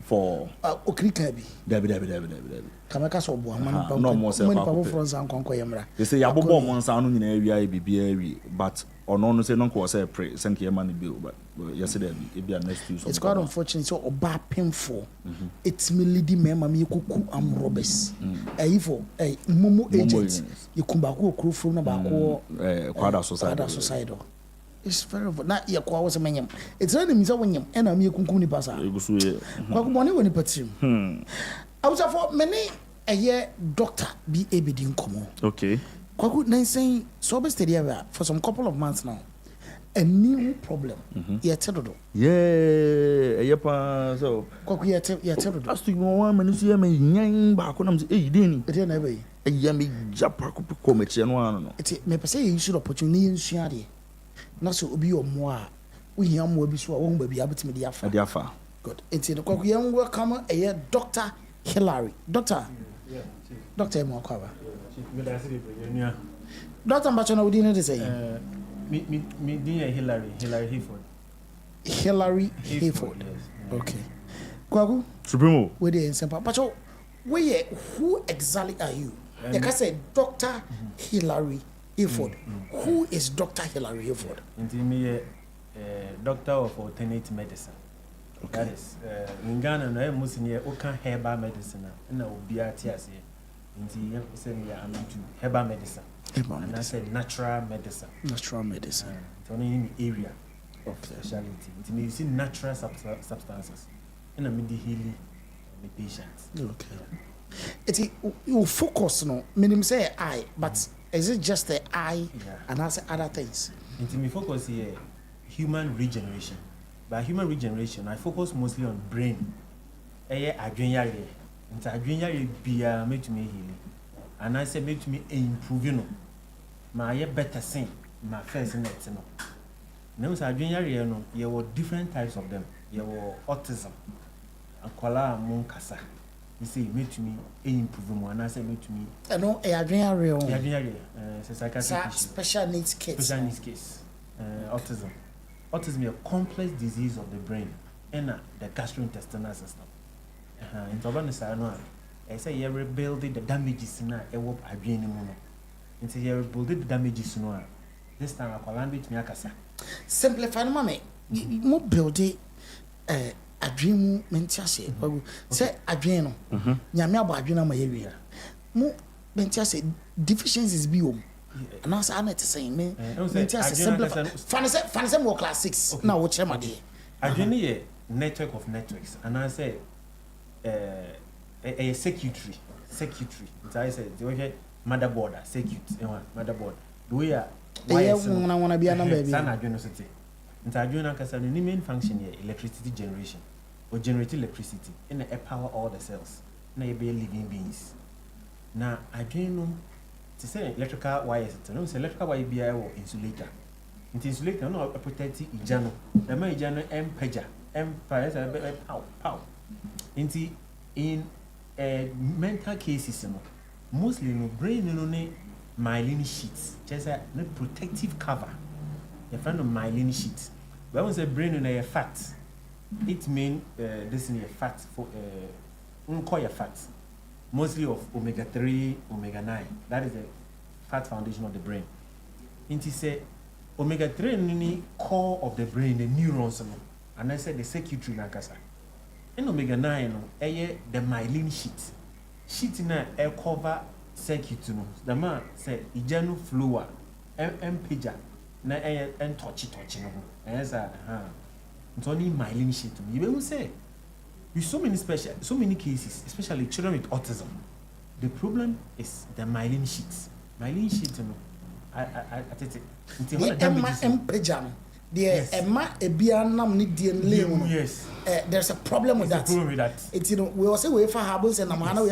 Speaker 8: for
Speaker 10: okrika bi
Speaker 8: dabi
Speaker 10: kameka so bo amani pa
Speaker 8: no more say
Speaker 10: pa France an konko yemra
Speaker 8: they say yabobo mo nsa no nyina awia bibia awi but ono no say no ko say pray senke man bi but yesterday e bia next week so
Speaker 10: it's quite unfortunate so oba painful it's me leading me mama yekuku am robbers for momo agents yekumba ko okro from na ba ko
Speaker 8: kwada society
Speaker 10: it's very na ye kwa was menyem it's not me say wonyem e na me yekunkum ni pasa
Speaker 8: egusu ye
Speaker 10: kwa ko money woni patim awusa for many doctor be abedi nkomo
Speaker 8: okay
Speaker 10: kwa ko nansen so be steady for some couple of months now a new problem ye tedodo
Speaker 8: pa so
Speaker 10: kwa ko ye tedodo
Speaker 8: astu mo wa manu so ye me nyan ba ko nam say deni
Speaker 10: e na be
Speaker 8: ya me japa ko meche no ano no
Speaker 10: eti me pese ye use opportunity nsua de na so obi omo a wo hia mo bi so a wo ba bi abetime de afa good enti kwa ko ye welcome Dr. Hillary Doctor mo kwaba Doctor Mbachona wodi ne de say
Speaker 19: me dear Hillary Hayford.
Speaker 10: Okay. Kwagu
Speaker 8: Supremo.
Speaker 10: We dey in simple. But who exactly are you? Like I said, Dr. Hillary Hayford. Who is Dr. Hillary Hayford?
Speaker 19: Me doctor of alternate medicine. Okay. That is in Ghana no most near oka herbal medicine na obi atiase. Nti say me am into herbal medicine. And I said natural medicine. It's only in the area of specialty. It means in natural substances. And I'm healing the patients.
Speaker 10: Okay. It's you focus no. Meaning say eye, but is it just the eye and also other things?
Speaker 19: Into me focus here human regeneration. By human regeneration, I focus mostly on brain. Adrenaline. Into adrenaline be make me healing. And I say make me improve, you know. My better thing, my first net, you know. Now, so adrenaline, no, you were different types of them. You were autism, and kola monkasa. You say make me improve, and I say make me.
Speaker 10: I know adrenaline.
Speaker 19: Adrenaline, so psychiatric
Speaker 10: special needs case.
Speaker 19: Special needs case, autism. Autism is a complex disease of the brain and the gastrointestinal system. In Tobanis, I know. I say you rebuild the damages in a work adrenaline. Until you rebuild the damages in this time I call language me akasa.
Speaker 10: Simplify mommy. Mo build a dream mentiase. Say adrenal. Nyame aba adrenal ma yewia. Mo mentiase deficiencies bi om. And also I'm not saying me mentiase simplify. Fanise more class 6. Now what chema dey.
Speaker 19: Adrenal network of networks and I say a circuitry. It's I said the way motherboard circuit motherboard the way
Speaker 10: wanna be a number
Speaker 19: sana adwene so te nta adwene akasa no main function here electricity generation or generate electricity and it power all the cells na you be living beings na adwene no to say electrical wires no say electrical wire be a insulator insulator no protect ijano the man ijano empager pow inti in mental cases no mostly no brain no ne myelin sheets just a protective cover you find a myelin sheet but when say brain no fat it mean this is fat for your fat mostly of omega 3 omega 9 that is the fat foundation of the brain into say omega 3 ni core of the brain the neurons no and I said the circuitry na kasa in omega 9 no the myelin sheet na cover circuit no the man say ijano flow empager na and touchy no as a it's only myelin sheet you will say with so many cases, especially children with autism, the problem is the myelin sheets. Myelin sheet, you know, yes.
Speaker 10: There's a problem with that. It's you know we also wait for habits and we are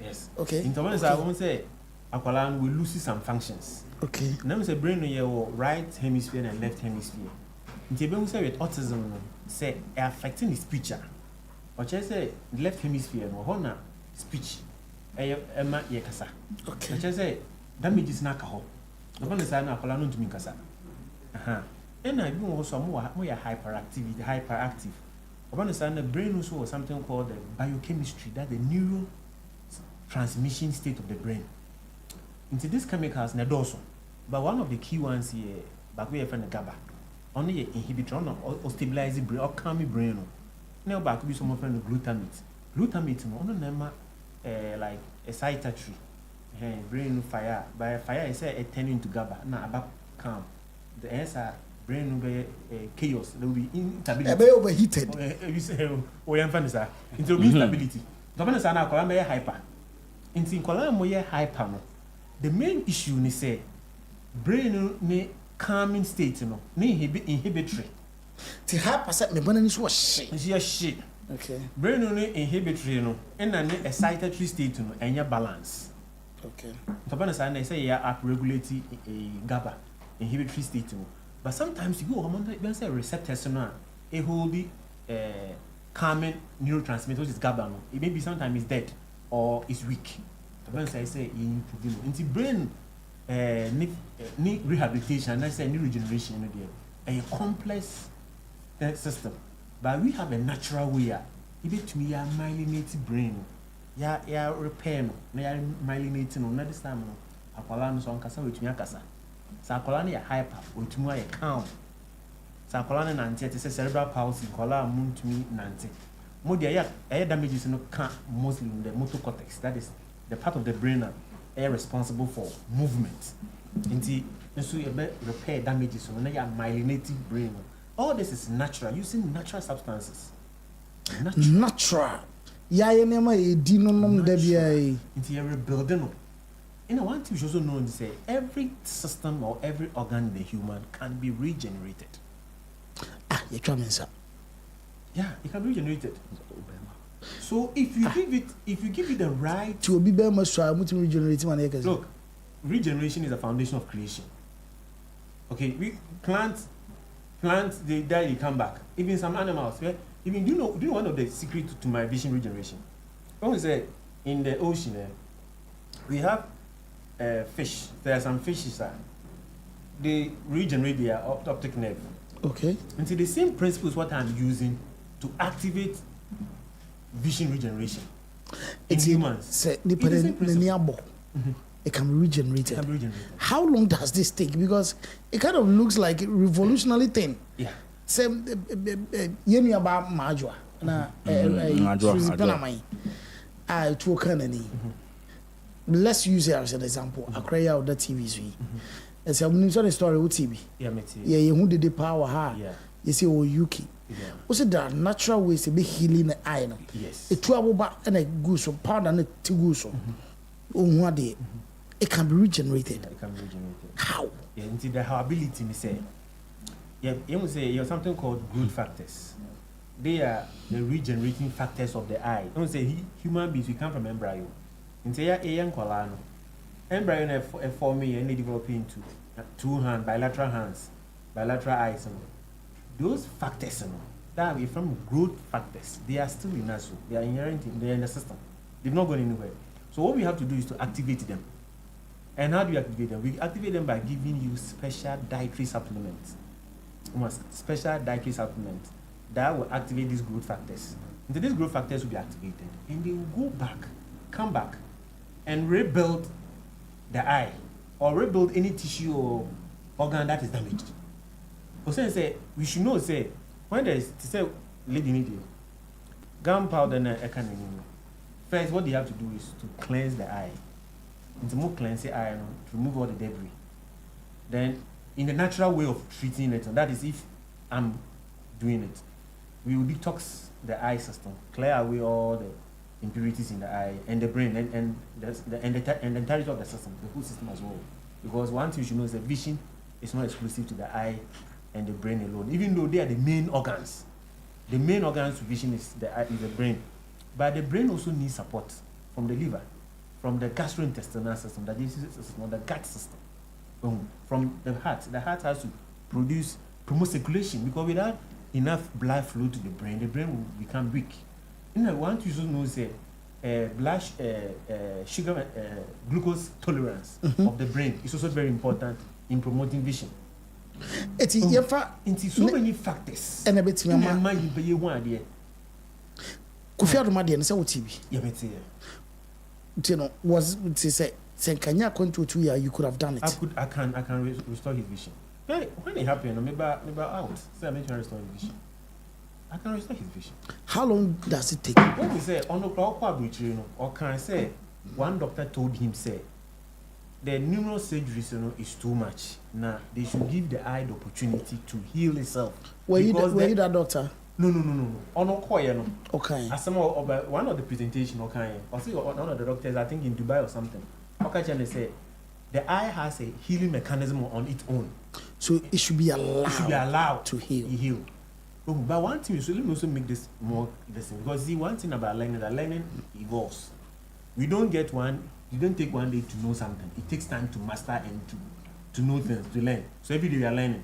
Speaker 19: yes.
Speaker 10: Okay.
Speaker 19: In terms I won't say Aqualan will lose some functions.
Speaker 10: Okay.
Speaker 19: Now we say brain your right hemisphere and left hemisphere. In terms with autism, say affecting the speech. Or just say left hemisphere no hona speech. Emma yekasa.
Speaker 10: Okay.
Speaker 19: Or just say damages na kaho. No one is an Aqualan to me kasa. And I do also more hyperactive. I understand the brain also was something called the biochemistry, that the neurotransmission state of the brain. Into these chemicals, also. But one of the key ones here, but we have the GABA, only inhibitor or stabilize the brain or calm the brain. Now back to be some of the glutamate. Glutamate, no name like a cytatory. Brain fire. By fire, I say it turn into GABA. Now about calm. The answer. Brain will be chaos. There will be instability.
Speaker 10: Overheated.
Speaker 19: You say, "Oh, I'm funny, sir." Into instability. Governor sana kola hyper. Into kola moye hyper no. The main issue ni say brain ni calming state no. Ni inhibitory.
Speaker 10: The hyper set me burning is what shit.
Speaker 19: It's just shit.
Speaker 10: Okay.
Speaker 19: Brain ni inhibitory no. And then excitatory state no. Enya balance.
Speaker 10: Okay.
Speaker 19: Governor sana say ya up-regulate GABA inhibitory state no. But sometimes you go among the receptors a hold the calming neurotransmitter, which is GABA. It may be sometimes it's dead or it's weak. When I say in the brain need rehabilitation, I say new regeneration a complex system. But we have a natural way. Even to me, a myelinated brain. Yeah, repair no, yeah, myelinating no, not this time. Aqualano so kasa with me akasa. Sakolani hyper, Wontumi a calm. Sakolani nanti it is cerebral palsy, kola Wontumi nanti. Modia air damages no can mostly in the motor cortex. That is the part of the brain that are responsible for movement. Inti so you repair damages so na your myelinated brain. All this is natural using natural substances.
Speaker 10: Natural. Ya nema e di no nom da bia e.
Speaker 19: Inti you rebuilding. You know, one thing you also know is say every system or every organ in the human can be regenerated.
Speaker 10: You try me, sir.
Speaker 19: Yeah, it can be regenerated. So if you give it the right
Speaker 10: to be must try to regenerate man.
Speaker 19: Look, regeneration is the foundation of creation. Okay, we plants they die, they come back. Even some animals, yeah. Even do you know one of the secret to my vision regeneration? When we say in the ocean, we have fish. There are some fishes that they regenerate their optic nerve.
Speaker 10: Okay.
Speaker 19: And so the same principle is what I'm using to activate vision regeneration in humans.
Speaker 10: It can be regenerated. How long does this take? Because it kind of looks like a revolutionary thing.
Speaker 19: Yeah.
Speaker 10: Same yemi about majwa na let's use it as an example. I create out the TV. It's a new story with TV. Yeah, you did the power ha. You see, oh, Yuki. What's it that natural ways to be healing the eye?
Speaker 19: Yes.
Speaker 10: A 12 back and a goose or powder and a tiguso. One day, it can be regenerated.
Speaker 19: It can be regenerated.
Speaker 10: How?
Speaker 19: Yeah, into the ability, me say. Yeah, you must say you have something called growth factors. They are the regenerating factors of the eye. Don't say human beings, we come from embryo. Into a young colano. Embryo form me and they develop into two hands, bilateral hands, bilateral eyes. Those factors, that are from growth factors, they are still in us. They are inherent, they are in the system. They've not gone anywhere. So what we have to do is to activate them. And how do we activate them? We activate them by giving you special dietary supplements. Special dietary supplements that will activate these growth factors. And these growth factors will be activated, and they will go back, come back, and rebuild the eye, or rebuild any tissue or organ that is damaged. So say we should know say when there is to say lady need gunpowder and a can first what they have to do is to cleanse the eye. And to more cleanse the eye to remove all the debris. Then in the natural way of treating it, and that is if I'm doing it, we will detox the eye system, clear away all the impurities in the eye and the brain and the entirety of the system, the whole system as well. Because one thing you should know is that vision is not exclusive to the eye and the brain alone, even though they are the main organs. The main organs to vision is the eye, is the brain. But the brain also needs support from the liver, from the gastrointestinal system, the digestive system, the gut system, from the heart. The heart has to promote circulation, because without enough blood flow to the brain will become weak. You know, one thing you know is blood sugar, glucose tolerance of the brain is also very important in promoting vision.
Speaker 10: It's
Speaker 19: so many factors.
Speaker 10: And a bit of my
Speaker 19: mind, but you want it.
Speaker 10: Kofi Adumadi and so TV.
Speaker 19: Yeah, but
Speaker 10: you know, was to say, Kenya control 2 years, you could have done it.
Speaker 19: I can restore his vision. When it happened, maybe out. Say I mentioned restore his vision. I can restore his vision.
Speaker 10: How long does it take?
Speaker 19: When we say on the clock, or can I say one doctor told him say the neural surgery is too much. Now they should give the eye the opportunity to heal itself.
Speaker 10: Were you that doctor?
Speaker 19: No. On no.
Speaker 10: Okay.
Speaker 19: As some of one of the presentation, okay. I see one of the doctors, I think in Dubai or something. Okay, they say the eye has a healing mechanism on its own.
Speaker 10: So it should be allowed
Speaker 19: to heal. Oh, but one thing, so let me also make this more interesting, because see, one thing about learning, that learning evolves. We don't get one. You don't take one day to know something. It takes time to master and to know things, to learn. So every day we are learning.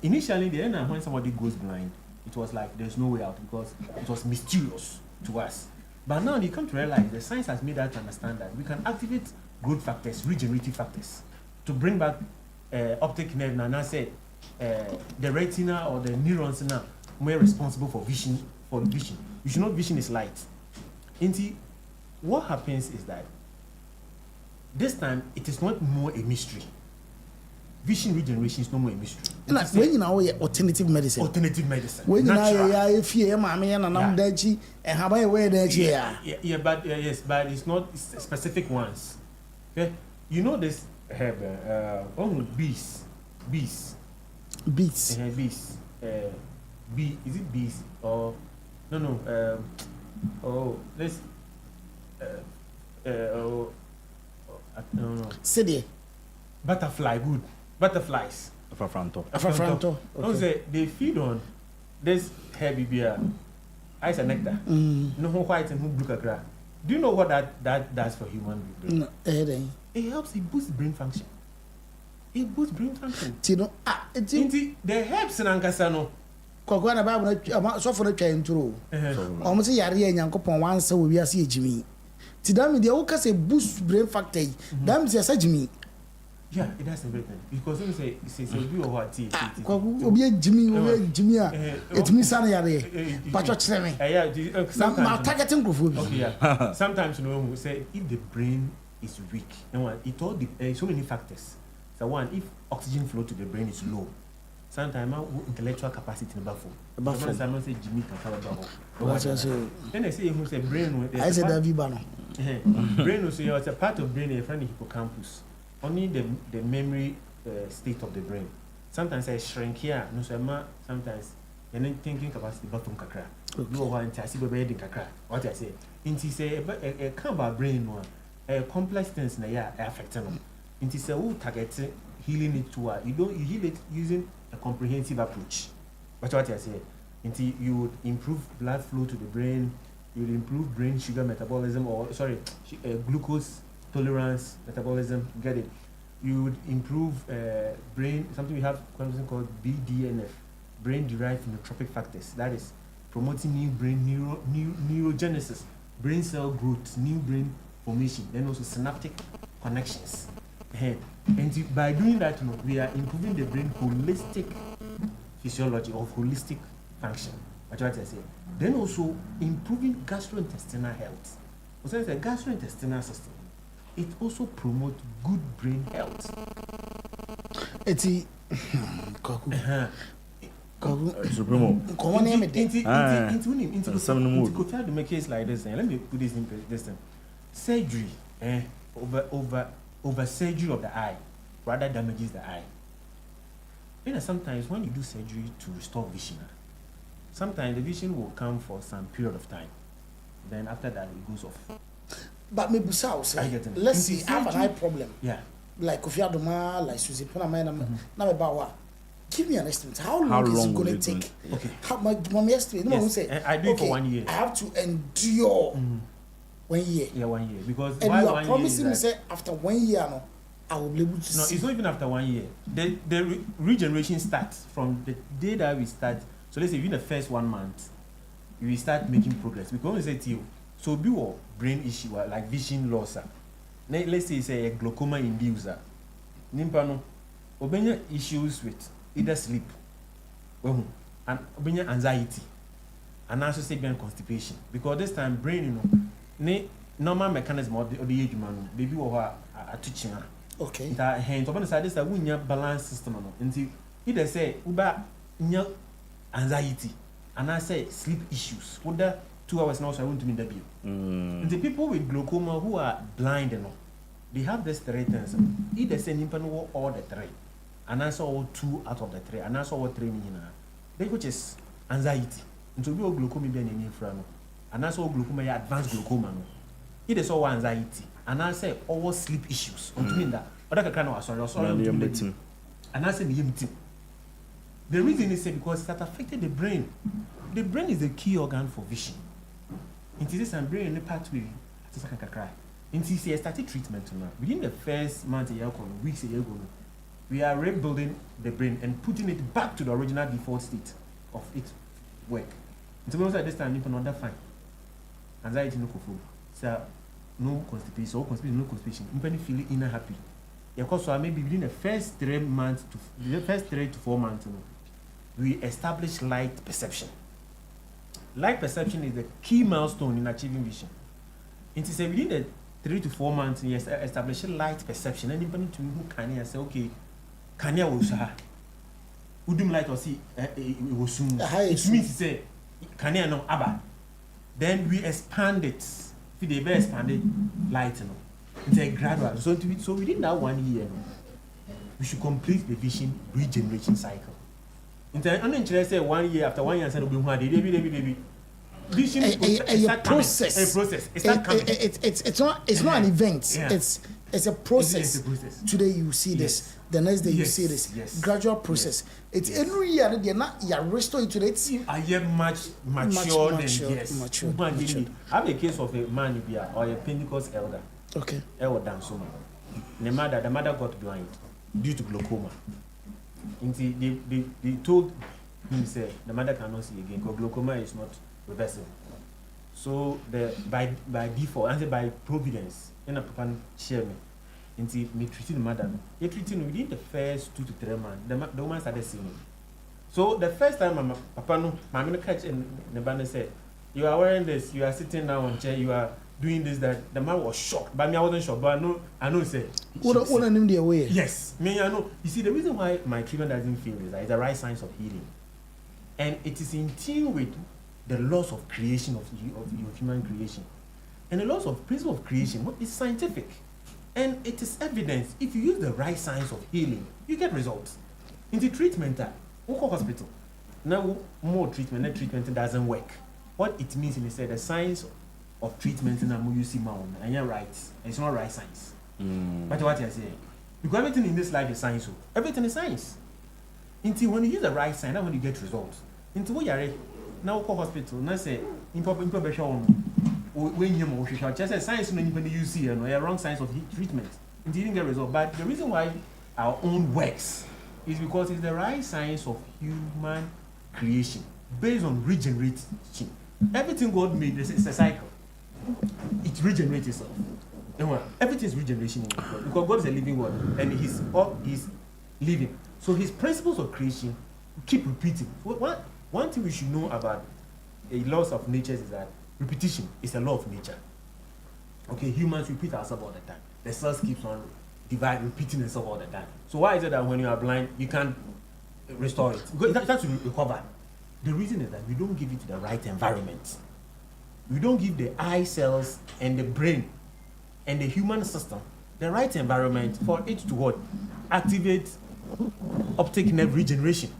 Speaker 19: Initially, when somebody goes blind, it was like there's no way out because it was mysterious to us. But now you come to realize the science has made us understand that we can activate growth factors, regenerative factors, to bring back optic nerve. And I said the retina or the neurons now more responsible for vision. You should know vision is light. What happens is that this time it is not more a mystery. Vision regeneration is no more a mystery.
Speaker 10: When you know alternative medicine. When you know if you and how I wear that
Speaker 19: but yes, but it's not specific ones. Okay, you know this herb. Bees. Bees. Bee, is it bees or no? This. I don't know.
Speaker 10: City.
Speaker 19: Butterfly, good. Butterflies.
Speaker 10: Afafranto.
Speaker 19: Okay. They feed on this heavy beer, ice and nectar. No white and blue kakra. Do you know what that does for human brain?
Speaker 10: No,
Speaker 19: it helps. It boosts brain function.
Speaker 10: Tino,
Speaker 19: the herbs in Ankasano.
Speaker 10: Kogwana Bible, so for the train through. Almost a year and Yankopon once, so we are seeing Jimmy. Tidami, the Oka say boost brain factor. Damn, they are Jimmy.
Speaker 19: Yeah, it does everything. Because when you say you or what tea.
Speaker 10: Jimmy, it's me, Sunny, but what's me?
Speaker 19: Sometimes
Speaker 10: targeting group.
Speaker 19: Okay, yeah. Sometimes you know, we say if the brain is weak, it all so many factors. So one, if oxygen flow to the brain is low, sometimes intellectual capacity in the baffle. Sometimes say Jimmy can cover the then they say who say brain.
Speaker 10: I said that
Speaker 19: brain will say it's a part of brain, a friend hippocampus. Only the memory state of the brain. Sometimes I shrink here, no sometimes you're not thinking capacity bottom kakra. No one to see baby kakra. What I say. Inti say a kamba brain one complex things na ya affect them. Inti say who target healing it to you heal it using a comprehensive approach. What I say. Inti you would improve blood flow to the brain, you would improve brain sugar metabolism glucose tolerance, metabolism, get it. You would improve brain, something we have something called BDNF, brain-derived neurotrophic factors. That is promoting new brain neurogenesis, brain cell growth, new brain formation, then also synaptic connections. And by doing that, we are improving the brain holistic physiology or holistic function. That's what I say. Then also improving gastrointestinal health. So it's a gastrointestinal system. It also promotes good brain health.
Speaker 10: It's
Speaker 8: Supremo.
Speaker 19: Go try to make case like this. Let me put this in this thing. Surgery, over surgery of the eye rather damages the eye. Sometimes when you do surgery to restore vision, sometimes the vision will come for some period of time. Then after that, it goes off.
Speaker 10: But maybe so. Let's see, I have an eye problem.
Speaker 19: Yeah.
Speaker 10: Like if you have like Susie Panama, give me an estimate. How long is it going to take?
Speaker 19: Okay.
Speaker 10: How much? Mommy estimate. No,
Speaker 19: yes.
Speaker 10: say.
Speaker 19: I do it for 1 year.
Speaker 10: I have to endure 1 year.
Speaker 19: Yeah, 1 year because.
Speaker 10: And you are promising me say after 1 year, no, I will be able to.
Speaker 19: No,
Speaker 10: see.
Speaker 19: it's not even after 1 year. The regeneration starts from the day that we start. So let's say within the first 1 month, we start making progress. We can only say to you, so be what brain issue like vision loss. Let's say it's a glaucoma inducer. Nimpano, obenya issues with either sleep, and obenya anxiety, and also say constipation. Because this time brain, normal mechanism of the age man, baby or a teaching.
Speaker 10: Okay.
Speaker 19: That hands open side this we need balance system until either say uba anxiety and I say sleep issues. Whether 2 hours now so I want to meet the bill. The people with glaucoma who are blind they have this 3 things. Either say nimpan all the 3. And I saw 2 out of the 3. And I saw 3 they which is anxiety. And to be glaucoma be any frano. And I saw glaucoma advanced glaucoma. Either saw anxiety. And I say all sleep issues. That and I say the reason is because that affected the brain. The brain is the key organ for vision. It is a brain in the pathway. Until he started treatment now. Within the first month a year ago, weeks a year ago, we are rebuilding the brain and putting it back to the original default state of its work. Until we at this time, people not fine. Anxiety no coffee. So no constipation, no constipation. People feel inner happy. Because so maybe within the first 3 months to the first 3 to 4 months, we establish light perception. Light perception is the key milestone in achieving vision. It is within the 3 to 4 months, you establish light perception. And depending to who can say, okay, can you also Udum light or see it was soon. It means to say, can you know Abba? Then we expand it. If they be expanded light, it's a gradual. So within that 1 year, we should complete the vision regeneration cycle. In the uninterested say 1 year after 1 year, said we'll be vision
Speaker 10: a process.
Speaker 19: A process.
Speaker 10: It's not an event.
Speaker 19: Yeah.
Speaker 10: It's a process.
Speaker 19: It's a process.
Speaker 10: Today you see this. The next day you see this.
Speaker 19: Yes.
Speaker 10: Gradual process. It's every year they're not restore it to it.
Speaker 19: I am much mature than yes.
Speaker 10: Mature.
Speaker 19: I have a case of a man or a Pentecost elder.
Speaker 10: Okay.
Speaker 19: The mother got blind due to glaucoma. They told him say the mother cannot see again because glaucoma is not reversible. So by default and by providence, in a papa share me. Until me treating the mother, he treating within the first 2 to 3 months. The woman started seeing him. So the first time my catch and the banner said, "You are wearing this. You are sitting down on chair. You are doing this that." The man was shocked, but me I wasn't shocked. But I know. Say,
Speaker 10: what name the way?
Speaker 19: Yes, me I know. You see, the reason why my treatment doesn't fail is that it's the right science of healing, and it is in tune with the laws of creation of human creation, and the laws of principle of creation is scientific. And it is evidence if you use the right science of healing, you get results. In the treatment, hospital. Now, more treatment doesn't work. What it means is the science of treatment in Amuyusi Mound, and you're right. It's not right science. But what I say, because everything in this life is science. Everything is science. Until when you use the right science, that's when you get results. Until we are now hospital, now say, when you just science when you see a wrong science of treatment, it didn't get result. But the reason why our own works is because it's the right science of human creation based on regeneration. Everything God made is a cycle. It regenerates itself. Everything is regeneration in God because God is a living word and He's living. So His principles of creation keep repeating. One thing we should know about the laws of nature is that repetition is a law of nature. Okay, humans repeat ourselves all the time. The cells keeps on repeating itself all the time. So why is it that when you are blind, you can't restore it? Because it has to recover. The reason is that we don't give it the right environment. We don't give the eye cells and the brain and the human system the right environment for it to what? Activate optic nerve regeneration.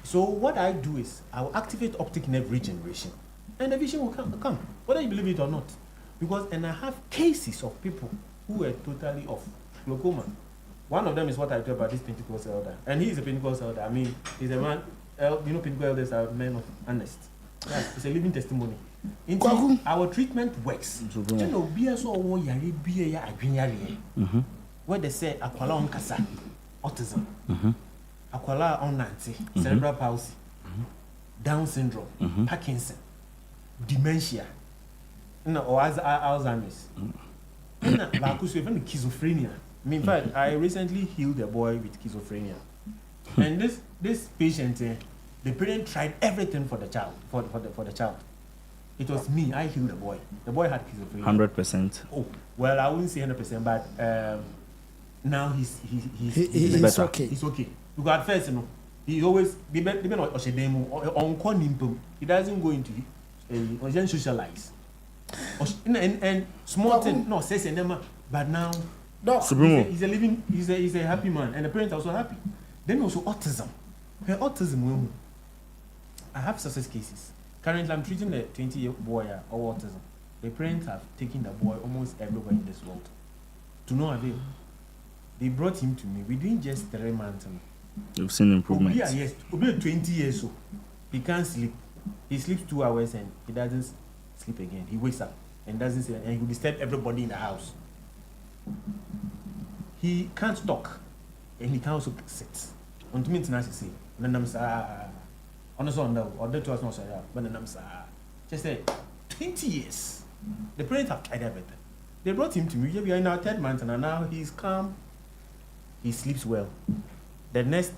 Speaker 19: So what I do is I will activate optic nerve regeneration, and the vision will come, whether you believe it or not. Because and I have cases of people who were totally off glaucoma. One of them is what I tell about this Pentecostal elder, and he is a Pentecostal elder. I mean, he's a man. Pentecostal elders are men of honest. Yes, it's a living testimony. Indeed, our treatment works. You know, where they say akwala on kasa, autism, akwala on nanti, cerebral palsy, Down syndrome, Parkinson, dementia, or Alzheimer's, even schizophrenia. In fact, I recently healed a boy with schizophrenia, and this patient, the parent tried everything for the child, for the child. It was me. I healed the boy. The boy had schizophrenia.
Speaker 8: 100%.
Speaker 19: Oh, well, I wouldn't say 100%, but now he's
Speaker 10: better. Okay.
Speaker 19: He's okay. Because at first, he always he doesn't go into he doesn't socialize. And small thing, no, says but now he's a happy man, and the parents are also happy. Then also autism. Autism, I have success cases. Currently, I'm treating a 20-year-old boy of autism. The parents have taken the boy almost everywhere in this world. To no avail. They brought him to me within just 3 months.
Speaker 8: You've seen improvement.
Speaker 19: Yes, 20 years old. He can't sleep. He sleeps 2 hours and he doesn't sleep again. He wakes up and doesn't sleep, and he will disturb everybody in the house. He can't talk and he can also sit. Wontumi ntena say, "Nanam sa." Honestly, no, or that was not so. But just say 20 years. The parents have tried everything. They brought him to me. We are in our 3rd month, and now he's calm. He sleeps well. The next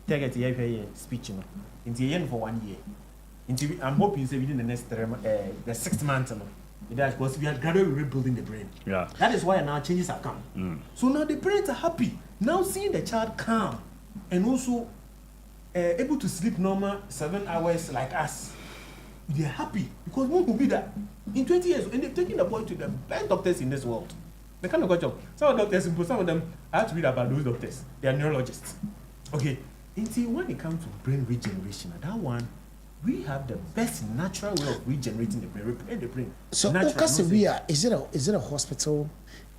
Speaker 19: target year speech, into the end for 1 year. I'm hoping within the next the 6th month, because we are gradually rebuilding the brain.
Speaker 8: Yeah.
Speaker 19: That is why now changes have come. So now the parents are happy. Now seeing the child calm and also able to sleep normal 7 hours like us, they are happy because one will be that in 20 years, and they're taking the boy to the best doctors in this world. They kind of got job. Some doctors, some of them, I have to read about those doctors. They are neurologists. Okay, until when it comes to brain regeneration, that one, we have the best natural way of regenerating the brain, repairing the brain.
Speaker 10: So, is it a hospital?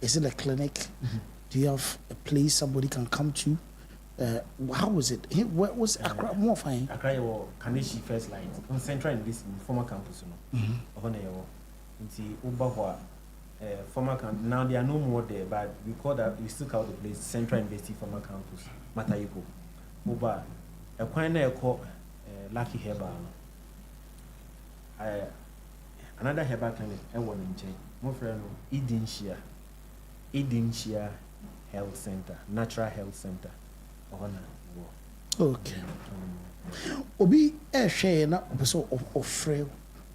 Speaker 10: Is it a clinic? Do you have a place somebody can come to? How was it? What was Accra more fine?
Speaker 19: Accra or Kaneshi first line on central in this former campus, former campus. Now there are no more there, but we still call the place Central University former campus, Matayiko. Oba, a quine called Lucky Herbal. Another herbal clinic, I want in change. More friend, Edinshire Health Center, Natural Health Center.
Speaker 10: Okay. Obi share na obeso ofre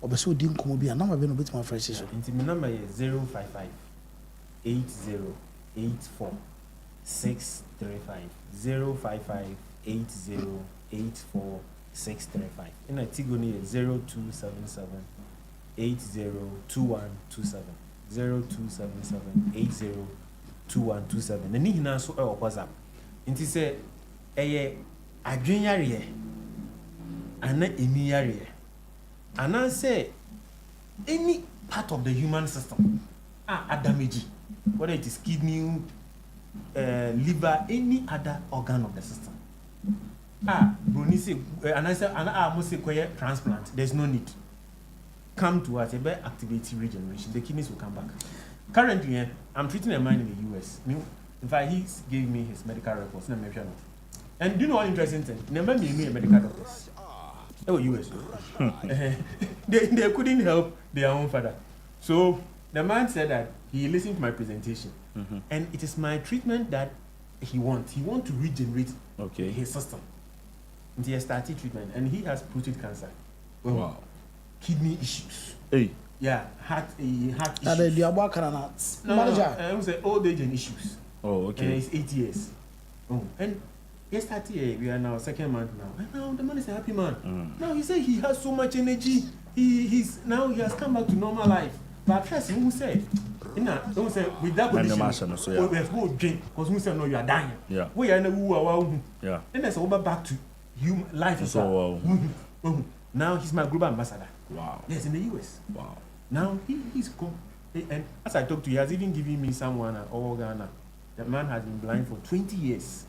Speaker 10: obeso di nkomo bi na ma be no bit ma fresh so.
Speaker 19: Nti my number is 055 8084 635 055 8084 635. In a Tigoni 0277 802127 0277 802127. The need na so WhatsApp. Nti say adwenyare ana emiyare ana say any part of the human system damage, whether it is kidney, liver, any other organ of the system. Bruni say ana must say transplant. There's no need. Come to us, activate regeneration. The kidneys will come back. Currently, I'm treating a man in the US. In fact, he gave me his medical reports. And do you know what interesting thing? Never me a medical doctors. They were US. They couldn't help their own father. So the man said that he listened to my presentation, and it is my treatment that he wants. He wants to regenerate his system. And he has started treatment, and he has prostate cancer.
Speaker 8: Wow.
Speaker 19: Kidney issues.
Speaker 8: Hey.
Speaker 19: Yeah, heart issues.
Speaker 10: Manager.
Speaker 19: I would say old age and issues.
Speaker 8: Oh, okay.
Speaker 19: And it's 8 years. Oh, and yesterday we are now 2nd month now. And now the man is a happy man. Now he said he has so much energy. He has come back to normal life. But first, who said Don't say with that condition. So we have to drink because we say no, you are dying.
Speaker 8: Yeah.
Speaker 19: We are no.
Speaker 8: Yeah.
Speaker 19: And that's over back to human life.
Speaker 8: So
Speaker 19: now he's my global ambassador.
Speaker 8: Wow.
Speaker 19: Yes, in the US.
Speaker 8: Wow.
Speaker 19: Now he's gone. And as I talk to you, he has even given me someone all Ghana. The man has been blind for 20 years.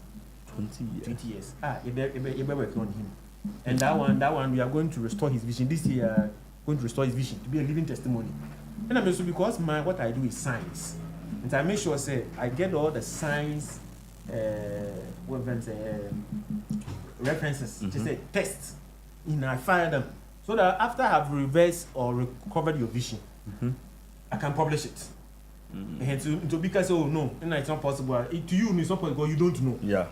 Speaker 19: 20 years. You better work on him. And that one, we are going to restore his vision. This year, going to restore his vision to be a living testimony. And I mean, so because what I do is science. And I make sure, I get all the science references, just say tests, and I fire them. So that after I have reversed or recovered your vision, I can publish it. And to because no, it's not possible. To you, it's not possible. You don't know.
Speaker 8: Yeah.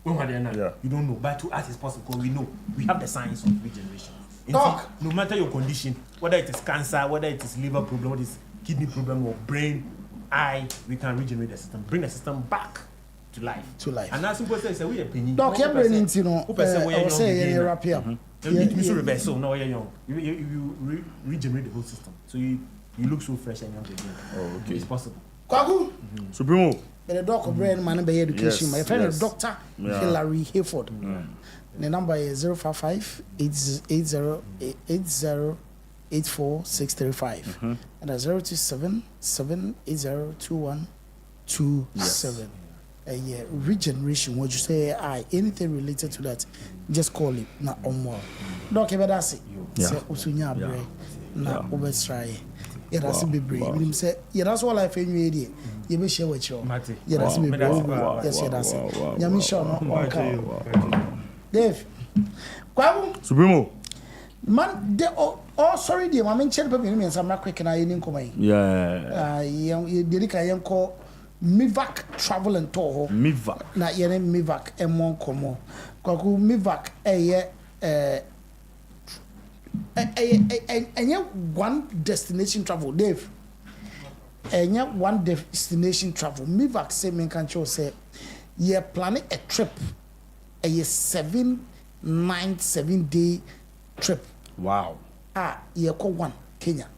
Speaker 19: You don't know. But to us, it's possible because we know. We have the science of regeneration.
Speaker 10: Doc.
Speaker 19: No matter your condition, whether it is cancer, whether it is liver problem, whether it is kidney problem or brain, we can regenerate the system, bring the system back to life. And as simple as we are penny.
Speaker 10: Doc, you're bringing to know. I was saying you're up here.
Speaker 19: You reverse. So now you're young. You regenerate the whole system. So you look so fresh and young again.
Speaker 8: Oh, okay.
Speaker 19: It's possible.
Speaker 10: Kwaku.
Speaker 8: Supremo.
Speaker 10: The doctor brain man be education. My friend is Dr. Hilary Hayford. The number is 055-8084-635 and 027-780-2127. Regeneration. What you say? Anything related to that, just call it. Na omwa. Doctor, that's it. Say usunya brain. Na overtry. Yeah, that's be brave. Him say, yeah, that's all I feel you idea. You be share with you. Yeah, that's me brave. Yes, yeah, that's it. Nyami sure no. Dave. Kwabu.
Speaker 8: Supremo.
Speaker 10: Man, they sorry, dear. My main channel people me some quick na yini komai.
Speaker 8: Yeah.
Speaker 10: You dedika yam call Mivac Travel and Tour.
Speaker 8: Mivac.
Speaker 10: Na yene Mivac M1 komo. Kwaku Mivac one destination travel, Dave. One destination travel. Mivac say me can show say you're planning a trip, a 7-night, 7-day trip.
Speaker 8: Wow.
Speaker 10: You call one Kenya.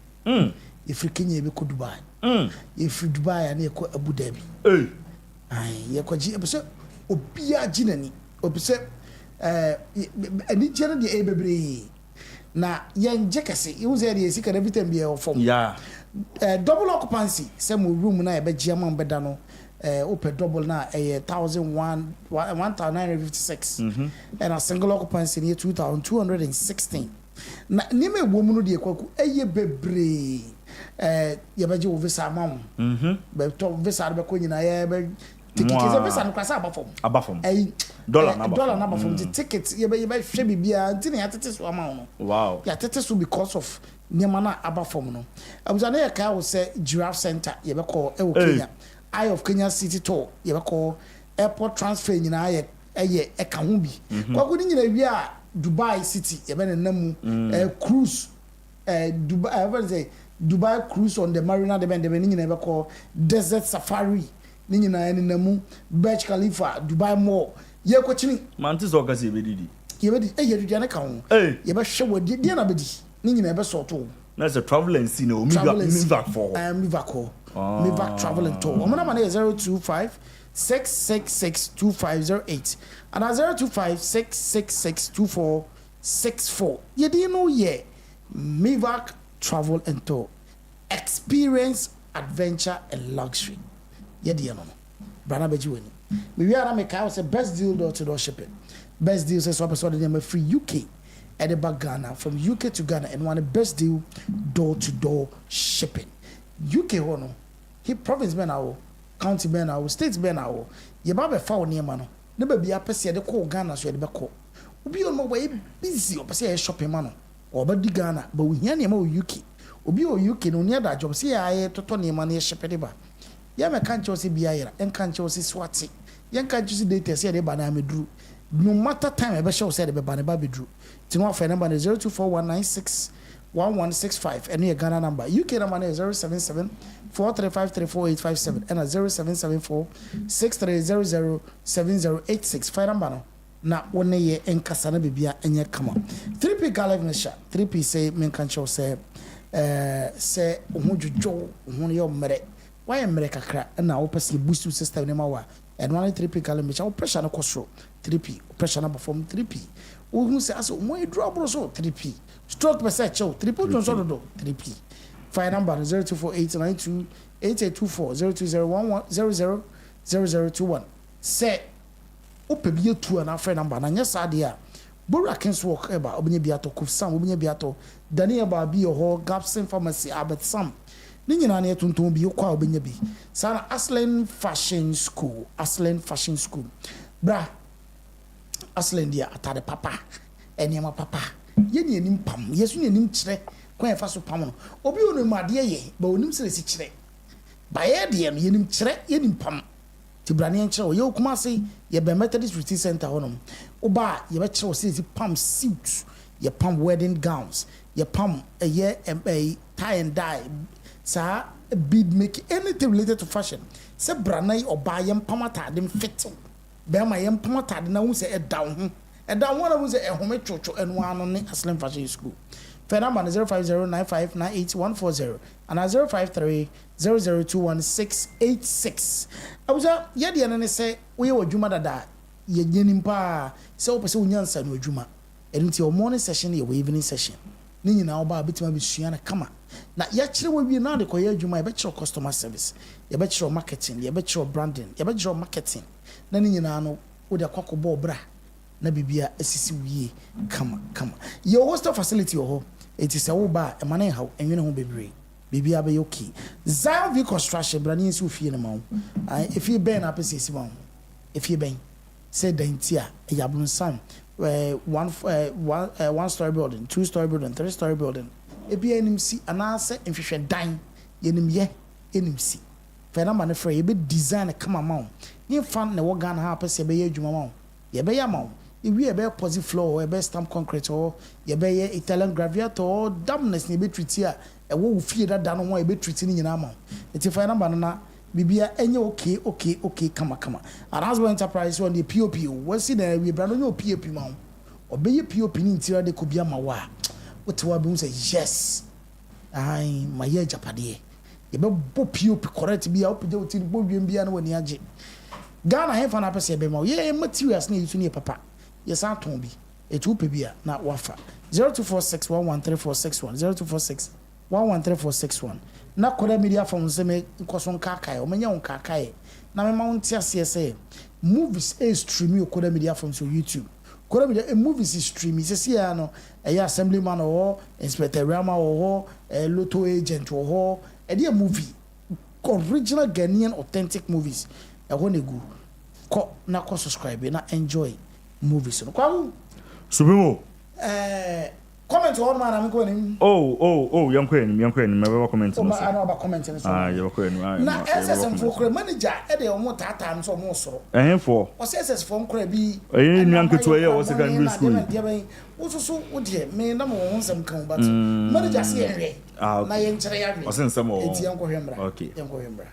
Speaker 10: If you Kenya, you go Dubai. If you Dubai, and you go Abu Dhabi. You go G. Obia Jinani. Obise. Any general the baby. Na yen jekese you say the secret everything be form double occupancy some room na e be giama beda no open double na 1956 and a single occupancy near 2216 na nime womu no de kwaku eye bebre ye beje wo visa ma be to visa be ko nyina ye be ticket is visa no kwasa abafom dollar number from the ticket you be hwe bibia ntine ya tete so ama no
Speaker 8: wow
Speaker 10: ya tete so because of nyama na abafom no abuza na ya ka wo say giraffe center ye be call e wo Kenya Eye of Kenya City tour ye be call airport transfer nyina ye e ka ho bi kwaku ni nyina wi a Dubai City ye be namu cruise Dubai what say Dubai cruise on the Marina de Ben ni nyina be call desert safari ni nyina namu Burj Khalifa Dubai Mall ye ko chini
Speaker 8: mantis okase be didi
Speaker 10: ye be di ye didi na ka ho ye be hwe wodi di na be di ni nyina be so to
Speaker 8: na a travel and see no Mivac for
Speaker 10: Mivac travel and tour omana man 025-666-2508 and 025-666-2464 ye di no ye Mivac travel and tour experience adventure and luxury ye di no brana beji wani we are make say best deal door to door shipping best deal says so person dey free UK at the back Ghana from UK to Ghana and one the best deal door to door shipping UK hono he province be na county be na state be na ye ba be fa wo niam no ne ba bia pese de ko Ghana so de be ko obi on mo we busy o pese shopping man o ba di Ghana but we hia niam o UK obi o UK no ne da job se ya toto niam na ship de ba ya me kan cho se bia yira en kan cho se swati yen kan cho se data se de ba na medru no matter time e be show se de ba na ba bedru ti no fa number 0241961165 and your Ghana number UK number 077-435-34857 and 0774-6300-7086 fine number no na wona ye enkasa na bibia enye kama 3P Galliv Nisha 3P say men kan cho se se ohudwo ohun ye omere why America crack and now open boost system in my and 3p calendar pressure no cost 3p pressure number from 3p who say as more drop also 3p stroke per set show 3p fire number 0248928824 020110000021 say open be 2 and after number na nya sadia Bora Kens work eba obenye biato Kufsam obenye biato Daniel Babi ho Gapson Pharmacy Albert Sam ni nyina na yetonton bi kwa obenye bi sana Aslen Fashion School bra Aslen dia atade papa eniema papa ye ni enim pam yesu ni enim kire kwa efa so pam no obi onu made ye ba onim sere si kire ba ye de no yenim kire yenim pam tibrani enkyere ye okuma se ye be Methodist Retreat Center honom oba ye be kire o se pam suits ye pam wedding gowns ye pam ye tie and dye sa bead make anything related to fashion se branai oba ye pam atade fit be ma ye pam atade na hu se e down ho e down one hu se e home chocho enu ano ne Aslen Fashion School phone number 0509598140 and 0530021686 abuja ye de ne say we wadwuma dada ye nyenim pa se wo pese unyansa no adwuma enti o morning session ye evening session ni nyina oba betima besua na kama na ya kire wa wie na de koye adwuma ye be kire customer service ye be kire marketing ye be kire branding ye be kire marketing na ni nyina no wo de kwakobo bra na bibia asisi wie kama your hostel facility ho it is a wo ba e mane haw enwene ho bebre bibia be okay Zion V construction brani nsi ofie ne ma wo if you ben apese si ma wo if you ben say dentia e yabun sam one story building 2 story building 3 story building e bia enim si anase nhwehwe dan yenim ye enim si fena mane frɛ ye be design kama ma wo ni fan ne wo Ghana ha apese be ye adwuma ma wo ye be ya ma wo we be posi floor, be stamp concrete or ye be Italian gravier or damness ni be treat here e wo fie da no ho e be treat ni nyina ma eti fa number na bibia enye okay kama and husband enterprise on the POP we see na we bra no POP ma obeye POP ni interior de ko bia ma wa what wa be say yes ai my ye japade ye be bo POP correct bia opje otiri bo wiem bia na wani age Ghana he fa na pese be ma ye materials na yisu ni papa yes aton bi etu pe bia na wafa 0246113461 0246113461 na koda media from seme nkoso nkakai o menya nkakai na mema wonti ase movies stream koda media from so YouTube koda media movies stream se ya no assemblyman or inspector Rama or lotto agent or e movie original Ghanaian authentic movies e ho negu ko na ko subscribe na enjoy movies no kwa
Speaker 8: Supremo
Speaker 10: comment on man am ko nim
Speaker 8: yankweni me be comment
Speaker 10: no I know about comment no
Speaker 8: yankweni
Speaker 10: na SSM for credit manager e de omo tata so mo soro
Speaker 8: for
Speaker 10: o SSS for credit bi
Speaker 8: nyanketo ye o secondary school
Speaker 10: wo so wo de me na mo won sam kan but manager se enwe na ye nkyere ya we
Speaker 8: o sen sam o
Speaker 10: enti yanko hwembra
Speaker 8: okay
Speaker 10: yanko hwembra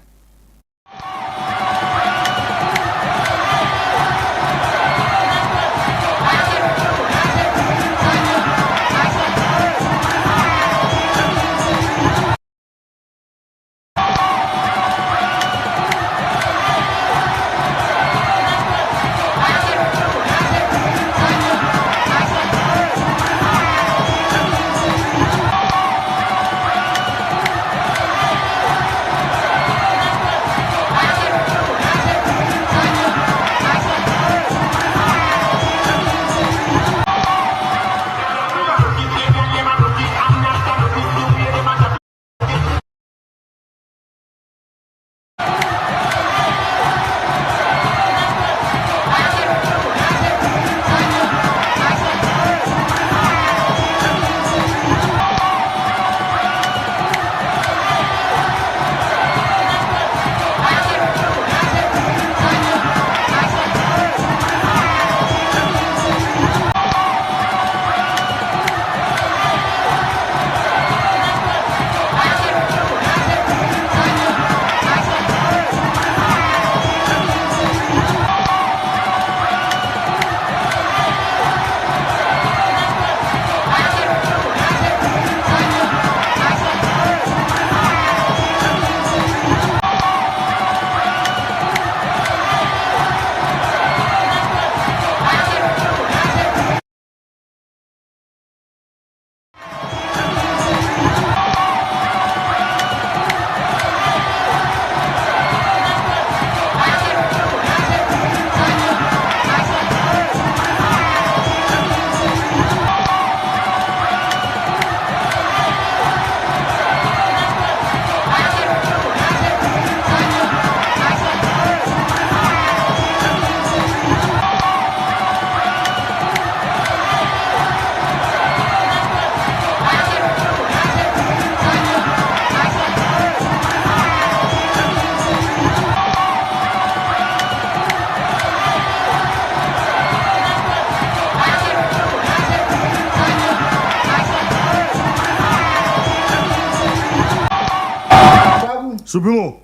Speaker 8: Supremo.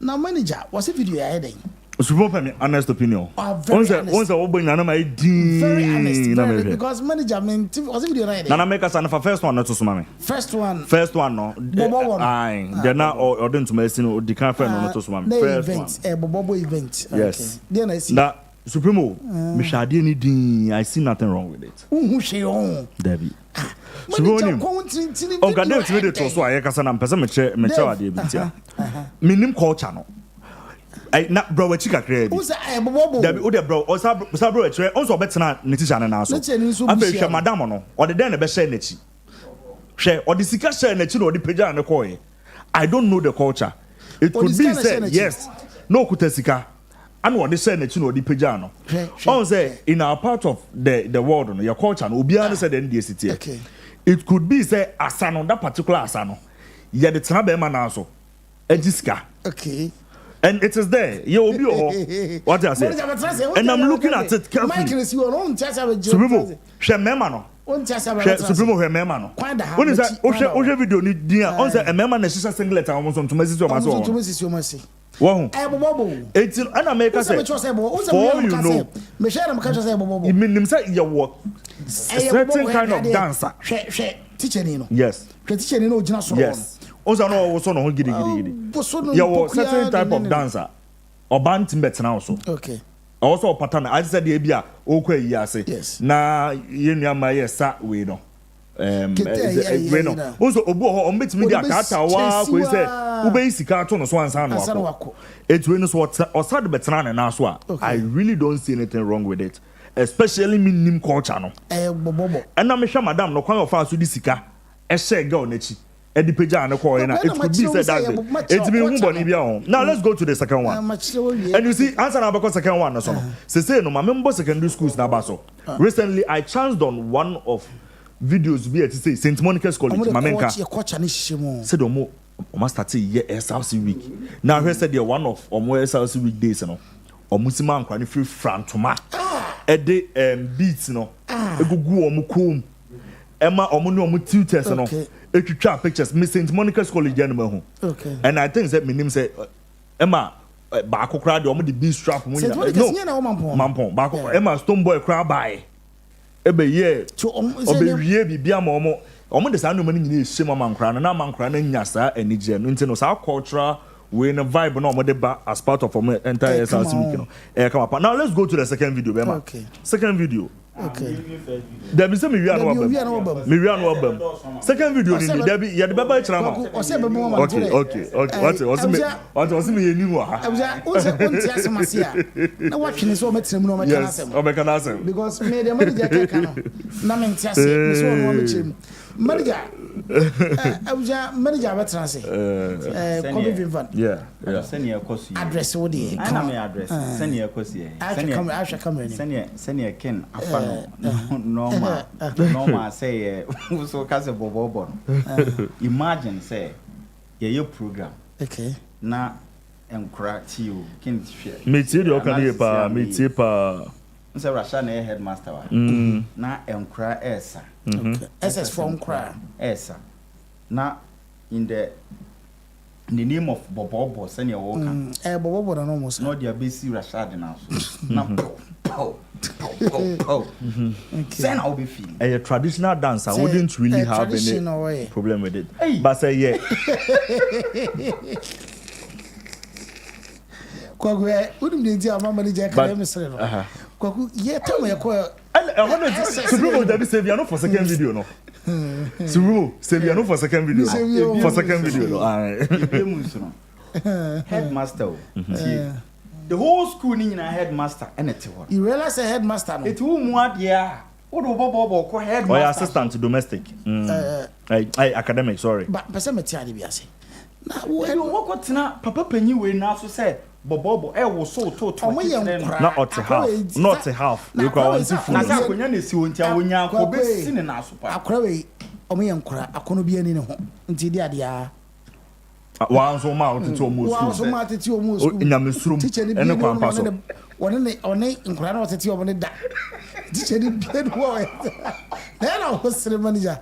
Speaker 10: Now manager, what's the video I had?
Speaker 8: Supremo for me honest opinion.
Speaker 10: Once
Speaker 8: I open na my
Speaker 10: very honest because manager I mean what's the video I had?
Speaker 8: Na make us for first one not to sumame.
Speaker 10: First one
Speaker 8: no. Aye. Then now or didn't to me no the can friend not to sumame. First one.
Speaker 10: Bobo event.
Speaker 8: Yes.
Speaker 10: Then I see.
Speaker 8: That Supremo, me shade any din. I see nothing wrong with it.
Speaker 10: Who she on?
Speaker 8: Debbie. Supremo. Okay, dem to me to so aye kasa na mpesa me che ade bi tia. Minim culture no. I na bro chika kredi.
Speaker 10: Who say bobo?
Speaker 8: Debbie, o de bro, o sa bro etre, on so betena ne teacher na so. Afa hwe madam no, o de den na be share nachi. Hwe, o de sika share nachi no o de pagya na call. I don't know the culture. It could be said yes. No kutasika. And what they say na chi no di pagya no. On say in our part of the world no your culture no obi an say the NDCT.
Speaker 10: Okay.
Speaker 8: It could be say asano that particular asano. Ye de tena be ma na so. Ejiska.
Speaker 10: Okay.
Speaker 8: And it is there. You will be what I say. And I'm looking at it carefully. Supremo, she mema no. Supremo he mema no. When is that? Oje video ni dia. On say a mema na shisha singlet and almost to message your maso. Wow. It's an America say. For you know.
Speaker 10: Me share am catch say bobo.
Speaker 8: You mean him say you work a certain kind of dancer.
Speaker 10: Teacher ni no.
Speaker 8: Yes.
Speaker 10: Teacher ni no gina so.
Speaker 8: Yes. Also no also no gidi. You were certain type of dancer. Or band better also.
Speaker 10: Okay.
Speaker 8: Also pattern. I said the bia okwa yi ase.
Speaker 10: Yes.
Speaker 8: Na yenu ma yesa we no. We no. Also obu ho ombetimi dia kata wa ko say ube sika to no so ansa no akọ. Etwe no so osad better na so a. I really don't see anything wrong with it. Especially minim culture no.
Speaker 10: Bobo.
Speaker 8: And na me hwa madam no kwan ofa so di sika. E share girl na chi. Edi pagya na call na it could be said that it be who boni bia on. Now let's go to the second one. And you see answer na because second one no so no. Say no member secondary schools na ba so. Recently I chanced on one of videos be at say St. Monica's College Mamenka. Said omo start year SLC week. Now he said one of omo SLC week days no. Omusima ankwa ni free frantoma. Ede beats no. Egugu omo kom. Emma omo ni omo tutors no. Etwitwa pictures Miss St. Monica's College anima ho.
Speaker 10: Okay.
Speaker 8: And I think that minim say Emma ba akokra de omo the beast strap mu
Speaker 10: no
Speaker 8: mampon ba Emma stone boy kra bai ebe ye obe wie bibia ma omo de sa no mani nyina ehye ma nkra na mankra na nya sa anije no nti no sa cultural we na vibe no omo de ba as part of our entire SLC week no come up. Now let's go to the second video Emma.
Speaker 10: Okay.
Speaker 8: Second video.
Speaker 10: Okay.
Speaker 8: There be some me wi an obam. Second video ni there be ye de baba chira ma. Okay. What me ye ni wa ha.
Speaker 10: Unti asemase a. Na watchene so metrem no meka nasem.
Speaker 8: O meka nasem.
Speaker 10: Because me de manager keka no. Na me nti ase me so no metrem. Manager. Manager betra say. Kobe Vivan.
Speaker 8: Yeah.
Speaker 19: Send your course.
Speaker 10: Address wo de.
Speaker 19: Ana me address. Send your course here.
Speaker 10: I shall come in.
Speaker 19: Send your ken normal say so case bobo imagine say your program
Speaker 10: okay
Speaker 19: na enkra ti o kin hwe
Speaker 8: me ti de okade pa me ti pa
Speaker 19: say Rashad na headmaster wa na enkra esa
Speaker 10: okay SS from enkra
Speaker 19: esa na in the name of bobo send your work
Speaker 10: bobo na no mo
Speaker 19: no dia be see Rashad na so na Then I'll be feeling.
Speaker 8: A traditional dancer wouldn't really have any problem with it. Hey. But say yeah.
Speaker 10: Kwaku, wouldn't be the manager academy say no. Kwaku, yeah, tell me
Speaker 8: I want to Supremo that say we are not for second video no. Supremo say we are not for second video. For second video no.
Speaker 19: Headmaster. The whole school need a headmaster and it's what.
Speaker 10: You realize a headmaster no?
Speaker 19: It who what yeah. What do Bobo call headmaster?
Speaker 8: Or assistant to domestic. Academic, sorry.
Speaker 10: But person me tiari bi ase.
Speaker 19: Na what na papa penyi we na so say Bobo was so to
Speaker 8: not at half. Not a half. You can want to fool.
Speaker 19: Na sa konya na si wontia wonya ko be si ne na so pa.
Speaker 10: Akora we omo ye nkora akono bi ani ne ho. Nti di ade a
Speaker 8: one so ma to almost
Speaker 10: one so ma to almost
Speaker 8: nyamesrum ene kwan paso
Speaker 10: one nkura na otete omo ne da teacher ni bi no wo na na ho sere manager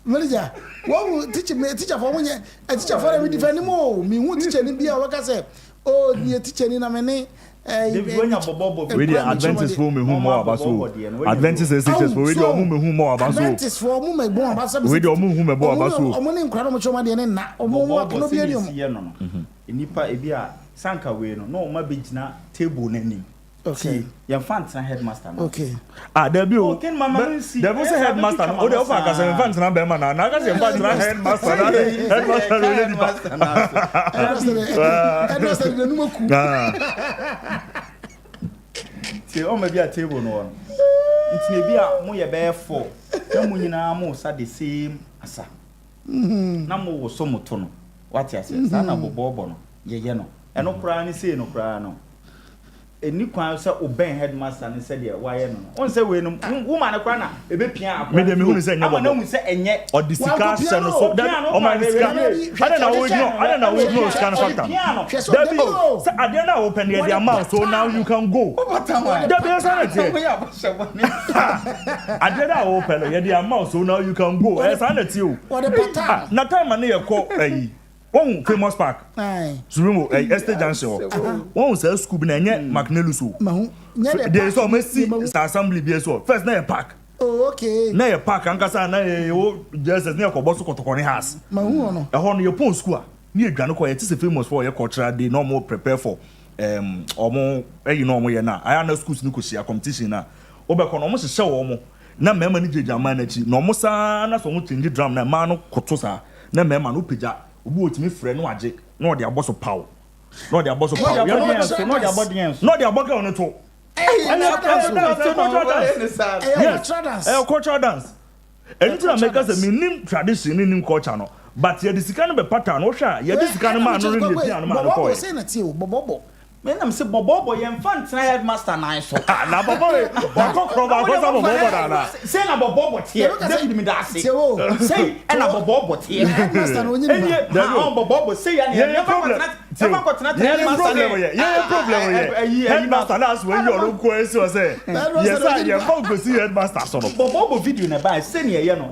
Speaker 10: Manager, what will teacher for when a teacher for every defend more? Me won't teach any be our say. Oh, near teacher in a minute.
Speaker 8: Radio Adventist for me who more about so. Adventist teachers for radio who more about so.
Speaker 10: Adventist for whom I born about some
Speaker 8: radio who more about so.
Speaker 10: Omo incredible choma de na omo wa no bi
Speaker 8: no.
Speaker 20: Nipa ebia sanka we no ma be gina table nani. Okay. Your fans na headmaster.
Speaker 10: Okay.
Speaker 8: There be
Speaker 20: okay, mama see.
Speaker 8: There was a headmaster. Oh, the offer ka say fans na be man na. Na ka say fans na headmaster na. Headmaster really nipa.
Speaker 10: Headmaster de no ku.
Speaker 20: Ti o ma bi a table no one. Nti na bi a mo ye be 4. Na mo nyina mo sa the same asa. Na mo wo so moto no. What you say? Sa na bobo no. Ye no. Eno kura ni say no kura no. Eni kwan say oben headmaster ni say there why no. On say we no woman kura na e be pia akwa.
Speaker 8: Me dem hu ni say nya bobo.
Speaker 20: Na hu say enye.
Speaker 8: Odisika se no so that o man disika. I don't know we know scan factor. There be say ade na open the amount so now you can go. There be say ade na open the amount so now you can go. E say na ti o.
Speaker 10: What the pattern?
Speaker 8: Na time na ye call one famous park. Zurimo Estate Junction. One say school bi na enye Macnelus o. There is almost assembly bi so. First na park.
Speaker 10: Oh okay.
Speaker 8: Na ye park ankasa na ye Jesus na ko boso kotokoni house.
Speaker 10: Mahu no.
Speaker 8: E ho no ye pon school a. Ni edwane ko ye ti say famous for ye cultural day no more prepare for omo no omo ye na. Aya na schools ni ko share competition na. Obekọ no omo hye wo omo. Na mema ni jejama na chi. No omo sa na so omo change drum na ma no koto sa. Na mema no pija. Obu otimi frɛ no age na ɔde abɔ so pow na ɔde abɔ so pow
Speaker 20: no de abɔ den
Speaker 8: no de abɔ ka ɔno to cultural dance ɛnti na make us minim tradition nim culture no but ye disika no be pattern no hwɛ ye disika no ma no ne pia no ma no ko
Speaker 10: say na tie bobo
Speaker 20: me nam se bobo ye mfa ntra headmaster nan so
Speaker 8: na bobo wa kokro ba ko sa bobo na
Speaker 20: say na bobo tie David mi da ase say na bobo tie
Speaker 10: headmaster no nyim
Speaker 20: na bobo say ya ne problem
Speaker 8: headmaster na as when you no ko esi o say yes I ye fa go see headmaster so no
Speaker 20: bobo video na ba say ne ye no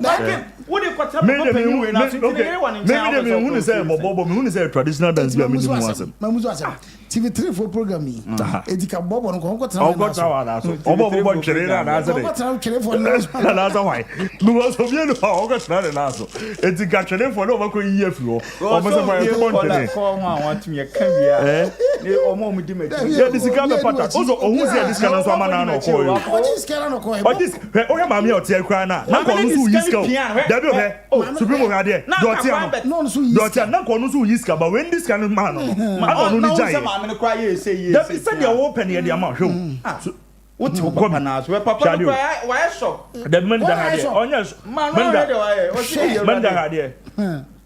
Speaker 20: wo de kwata bobo penny we na so tine one in town
Speaker 8: me hu ni say bobo me hu ni say traditional dance bi a me ni mu asem
Speaker 10: mamuzu asem TV3 for program yi edika bobo no ko tena
Speaker 8: na so bobo twere na say
Speaker 10: ko tena twere for
Speaker 8: na say why no so bi no ko tena na so edika twere for no ko yi afi ho o mo say why ko twere
Speaker 20: ko ho an want me ka bia ne o mo di me
Speaker 8: ya disika be pata ozo ohun se disika no so ama na no ko yo
Speaker 10: o disika no ko
Speaker 8: o dis o he ma me o tie kra na ko no so yiska dabi o he supreme o ade do tie
Speaker 10: no so yiska
Speaker 8: do tie na ko no so yiska ba when disika no ma no ma no ni jai
Speaker 20: me cry ye say yes.
Speaker 8: That is the open here the amount.
Speaker 20: What you go na so papa no cry why shop.
Speaker 8: The men that had it. Oh yes.
Speaker 20: Man that
Speaker 8: had it.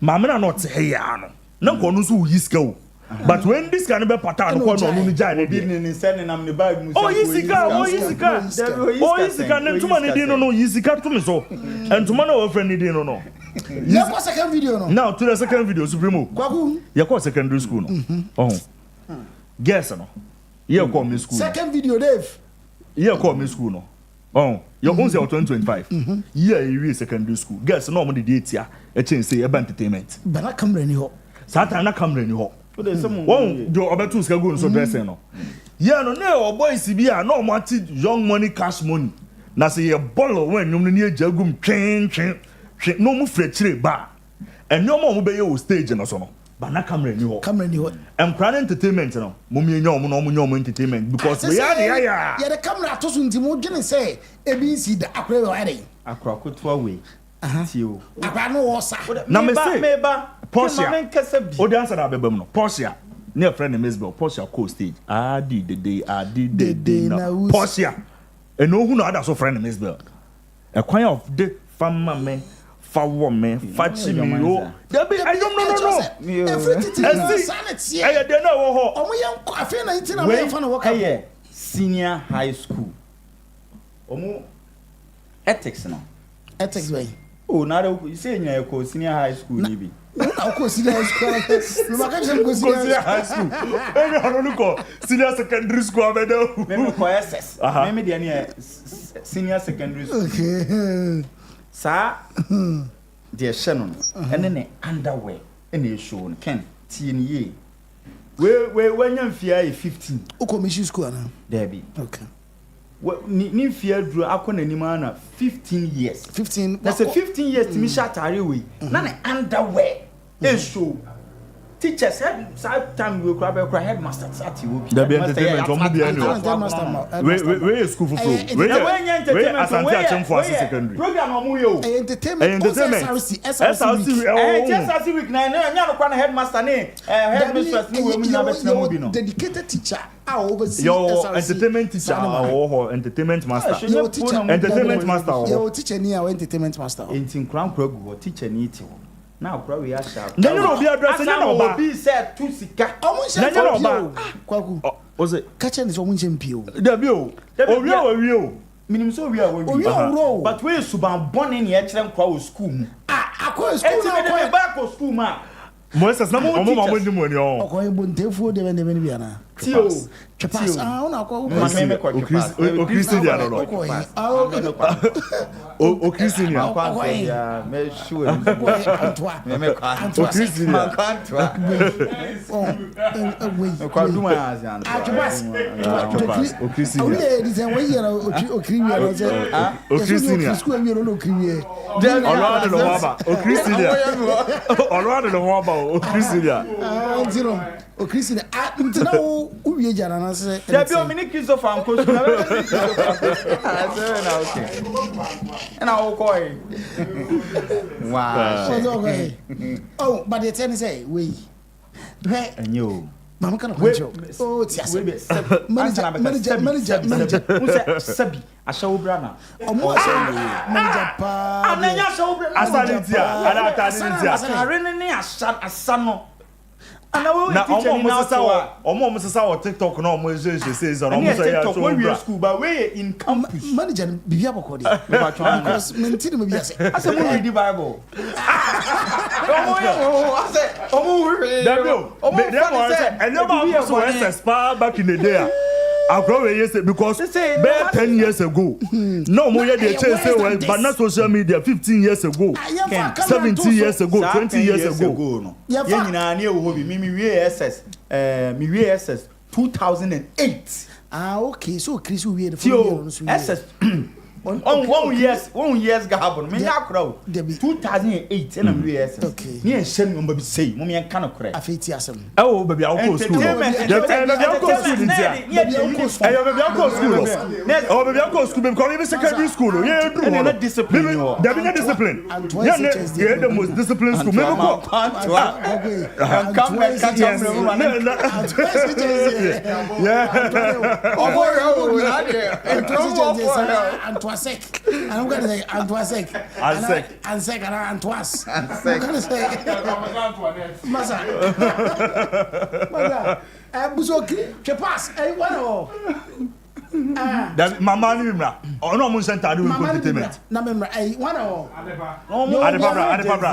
Speaker 8: Mama na not say ya no. Na ko no so yiska o. But when this can be pattern ko no no jai
Speaker 20: bi ni send na me bag mu.
Speaker 8: Oh yisika na tuma ni din no yisika to me so. And tuma na o friend ni din no.
Speaker 10: Your second video no.
Speaker 8: Now to the second video Supremo.
Speaker 10: Kwaku.
Speaker 8: Your secondary school no. Oh. Guess no. You call me school.
Speaker 10: Second video, Dave.
Speaker 8: You call me school no. Oh, your own say 2025. Yeah, you secondary school. Guess no more the date here. A change say about entertainment.
Speaker 10: But I come any ho.
Speaker 8: Satan na come any ho. Oh, do obetu ska go so dress no. Yeah, no na boys bi a no want young money cash money. Na say you ball when you ni jagum twin. No mu frechire ba. And no more be you stage no so no. But na camera ni ho.
Speaker 10: Camera ni ho.
Speaker 8: Empran entertainment no. Mummy enya omo no omo entertainment because we are there ya.
Speaker 10: Yeah, the camera to so ntimo dwene say ABC da akra we are.
Speaker 20: Akra kotoa we. Tio.
Speaker 10: Akra no wo sa.
Speaker 8: Na me say.
Speaker 20: Meba.
Speaker 8: Porsche. O dance na bebem no. Porsche. Ne friend na Mesbel. Porsche co stage. Did na. Porsche. E no hu no other so friend na Mesbel. E kwan of the farmer men. Woman, Fachi me o. Debi, I don't know.
Speaker 10: Everything is sanity.
Speaker 8: I don't know.
Speaker 10: Omo yan afi na ntina we fa na work
Speaker 20: up. Senior high school. Omo ethics no.
Speaker 10: Ethics way.
Speaker 20: Oh, na you say you go senior high school ni bi.
Speaker 10: Na go senior high school. No maka go
Speaker 8: senior high school. Eni onu ko senior secondary school abedo.
Speaker 20: Me ko SS. Me dey na senior secondary school.
Speaker 10: Okay.
Speaker 20: Sa the channel and then underwear and the show can TNA. When you fear 15.
Speaker 10: Commission school now.
Speaker 20: Debbie.
Speaker 10: Okay.
Speaker 20: Ni fear drew akon animana 15 years.
Speaker 10: 15.
Speaker 20: That's a 15 years to me shot away. None underwear. A show. Teachers had time we grab a headmaster at you.
Speaker 8: The entertainment on the where school for where Asante for secondary
Speaker 20: program on
Speaker 10: entertainment
Speaker 20: SRC week 9 no headmaster name headmistress no
Speaker 10: dedicated teacher
Speaker 8: your entertainment teacher or entertainment master entertainment master
Speaker 10: your teacher ni our entertainment master
Speaker 20: in crown program teacher ni ti now probably ya sharp
Speaker 8: then you be address you know
Speaker 20: be said to sika
Speaker 10: then you know kwaku
Speaker 8: was it
Speaker 10: catch any so munchen pio
Speaker 8: debi o owi
Speaker 20: minim so we are but we suban born in here chere kwa o school
Speaker 10: akọ school
Speaker 20: na back o school ma
Speaker 8: Moses na mo ndi mo ni o
Speaker 10: okọ ibo ntefu de be bi ana
Speaker 20: tio
Speaker 10: chepas una ko
Speaker 8: o Christian no o Christian
Speaker 20: ya me sure me
Speaker 8: o Christian
Speaker 20: kwa duma azan
Speaker 10: chepas
Speaker 8: o Christian
Speaker 10: o le di se wo yera o kriwi no se
Speaker 8: o Christian
Speaker 10: school mi no kriwi
Speaker 8: ọlọ́run ló wá bá o Christian ọlọ́run ló wá bá o Christian
Speaker 10: zero o Christian ntina o wie jara na se
Speaker 20: Debi o mini Christopher anko so na na okay na o koi wow
Speaker 10: oh but the ten say we
Speaker 20: enyo
Speaker 10: mama kana kwancho oh tiase manager
Speaker 20: sabi ashawo brana
Speaker 10: omo manager pa
Speaker 20: ananya ashawo brana
Speaker 8: asanitia ana atanitia
Speaker 20: asare ne asano
Speaker 8: na omo sesa o TikTok na omo say so omo say ya so
Speaker 20: we school but we in campus
Speaker 10: manager bibia boko dey because mentini me bia say
Speaker 20: ase mo read the Bible omo
Speaker 8: say and never so SS back in the day I grow years because 10 years ago no more they change say but not social media 15 years ago 17 years ago 20 years ago
Speaker 20: no ye nyina na e wo bi mi we SS 2008
Speaker 10: okay so Chris we the phone
Speaker 20: SS 1 years gap no me na crowd 2008 na we SS
Speaker 10: okay
Speaker 20: ni e hye no mba bi sei mo me kan no kore
Speaker 10: afeti asem
Speaker 8: oh baby I go school baby I go school oh baby I go school because even secondary school yeah do
Speaker 20: no discipline
Speaker 8: there be no discipline yeah the most disciplined school me go
Speaker 10: Antoisek. And I'm going to say Antoisek. Ansek and Antois. I'm going to say Masa. Buzoki, Chepas, one
Speaker 8: that mama ni mra ono mo center do entertainment
Speaker 10: na memra one
Speaker 8: adepabra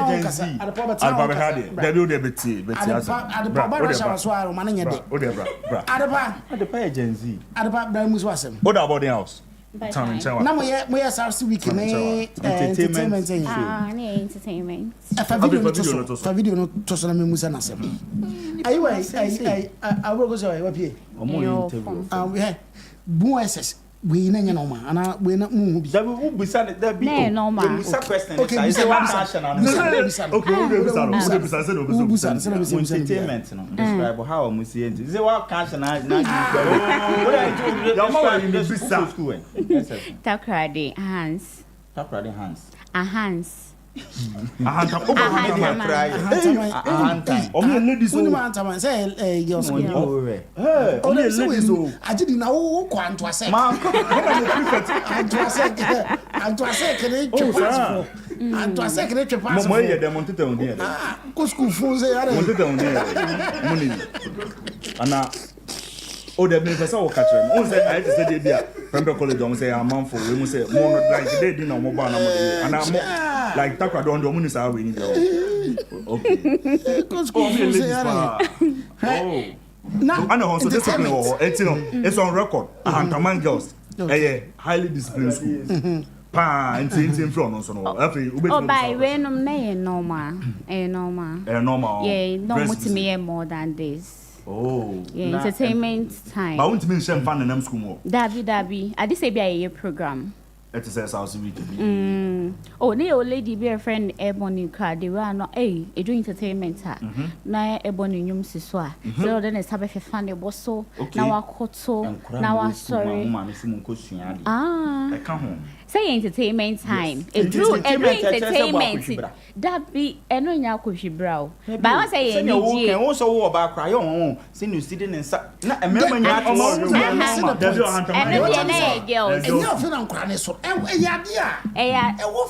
Speaker 10: agency
Speaker 8: adepabra hade there be beti
Speaker 10: adepabra shawaswaro mananya de
Speaker 8: bra
Speaker 20: adepa agency
Speaker 10: adepabra musu asem
Speaker 8: what about the house
Speaker 10: na mo ye SRC week me entertainment
Speaker 21: ne entertainment
Speaker 10: fa video no to so na me musa na asem I will go say we pie
Speaker 20: interview
Speaker 10: BSS we na nya normal ana we na mu bi
Speaker 20: da we bisa da bi
Speaker 21: normal
Speaker 20: we bisa question
Speaker 10: okay
Speaker 20: say
Speaker 10: what
Speaker 20: entertainment no describe how we see it say what question na school
Speaker 21: Takrade Hans
Speaker 10: ladies say your school ladies I did na wo kwanto ase ma anto ase kene twa anto ase kene twa
Speaker 8: mo ye dem ontete on there
Speaker 10: ko school fun say are
Speaker 8: ontete on there money ana o de me pesa o ka kire mo say I say dey bia Pembe college on say amamfo we mu say mo like dey di na mo ba na mo dey ana mo like takwa don do mo ni sa we ni there okay
Speaker 10: school say are
Speaker 8: now I know so discipline it's on record Antaman girls highly disciplined school Pa, in front of no.
Speaker 21: Oh, by random name, normal. Normal. Yeah, no to me more than this.
Speaker 8: Oh,
Speaker 21: yeah, entertainment time.
Speaker 8: But I want to mention fun and school.
Speaker 21: Dabi. I just say be a program.
Speaker 8: It is Asu-B.
Speaker 21: Oh, the old lady be a friend Ebony card. They were not a do entertainment. Na Ebony Yum Siswa. So then it's have a funny boss so now I caught so now I sorry. Ah,
Speaker 8: I come home.
Speaker 21: Say entertainment time. It drew entertainment. That be eno nya kohwi brow. But I say any
Speaker 20: je. Can also wo ba cry on. See you sitting in na emema nya to mo.
Speaker 21: Girls.
Speaker 10: And you feel am cry so. Wo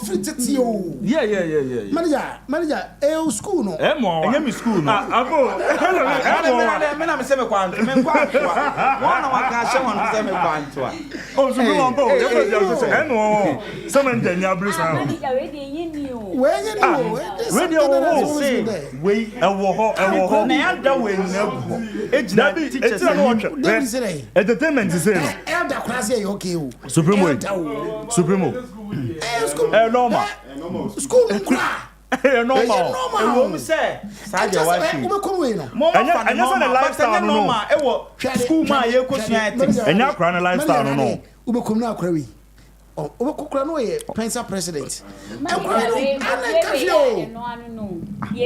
Speaker 10: free tete o.
Speaker 8: Yeah.
Speaker 10: Manager, school no.
Speaker 8: Enye me school no. Abo.
Speaker 20: Me na me se me kwanto. Me kwanto. One na waka hye won se me kwanto.
Speaker 8: Oh, so go on bo. You say someone Daniel Bruce. Entertainment is Supremo. Normal.
Speaker 10: School.
Speaker 20: Normal. Say, side your wife.
Speaker 8: And you say lifestyle no.
Speaker 20: School ma ye ko suan.
Speaker 8: And you cry lifestyle no.
Speaker 10: Ubekum na akrawi. Obekukura no ye pensa president.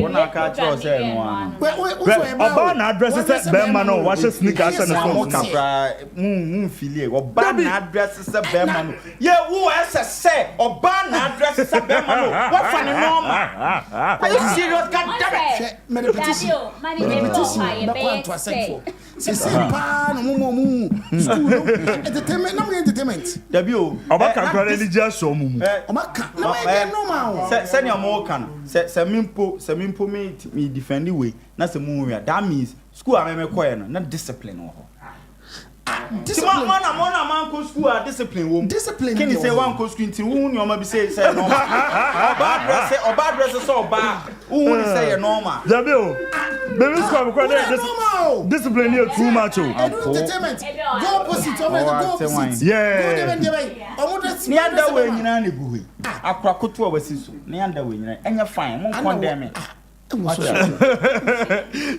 Speaker 20: Wona ka tro say no an.
Speaker 8: Oba na address say Bema no wa sneakers and
Speaker 20: so kapra filie. Oba na address say Bema no. Ye wo say Oba na address say Bema no. What funny normal? Are you serious? God damn it.
Speaker 10: Me say pa no mu school entertainment.
Speaker 20: Dabio.
Speaker 8: Oba kan religious so mu.
Speaker 10: Oba kan na normal.
Speaker 20: Say na mo kan. Say mimpo me defend the way. Na say mu wi. That means school am me koye no na discipline ho.
Speaker 10: Discipline.
Speaker 20: Man go school a discipline wo.
Speaker 10: Discipline.
Speaker 20: Can you say one go school until who nyoma be say normal. Oba dress so oba. Who say normal.
Speaker 8: Dabio. Baby school ko dey discipline here too much.
Speaker 10: Entertainment. Go opposite over.
Speaker 8: Yeah.
Speaker 20: Ni anda we nyina na buhui. Akwa koto wasi so. Ni anda we nyina. Enya fine. Mon condemn me.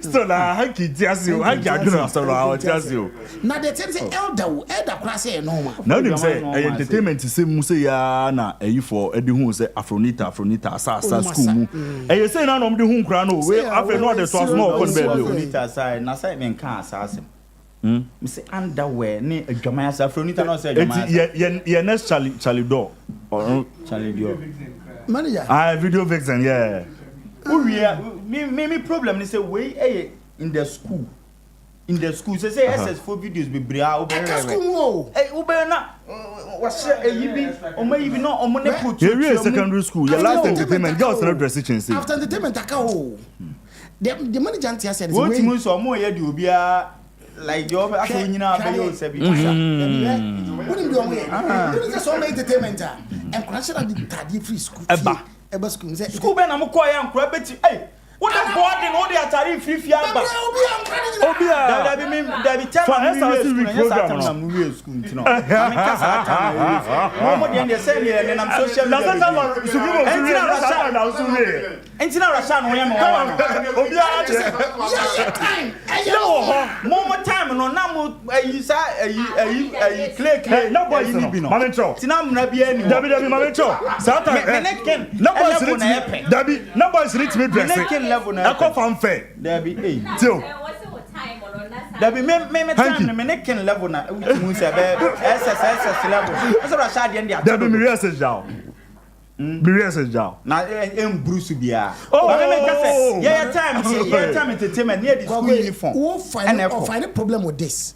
Speaker 8: So na hanki tiasio hanki aduna so na tiasio
Speaker 10: na the thing say elder class say normal
Speaker 8: na dem say entertainment say mu say ya na eyi for edi hu say afronita asa school mu e say na no mde hu nkra no we afa no the so small kon be
Speaker 20: afronita sai na sai men kan asase me say underwear ni adwama asa afronita no say adwama
Speaker 8: ye next Charlie door or
Speaker 20: Charlie door
Speaker 10: manager
Speaker 8: video vixen yeah.
Speaker 20: Me problem is say we in the school say SS for videos be bria
Speaker 10: school
Speaker 20: na was yibi o ma yibi no o mo ne put
Speaker 8: you secondary school your last entertainment girls no dress change
Speaker 10: after entertainment aka o the manager antia said
Speaker 20: we timu so mo ye di obia like job aso nyina be yo se bi
Speaker 10: what do you do we so entertainment and crash at the tadi free school eba
Speaker 20: school be na mo call ya nkura beti what the boarding all the atari free aba obia da be tell me school ntino me kasa ata mo de say me na social media entina Rashad no ya mo obia time mo time no na mo ayisa ayi clay
Speaker 8: no boys no mamencho
Speaker 20: tina mna bia ni
Speaker 8: dabi mamencho sata no boys need me dress
Speaker 20: level na
Speaker 8: I from fair
Speaker 20: dabi
Speaker 8: till
Speaker 20: dabi me time me necken level na mu say be SSS level so Rashad dey there
Speaker 8: dabi me research down
Speaker 20: na Bruce bia me say yeah time entertainment near the school uniform
Speaker 10: who find problem with this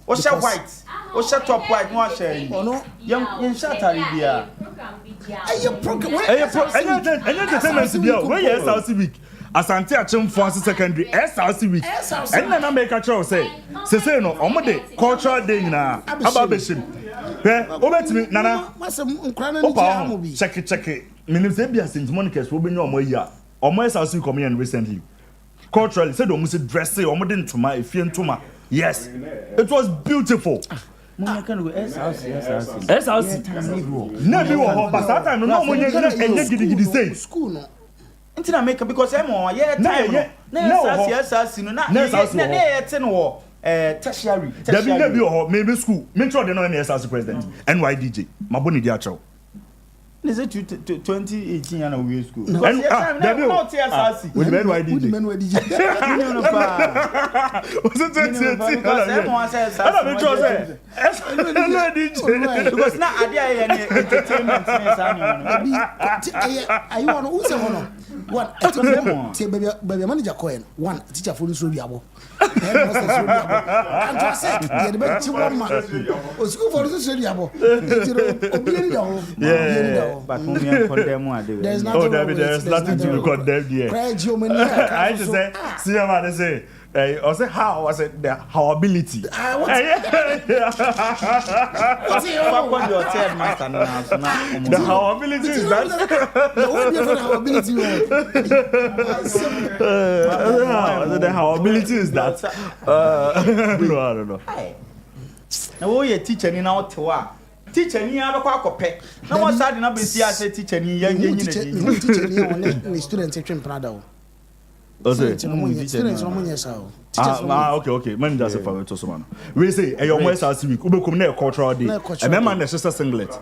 Speaker 20: o share white o share top white no share
Speaker 10: no
Speaker 20: yen shatari bia
Speaker 10: program
Speaker 8: entertainment bia we yes Asu-B Asante Achimfo secondary SRC week and na make a choice say no omode cultural day na ababeshim obetimi nana check minim say bia St Monica's wo benya omo yi a omo SRC come here recently culturally said omo say dress say omo de ntoma efie ntoma yes it was beautiful
Speaker 20: Mo can go SRC.
Speaker 8: Never ho, but that time no money gidi say.
Speaker 10: School no.
Speaker 20: Until I make because I'm on time. No, SRC no na tertiary.
Speaker 8: Never ho, maybe school. Me try the no SRC president. NYDJ. Maboni di acho.
Speaker 20: Is it 2018 and we school?
Speaker 8: No, not TSRC. With men YDJ.
Speaker 20: No,
Speaker 8: was it 2018?
Speaker 20: Because now I did entertainment.
Speaker 10: Are you on who say one? One, baby manager coin. One teacher for this radio. And I said, the best one man. School for this radio.
Speaker 8: Yeah.
Speaker 20: But there's
Speaker 8: nothing to be condemned here. I just say, see what I say. I say how? I said the how ability.
Speaker 20: What's your third master now?
Speaker 8: The how ability is that. The how ability is that. No, I don't know.
Speaker 20: Now we are teaching in our tour. Teacher ni aba kwa akopɛ na mo sade na besi ase teacher ni ya nyina
Speaker 10: teacher ni on student train prada o
Speaker 8: okay okay man just for to so man we say e your voice as week ubekum na cultural day e member na sister singlet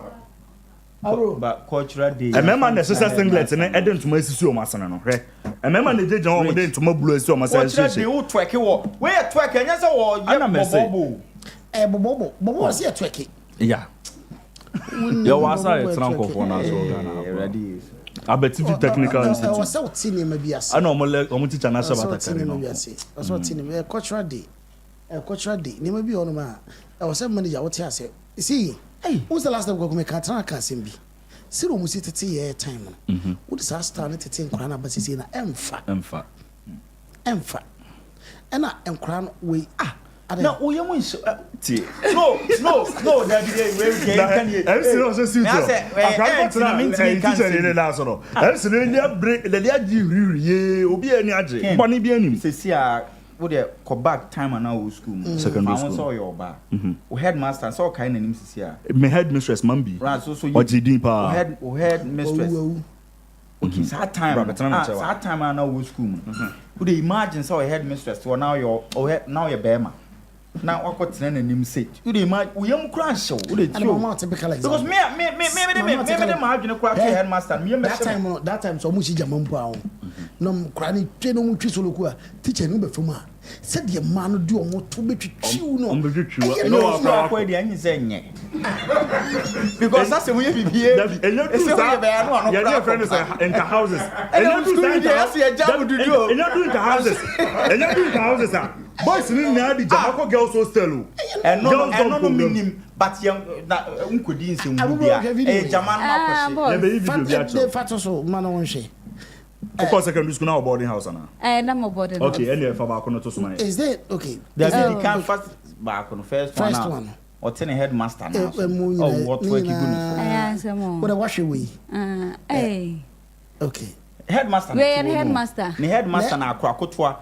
Speaker 20: but cultural day
Speaker 8: e member na sister singlet na e den tuma asisi o masana no hwɛ e member na jeje ho den tuma blue asisi o masana
Speaker 20: cultural day wo tweke wo we tweke nya se wo ye bobo
Speaker 10: bobo se tweke
Speaker 8: yeah. Your wasa is tranco for now, so ready. Abetifi Technical Institute.
Speaker 10: I was so teeny maybe as
Speaker 8: I know I'm teacher national
Speaker 10: battery. I was so teeny cultural day. Cultural day. Ni maybe on ma. I was a manager what you say. See, hey, who's the last time we make Katana Kasimbi? Siro musi tete ye time. What is our start to think Krana Basisi na emfa. And I am crown we
Speaker 20: no, we are no, that can you?
Speaker 8: I'm still also suit. I break the obi ani age. Boni bi anim.
Speaker 20: Sesia wo de go back time and now school.
Speaker 8: Secondary school.
Speaker 20: I saw your ba. O headmaster so kind anim sesia.
Speaker 8: Me headmistress Mambi.
Speaker 20: Right, so you.
Speaker 8: Ojidin pa.
Speaker 20: Headmistress. Okay, that time and now school. Would you imagine so a headmistress so now you're Bema. Now what got na nim say you dey we am crash show we dey because me imagine crash headmaster me
Speaker 10: that time so much jama mpo awo no krani twe no mutwi so loku a teacher no be fuma said the man do omo to betwitwiu no
Speaker 20: no akwa dey anyi say nye because that's we bibie
Speaker 8: your friend is in the houses
Speaker 20: and you do that you jam do do
Speaker 8: and you do the houses boys ni na di jamako girls hostel
Speaker 20: and no minim but you unkodi nsem bia jaman ma
Speaker 8: kwese be video bi acho
Speaker 10: dey fat so man won hwe
Speaker 8: of course secondary school now boarding house na
Speaker 21: na mo boarding house
Speaker 8: okay any for back no to so man
Speaker 10: is there okay
Speaker 20: there be can first back on first one or ten headmaster now what work you
Speaker 10: go what a wash away okay
Speaker 20: headmaster
Speaker 10: ni
Speaker 20: headmaster na akwa kotwa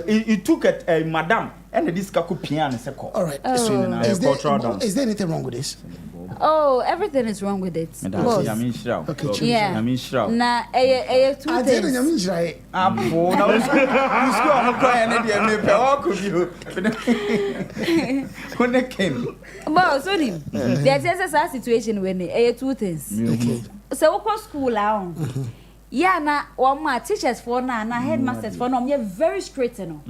Speaker 20: he took it madam and this kako piano se ko
Speaker 10: all right is there anything wrong with this
Speaker 21: everything is wrong with it
Speaker 20: okay
Speaker 21: yeah na two things
Speaker 20: apo na you school no cry na dey me pe o ko bi connecting
Speaker 21: but so him there's a situation when two things
Speaker 10: okay
Speaker 21: so we school out yeah na my teachers for na headmasters for no me very straight no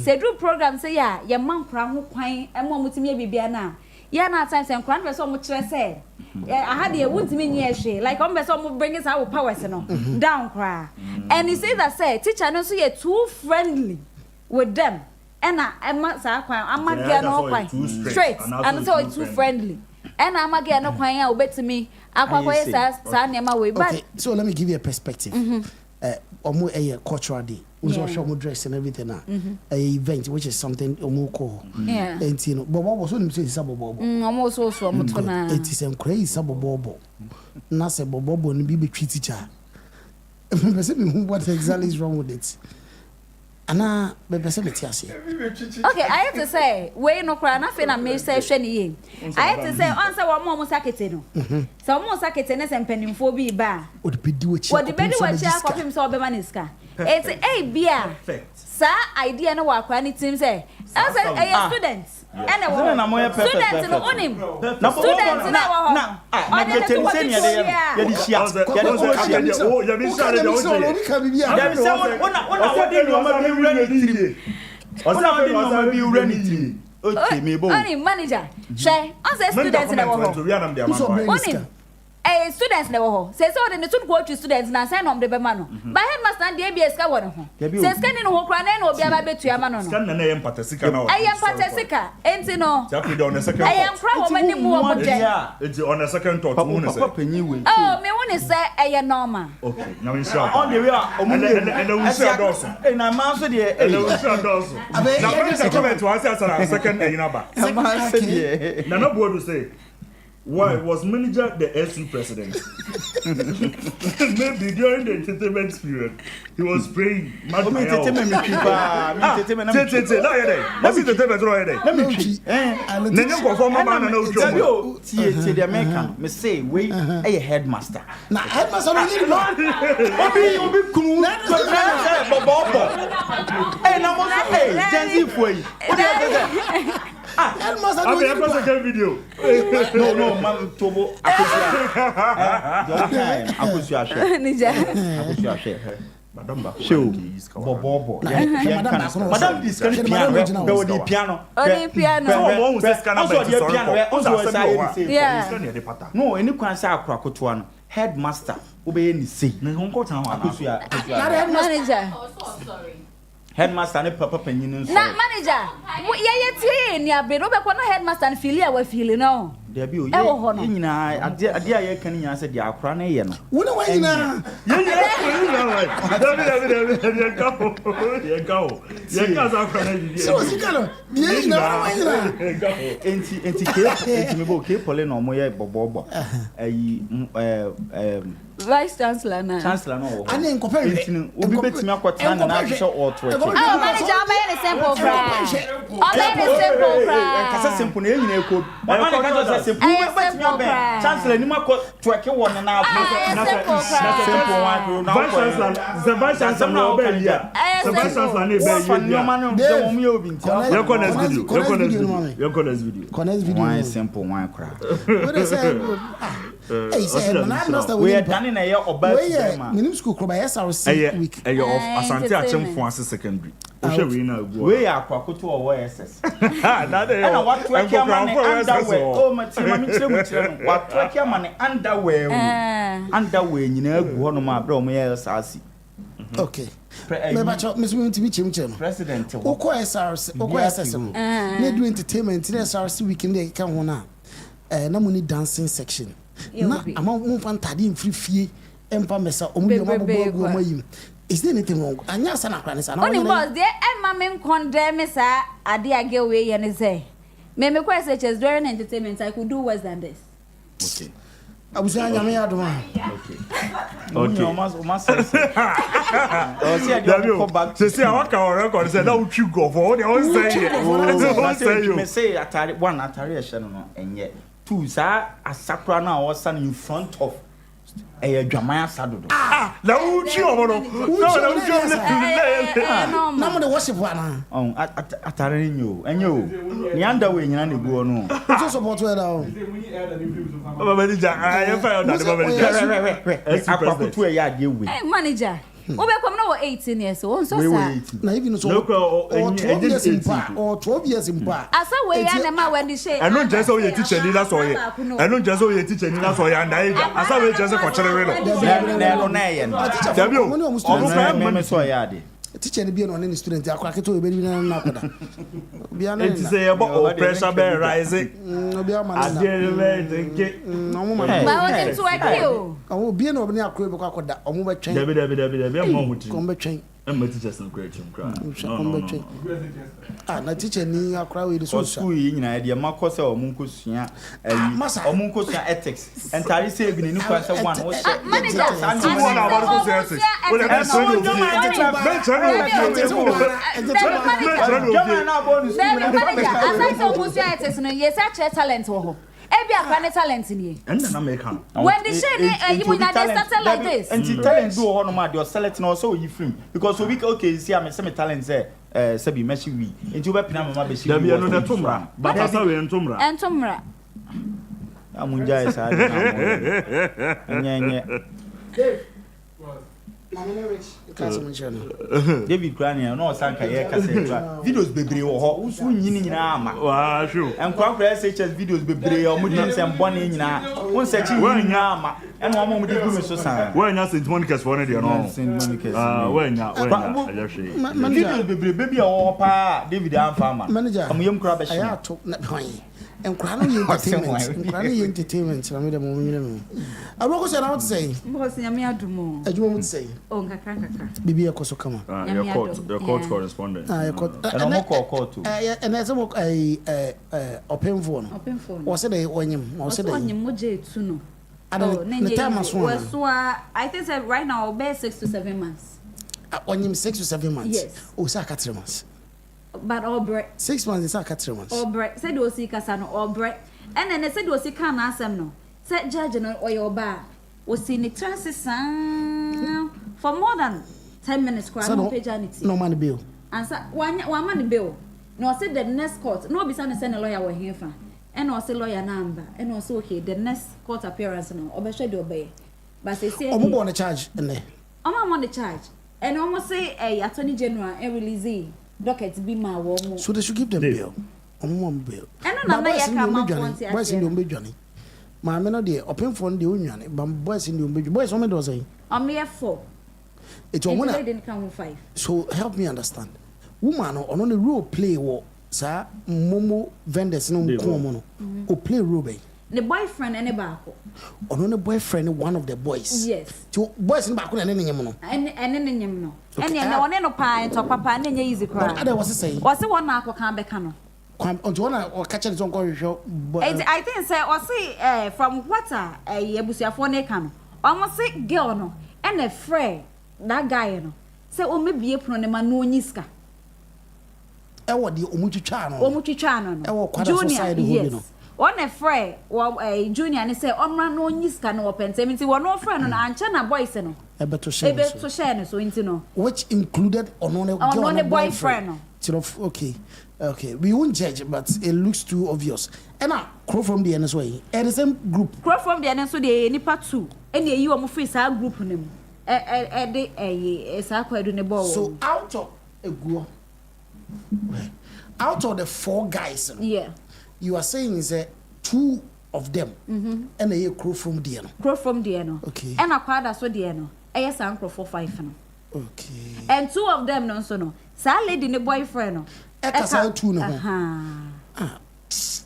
Speaker 21: say do program say yeah your man kra ho kwan emo mutimi bibia na yeah na time say kran be so mo kire say I had the wontimi nye like on be so mo bring us our powers no down kra and he say that say teacher no so you too friendly with them and na sa kwan amagia no kwan straight and so too friendly and amagia no kwan ya obetimi akwakoye sa nema we but
Speaker 10: okay so let me give you a perspective omo cultural day we show mo dress and everything na event which is something omo ko and you know bobo so nim say sabobo
Speaker 21: omo so omo to na
Speaker 10: it is crazy sabobo na say bobo no bi betwi teacher me say me what exactly is wrong with it ana bebe se metiase.
Speaker 21: Okay, I have to say, we no cry na fe na me say hwe ne ye. I have to say on say wo mo sakete no. So mo sakete ne se mpanimfo bi ba.
Speaker 10: Odibedi wo chi.
Speaker 21: Odibedi wo chi akopim so obema ne ska. It's a bia. Sa idea no wa kwa ni team say. As a students. Ene wo. Students no onim. Students na wo ho. Na ketem se ne ye di shia.
Speaker 8: Ya bi okay, me bo.
Speaker 21: Oni manager. She, on say students na wo ho. Eh students na wo ho. Say so de ne tun go to students na sign on de be ma no. Ba headmaster dey be ska wo no ho. Say ska ni no ho kra na obi aba betu ama no no.
Speaker 8: Ska na na yem patasika na wo.
Speaker 21: Ayem patasika. Enti no.
Speaker 8: Say okay, on the second.
Speaker 21: Ayem kra wo mani mu wo de.
Speaker 8: Enti on the second thought mu ne say.
Speaker 21: Oh, me woni say eye normal.
Speaker 8: Okay, now we sure.
Speaker 20: On the way
Speaker 8: and we sure doso.
Speaker 20: Eh na man so de
Speaker 8: and we sure doso. Na first comment to answer second number.
Speaker 20: Man so de.
Speaker 8: Na no board to say why was manager the SU president? Maybe during the entertainment period, he was praying. Let me entertainment. Let me
Speaker 20: me say, wait, a headmaster.
Speaker 10: Now, headmaster,
Speaker 8: video.
Speaker 20: No, man, Tobo. Madam Bobo. Madam discuss piano. No, any kwansa akwakotoa no. Headmaster, obey any say.
Speaker 21: Manager.
Speaker 20: Headmaster ne papa panyin nso.
Speaker 21: Na manager, ye tie ni abe no be kwa no headmaster ne feel ya wa feel no.
Speaker 20: There be o ye nyina ade a ye kan nyina se de akora na ye no.
Speaker 10: Wo na wa nyina.
Speaker 8: Ye ka za akora na ye.
Speaker 10: So sika no. Ye nyina wa nyina.
Speaker 20: Enti me bo ke pole no mo ye bobo. Ayi
Speaker 21: Vice Chancellor na.
Speaker 20: Chancellor no.
Speaker 10: Ani nkopere.
Speaker 20: Enti obi betimi akwotena na na show auto.
Speaker 21: Oh, manager, I'm in a simple cry. I'm in a simple cry.
Speaker 20: Kasa simple na nyina eko. Manager ka just simple. Chancellor ni mako tweke won na
Speaker 21: simple
Speaker 20: one.
Speaker 8: Vice Chancellor no be here. The Vice Chancellor no be here.
Speaker 10: Connect video.
Speaker 20: One simple one cry.
Speaker 10: What is it? Hey, say,
Speaker 20: we are done in a year or better.
Speaker 10: Minim school club SRC week.
Speaker 8: A year of Asante Achimfonse secondary.
Speaker 20: We are Kwakutu or SS.
Speaker 8: And
Speaker 20: what work your money underwear? Oh, my children, what work your money underwear? Underwear, you know, one of my brothers.
Speaker 10: Okay. Miss Wontumi
Speaker 20: President.
Speaker 10: Oko SRC, Oko SS. Ne do entertainment in SRC weekend they come on now. Na money dancing section. Na ama mo fantadi mfiri fie empa mesa omu mabobo mayim. Is there anything wrong? Anya sana kra nisa na.
Speaker 21: Oni boss dey emma men condemn me sa ade age we ye ne say. Me kwa ShS during entertainment I could do worse than this.
Speaker 20: Okay.
Speaker 10: Abusa anya me adoma.
Speaker 20: Okay. Okay. Almost say. Oh, see I go back.
Speaker 8: See I waka on record say na utwi go for what they say.
Speaker 20: Me say atari one atari e hye no enye. Two sa asakra na was standing in front of a Jamaica Sadodo.
Speaker 8: La uchi omono.
Speaker 10: Na mo de worship wana.
Speaker 20: Oh, atare nyo. Enyo. Ni underwear nyina ne guo no.
Speaker 10: So support we da.
Speaker 8: Manager, I am fine on that manager.
Speaker 20: Akwakutu e ya de we.
Speaker 21: Hey manager. We be come na 18 years so so
Speaker 10: sa. Na even so. Or 12 years in pa.
Speaker 21: Asa we ya na ma when say.
Speaker 8: I don't just so you teacher ni last oye. I don't just so you teacher ni last oye and I asa we just ko chere we no.
Speaker 20: Na ye no.
Speaker 8: Dabio.
Speaker 20: Me so ya de.
Speaker 10: Teacher ni bi no ne student akwa keto be bi na akoda. Bia na.
Speaker 8: It say about pressure be rising.
Speaker 10: Obi ama na.
Speaker 8: No
Speaker 10: mo ma.
Speaker 21: Ba o tin to akio.
Speaker 10: Obi na obi na akro be akoda. Omo be twen.
Speaker 8: Dabi am mo muti.
Speaker 10: Kom be twen.
Speaker 8: I'm teachers no great cry.
Speaker 10: Ah, na teacher ni akra we the
Speaker 20: so school yi nyina de makọ se omunko sua omunko sua ethics entare se bi ni kwa se one wo se
Speaker 13: manager
Speaker 8: one about ko se ethics wo le so do bi
Speaker 13: talent wo ho ebi akwa talent ni
Speaker 20: and na make am
Speaker 13: when the shade you na they started like this
Speaker 20: and talent do ho no ma dey select no so you film because we okay see am say talent say sabi meshi wi enti we pina mama be shi
Speaker 8: da bia no na tomra but asa we entomra
Speaker 20: amunja esa na nyenye David Crania no sanka ye kase videos bebre wo ho usu nyini nyina ama
Speaker 8: wa shu
Speaker 20: enkwa ShS videos bebre o mudi nsem bone nyina won sechi nyina ama eno o mudi gumi so san
Speaker 8: we nya St Monica's for ne de no we nya ayahwe
Speaker 20: videos bebre baby o pa David Amfama
Speaker 10: manager
Speaker 20: amuyem kura be shi
Speaker 10: aya to na hwan enkura no entertainment na me dem mo nyina aboko se na what say
Speaker 13: because nyame adumo
Speaker 10: adwuma mo say
Speaker 13: o nkaka
Speaker 10: bibi ekoso kama
Speaker 8: your court correspondent
Speaker 10: your court
Speaker 20: and mo court
Speaker 10: and as mo open phone o se dey onyim o se dey
Speaker 13: onyim mo je etu no
Speaker 10: the time as one
Speaker 13: so I think that right now be 6 to 7 months
Speaker 10: onyim 6 to 7 months
Speaker 13: yes
Speaker 10: o sa ka 3 months
Speaker 13: but all break
Speaker 10: 6 months is aka 3 months
Speaker 13: all break said o si kasa no all break and then said o si kan na asem no said judge no oyo ba o si ni transition for more than 10 minutes kwa no page anity
Speaker 10: no man bill
Speaker 13: answer one man bill no said the next court no be say send a lawyer we here fa and no say lawyer number and no say okay the next court appearance no obehwe de obey but say
Speaker 10: omo on the charge and there
Speaker 13: omo on the charge and almost say attorney general and release docket be ma wo mo
Speaker 10: so they should give them bail on bail
Speaker 13: and na na ya ka ma
Speaker 10: boys in the ombejwane ma me no de open phone de onwane but boys in the ombejwane boys o me do say
Speaker 13: am here 4
Speaker 10: it one
Speaker 13: didn't come 5
Speaker 10: so help me understand woman on the role play wo sa momo vendors no ko mo no o play role be
Speaker 13: the boyfriend and baako
Speaker 10: ono ne boyfriend one of the boys
Speaker 13: yes
Speaker 10: so boys ni baako na ne nyem no
Speaker 13: and ne nyem no and na one no pa to papa na nya easy cry
Speaker 10: ada was say
Speaker 13: one na akoka beka no
Speaker 10: kwam onto one o ka chere so nko hwehwe
Speaker 13: I think say o say from what ebusuafo na ka no almost say girl no and a friend that guy no say o mebie pro ne ma no onyiska
Speaker 10: e wo de omutwitwa no
Speaker 13: no
Speaker 10: e wo kwada society ho no
Speaker 13: one a friend junior and say omra no onyiska no pentementi one no friend no anche na boys no
Speaker 10: ebeto
Speaker 13: share no so into no
Speaker 10: which included on
Speaker 13: boyfriend no
Speaker 10: okay we won't judge but it looks too obvious and now crow from the NS way the same group
Speaker 13: crow from the NS so the nipa 2 and you am free sa group nim sa kwa do ne ball
Speaker 10: so out of the 4 guys
Speaker 13: yeah
Speaker 10: you are saying is that 2 of them and a crow from the no okay
Speaker 13: and akwada so the no yes uncle for 5 no
Speaker 10: okay
Speaker 13: and 2 of them no so no sa lady ne boyfriend no
Speaker 10: ekasa 2 no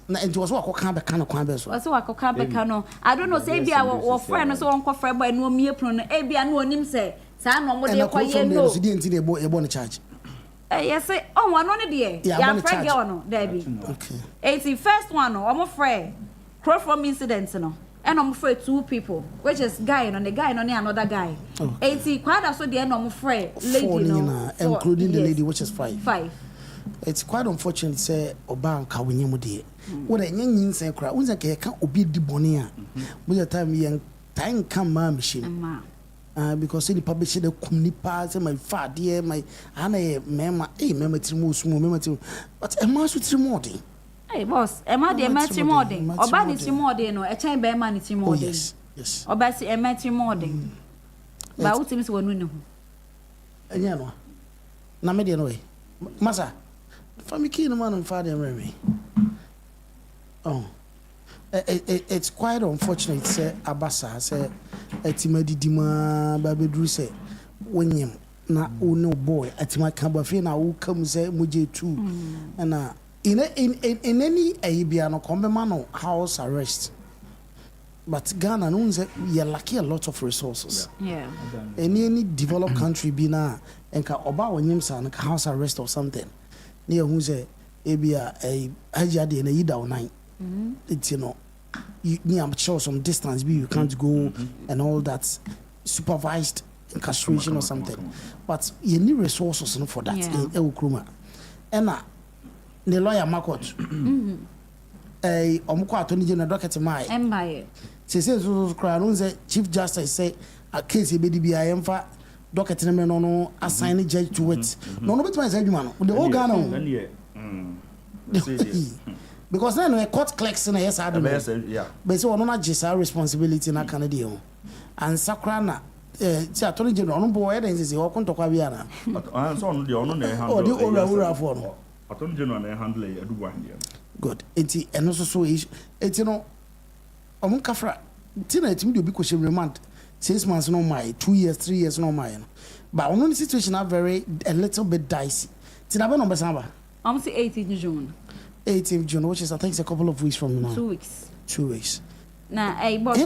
Speaker 10: na it was what can be can kwan be so
Speaker 13: was what can be can I don't know say bia wo friend so won ko friend boy no mie pro no e bia no onim say sa no mo de koye no
Speaker 10: so di enti e bo no charge
Speaker 13: yes say on one no de ya friend girl no there be
Speaker 10: okay
Speaker 13: 80 first one no omo friend crow from incident no and omo friend 2 people which is guy no the guy no another guy 80 kwada so de no omo friend lady no
Speaker 10: including the lady which is
Speaker 13: 5
Speaker 10: it's quite unfortunate say oba nka wonyem de what enyin sen kra unza ke ka obi di boni a mo time yen time come ma machine because the publish the communipa say my father my ana mema mema trimu sumu mema trimu but e ma so trimu de
Speaker 13: hey boss e ma de ma trimu de oba ni trimu de no e chan be ma ni trimu de
Speaker 10: yes
Speaker 13: oba si e ma trimu de ba utimi se wonu ne ho
Speaker 10: enya no na me de no e masa family key no man father me it's quite unfortunate say abasa say etima didima babedru say wonyem na no boy atima kaba fe na wo kam say moje tu na in any bia no come be man house arrest but Ghana knows you're lucky a lot of resources.
Speaker 13: Yeah.
Speaker 10: Any developed country be na enka oba wonyim sa na house arrest or something. Near who say ebia a hajade na yida online. It's you I'm sure some distance be you can't go and all that supervised incarceration or something. But you need resources for that in Eukruma. And the lawyer Makot. Omukwa Attorney General Docket my
Speaker 13: Empire.
Speaker 10: She says the Chief Justice say a case be the BIM docket no assign a judge to it. No bit my man. The whole Ghana. Because then a court clerks in a yes, I don't know. But so not just our responsibility in a Canada. And Sakrana, Attorney General, no boy, and is all Contocaviana.
Speaker 8: I'm sorry, the honor
Speaker 10: or the Ora for
Speaker 8: Attorney General handle a do one here.
Speaker 10: Good. And also so it's Omunkafra. Tina to me because she remand 6 months no my 2 years, 3 years no my. But on the situation are a little bit dicey. Tina no Besamba.
Speaker 13: I'm say 18th June.
Speaker 10: 18th June, which is I think it's a couple of weeks from now.
Speaker 13: 2 weeks.
Speaker 10: 2 weeks.
Speaker 13: Now, a boss.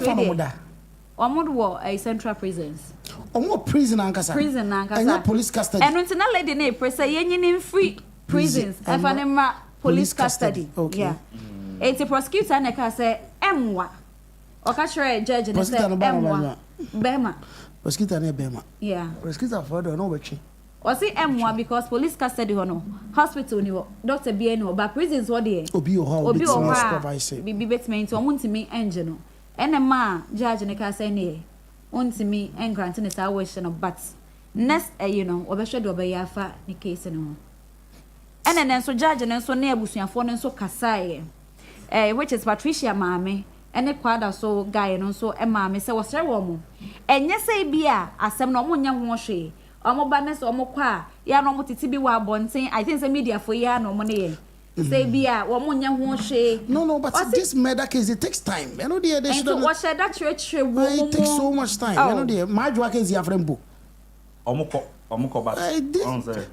Speaker 13: Omod war a central prisons.
Speaker 10: Omo prison ankasa.
Speaker 13: Prison ankasa.
Speaker 10: And police custody.
Speaker 13: And until na lady na press yenyin free prisons. And fanema police custody.
Speaker 10: Okay.
Speaker 13: Yeah. The prosecutor na ka say emwa. Oka sure judge na say emwa. Bema.
Speaker 10: Prosecutor na Bema.
Speaker 13: Yeah.
Speaker 10: Prosecutor for do no wechi.
Speaker 13: O say emwa because police custody ho no. Hospital ni wo. Doctor bi no but prisons wo dey.
Speaker 10: Obi o ha obi supervise.
Speaker 13: Bi betment o muntimi engine no. Enema judge na ka say ne. Untimi engrant na sa wish no but next obehwe de obeyafa ni case no. And then so judge and so na abusuafo no so kasae which is Patricia Mame ene kwada so guy no so mame se wo sere wo mo enye se bia asem no mo nya ho hwe omo ba ne so omo kwa ya no mo titi bi wa bonten I think say media for ya no mo ne say bia wo mo nya ho hwe
Speaker 10: no but this murder case it takes time you know they should
Speaker 13: and so what said that chre wo
Speaker 10: it takes so much time you know they majwa case ya frembo
Speaker 8: Omoko back.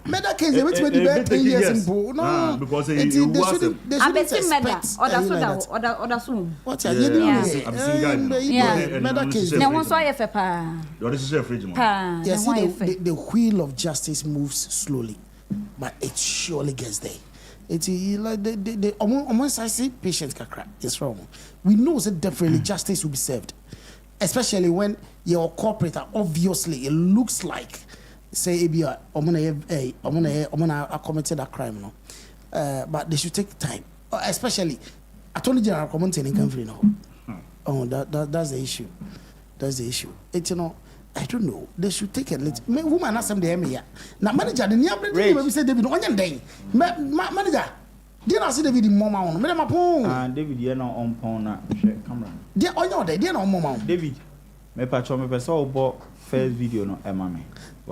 Speaker 10: Meda case they wait be 10 years in Bo. No,
Speaker 8: because
Speaker 10: they shouldn't
Speaker 13: expect other soon.
Speaker 10: What are you doing? Meda case.
Speaker 13: No one saw if pa.
Speaker 8: Your decision fridge man.
Speaker 10: Yes, the wheel of justice moves slowly, but it surely gets there. It's like the almost I see patients can cry. It's wrong. We know that definitely justice will be served, especially when you're a corporate. Obviously, it looks like. Say Abia, I committed a crime, no. But they should take time, especially Attorney General commenting in country now. Oh, that's the issue. That's the issue. It's I don't know. They should take a little. Woman ask them the area. Now manager, the near maybe say David onion day. Manager, did I see David in Mama on? Madam Pong.
Speaker 20: David, you're not on Pona. Camera.
Speaker 10: Dear onion day, dear no Mama.
Speaker 20: David, me patch on me person bought first video no Emma.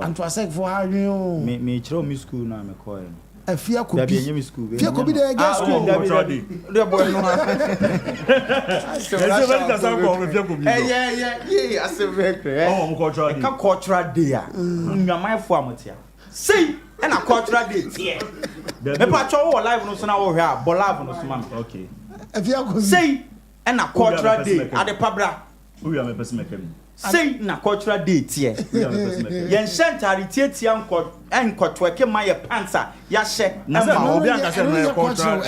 Speaker 10: And to ask for how you
Speaker 20: me throw me school now me call
Speaker 10: a fear could be
Speaker 20: school.
Speaker 10: Fear could be there against school.
Speaker 20: The boy no. Yeah. I say very.
Speaker 8: Oh, cultural.
Speaker 20: Ka cultural day. Nyama for amatia. See, and a cultural day. Me patch all live no so na wo hwe but live no so man.
Speaker 8: Okay.
Speaker 10: If you could
Speaker 20: say and a cultural day at the Pabra.
Speaker 8: Who are me person make
Speaker 20: say na cultural day tie yen shantari tie enko tweke my pantsa ya hye
Speaker 8: na obi anka say na cultural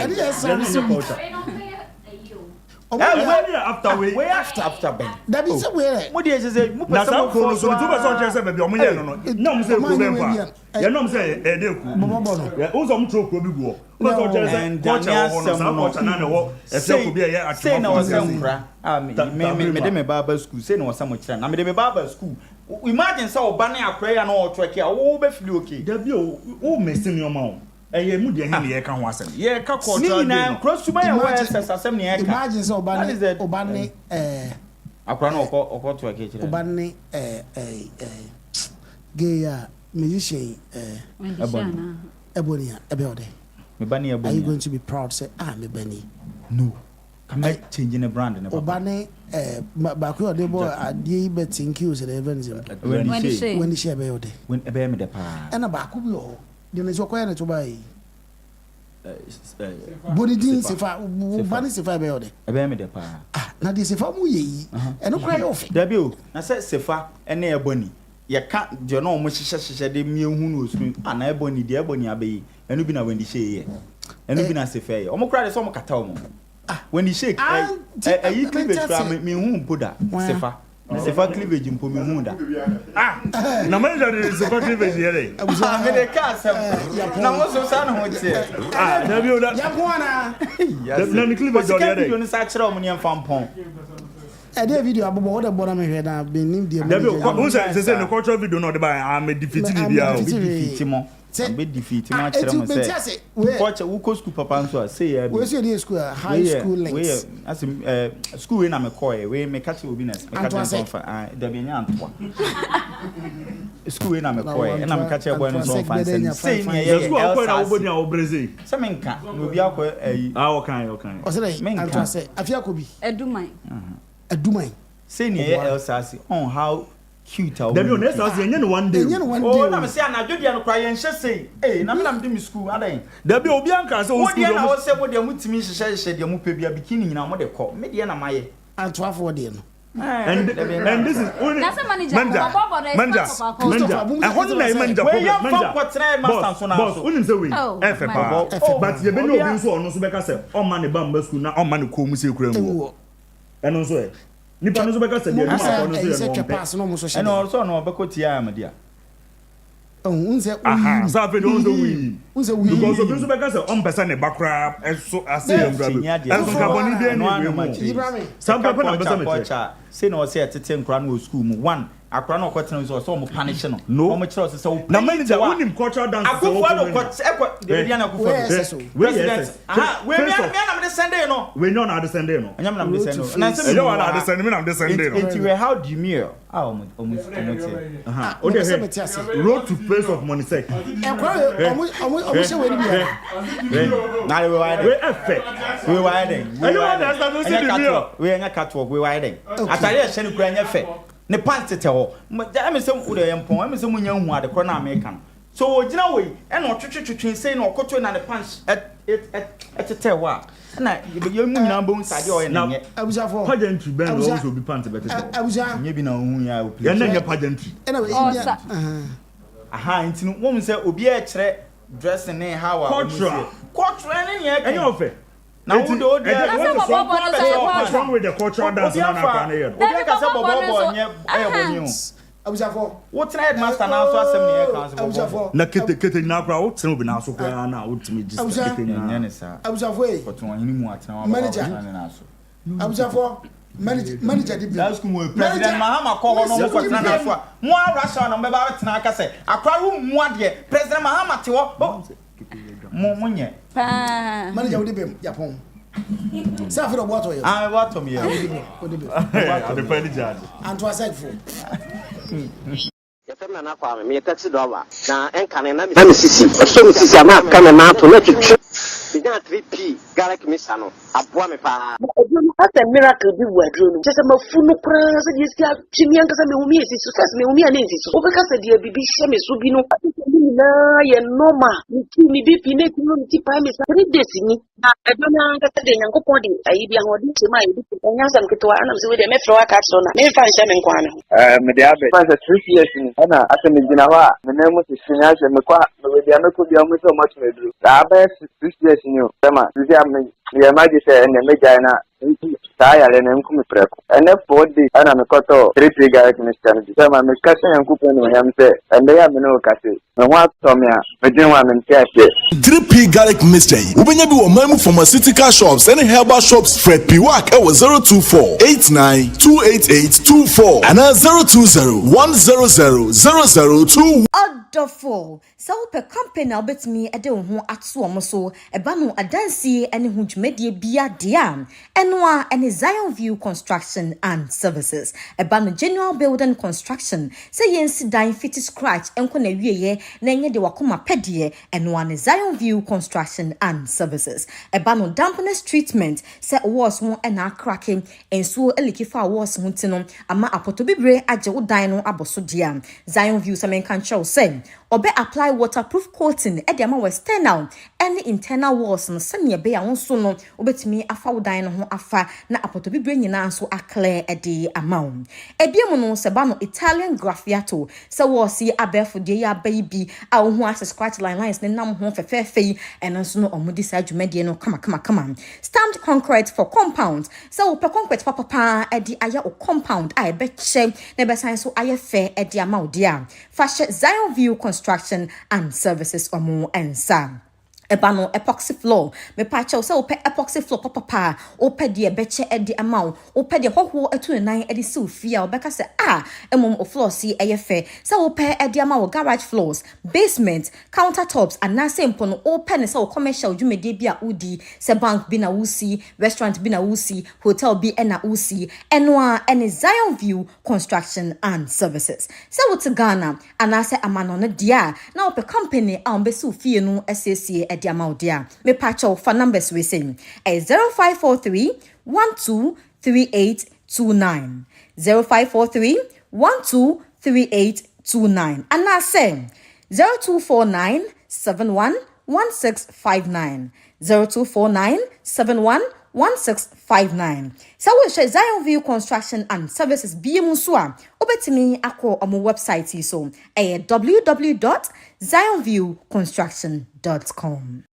Speaker 20: after ben
Speaker 10: that is where
Speaker 20: mo dey say mo
Speaker 8: person na so so tu person che say be omo ye no na mo say problem fa ya no mo say e dey ku o so mo tro ko bi go o so che say culture wo no sa culture na wo e fe ko bi e ya
Speaker 20: say na wo say mra me dey me barber school say na wo say mo kira na me dey me barber school imagine say oba na akra ya na o tweke wo be feel okay
Speaker 8: da bi o mesin yo ma o eye mu de he ye ka ho asem ye ka culture
Speaker 20: na crossuma ya wa asem ne ye ka
Speaker 10: imagine say oba ne
Speaker 20: akra na okọ tweke kira
Speaker 10: oba ne gay musician Ebonia Ebode. Are you going to be proud say me Benny?
Speaker 20: No. Can I change in a brand in a
Speaker 10: Obane Baku de boy adi betting kills at evangelism. When the share Beode.
Speaker 20: When a bear me the pa.
Speaker 10: And a Baku blow. You know so quiet to buy. Bonidin Sefa, Bani Sefa Beode.
Speaker 20: A baby de pa.
Speaker 10: Now this Sefa Muye, and no cry off.
Speaker 20: Debut, I said Sefa and near Bonnie. You can't, you know, much said the meal who knows me, and I bonny, dear Bonnie Abbey, and you been a windy shade. And you been a Sefa, or more cry as some Catomo. When you shake, I eat cleavage from me whom put that. Sefa. Sefa cleavage in Pumunda.
Speaker 8: No matter the Sefa cleavage here.
Speaker 20: I was having a cast. Now, what's the son would say?
Speaker 8: Have you that?
Speaker 10: Yapuana.
Speaker 8: Yes, no cleavage on the
Speaker 20: other side. Ceremony and farm pond.
Speaker 10: A video about what a bottom head have been named the
Speaker 8: who says the cultural video not by I'm a defeated
Speaker 20: Timo. Defeat my chairman. Watch a Wuko school papa say, where's your school? High school links. As school in Amacoy, where may catch you business. There be an school in Amacoy, and I'm catching one so fine. Say, Brazil. Some can't. Will be our kind.
Speaker 10: I say, I feel could be
Speaker 13: a do mine.
Speaker 10: A do mine.
Speaker 20: Say near Elsassy on how cute.
Speaker 8: There be next house one day.
Speaker 20: Oh, I'm saying I do the cry and just say, hey, I'm doing school.
Speaker 8: There be Obianca, so what
Speaker 20: I was saying, what they want to me, she said, you must be a bikini in our mother call. Mediana my
Speaker 10: and 12 for dinner.
Speaker 8: And this is only
Speaker 13: that's a manager.
Speaker 8: I hold my manager. Boss, wouldn't say we. But you been no so on so because on money bamba school now on money come see creme. And also nipa no so because say
Speaker 20: and also no bekotia my dear.
Speaker 10: Unse
Speaker 8: so fe don so we because so because on person e bakra so ase ngrabe and so carbon dey anyway some people na person
Speaker 20: say no say tete nkra no school mu one akra no kwetena so mo punish no
Speaker 8: no
Speaker 20: mo kire so
Speaker 8: na manager wonim cultural dance so
Speaker 20: akufo no kwet dey dia na akufo president we me na me send no
Speaker 8: we no na send no
Speaker 20: anyam na me send no na say
Speaker 8: me na send me na me send no
Speaker 20: it we how do you mean almost
Speaker 8: o dey road to place of money sec
Speaker 10: omo se we ni
Speaker 20: na we wide
Speaker 8: we effect
Speaker 20: we wide
Speaker 8: anyone understand no see the video
Speaker 20: we anya catwalk we wide atare e hye ne kura nya fe ne pants tete ho me se wo dey empon me se munya hu ade kro na American so ogina we e na otwetwetwe sei na okoto na ne pants tete wa na ye mu nyina bo nsade o ye na nye
Speaker 10: abusafo
Speaker 8: pageantry ben also be pants better
Speaker 10: abusa
Speaker 20: nye bi na hu ya o
Speaker 8: play na nye pageantry
Speaker 20: aha ntinu wo mu se obi e kire dressing ne how cultural ne nye
Speaker 8: enye ofe
Speaker 20: na wo do dey
Speaker 8: what's wrong with the cultural dance na na here
Speaker 20: obi ka se bobo nye boni o
Speaker 10: abusafo
Speaker 20: wo try headmaster na so asem ne e kan se bobo
Speaker 8: na kete na kra wo tene obi na so kra na wo timi just kete
Speaker 20: na ne sa
Speaker 10: abusafo e
Speaker 20: ko tun hini mu atena wa
Speaker 10: na so abusafo manager di
Speaker 20: bill school president Mahama ko ho no ko tena na so mo Rashad no be ba tena aka se akra wo mu ade president Mahama te wo mo nye
Speaker 10: manager wo di bem Japan Safi no wato yo
Speaker 20: wato me
Speaker 8: the penny judge
Speaker 10: and to aside for
Speaker 3: yefem na kwa me taxi driver na enkane na me sisi so sisi ama kana na to na twetwe bidan 3p garlic mixer no aboa me pa
Speaker 22: that's a miracle bi wadro no just mafu no kra se die sia twimi ankasa me humi esi so me humi ani esi so obeka se die bibi hye me so bi no na ye normal ni bibi na ti no ti pa me sa 3 days ni na edona ankasa de nyankopon de ayi bia ho de chema yi bi anya sam ketwa ana se we de me fro aka so na me fa hye me nkwa ne
Speaker 23: me de abe fa 3 years ni ana ase me gina wa me na mu sisinya hye me kwa me de ameko bia mu so much me dru da ba 6 years ni o tema sisi am ya maji se ene me jaina saya le ne nku me preko ene 4 days ana me koto 3 garlic mixture ni tema me kase yankupo no yam se ende ya me no kase me wa to me a me din wa me ntiase
Speaker 24: 3p garlic mixture ubenya bi wo mamu pharmaceutical shops and herbal shops Fred Piwak e wo 02489288824 and 020100002
Speaker 25: Adorful so pe company obetimi ede ho ato omo so eba no adansie ene ho dwumedie bia dia enwa ene Zion View Construction and Services eba no General Building Construction say yensi dan fit scratch enko na wieye na enye de wakoma pedie enwa ne Zion View Construction and Services eba no dampness treatment say walls ho na cracking ensuo elikifa walls ho tino ama apoto bibre age wo dan no aboso dia Zion View semen kan show say obe apply waterproof coating e de ama external any internal walls no sane be ya wonso no obetimi afa wodan no ho afa na apoto bibre nyina nso akle e de ama ebiemu no seba no Italian graffiato se wo si abefo de ya baby a wo ho as scratch lines ne nam ho fefefe and nso no omudi sa dwumade no kama stamped concrete for compounds se wo pe concrete papa e de aya o compound a e be che ne be san so aye fe e de ama odia fashion Zion View Construction and Services omo ensa ebano epoxy floor me pacha so ope epoxy floor papa ope de beche edi amount ope de hoho etunan edi si ofia obeka se emom o floor si eyefe so ope edi amount garage floors basement countertops and na sempo no ope ne so commercial dwumede bia udi se bank bi na usi restaurant bi na usi hotel bi na usi enwa ene Zion View Construction and Services so what Ghana anase amano no dia na ope company a ombesi ofie no SSA dia me pacho for numbers we say 0543 123829 0543 123829 and I say 0249 711659 0249 711659 so we share Zion View Construction and Services BMUSUA obetimi akọ omo website so www.zionviewconstruction.com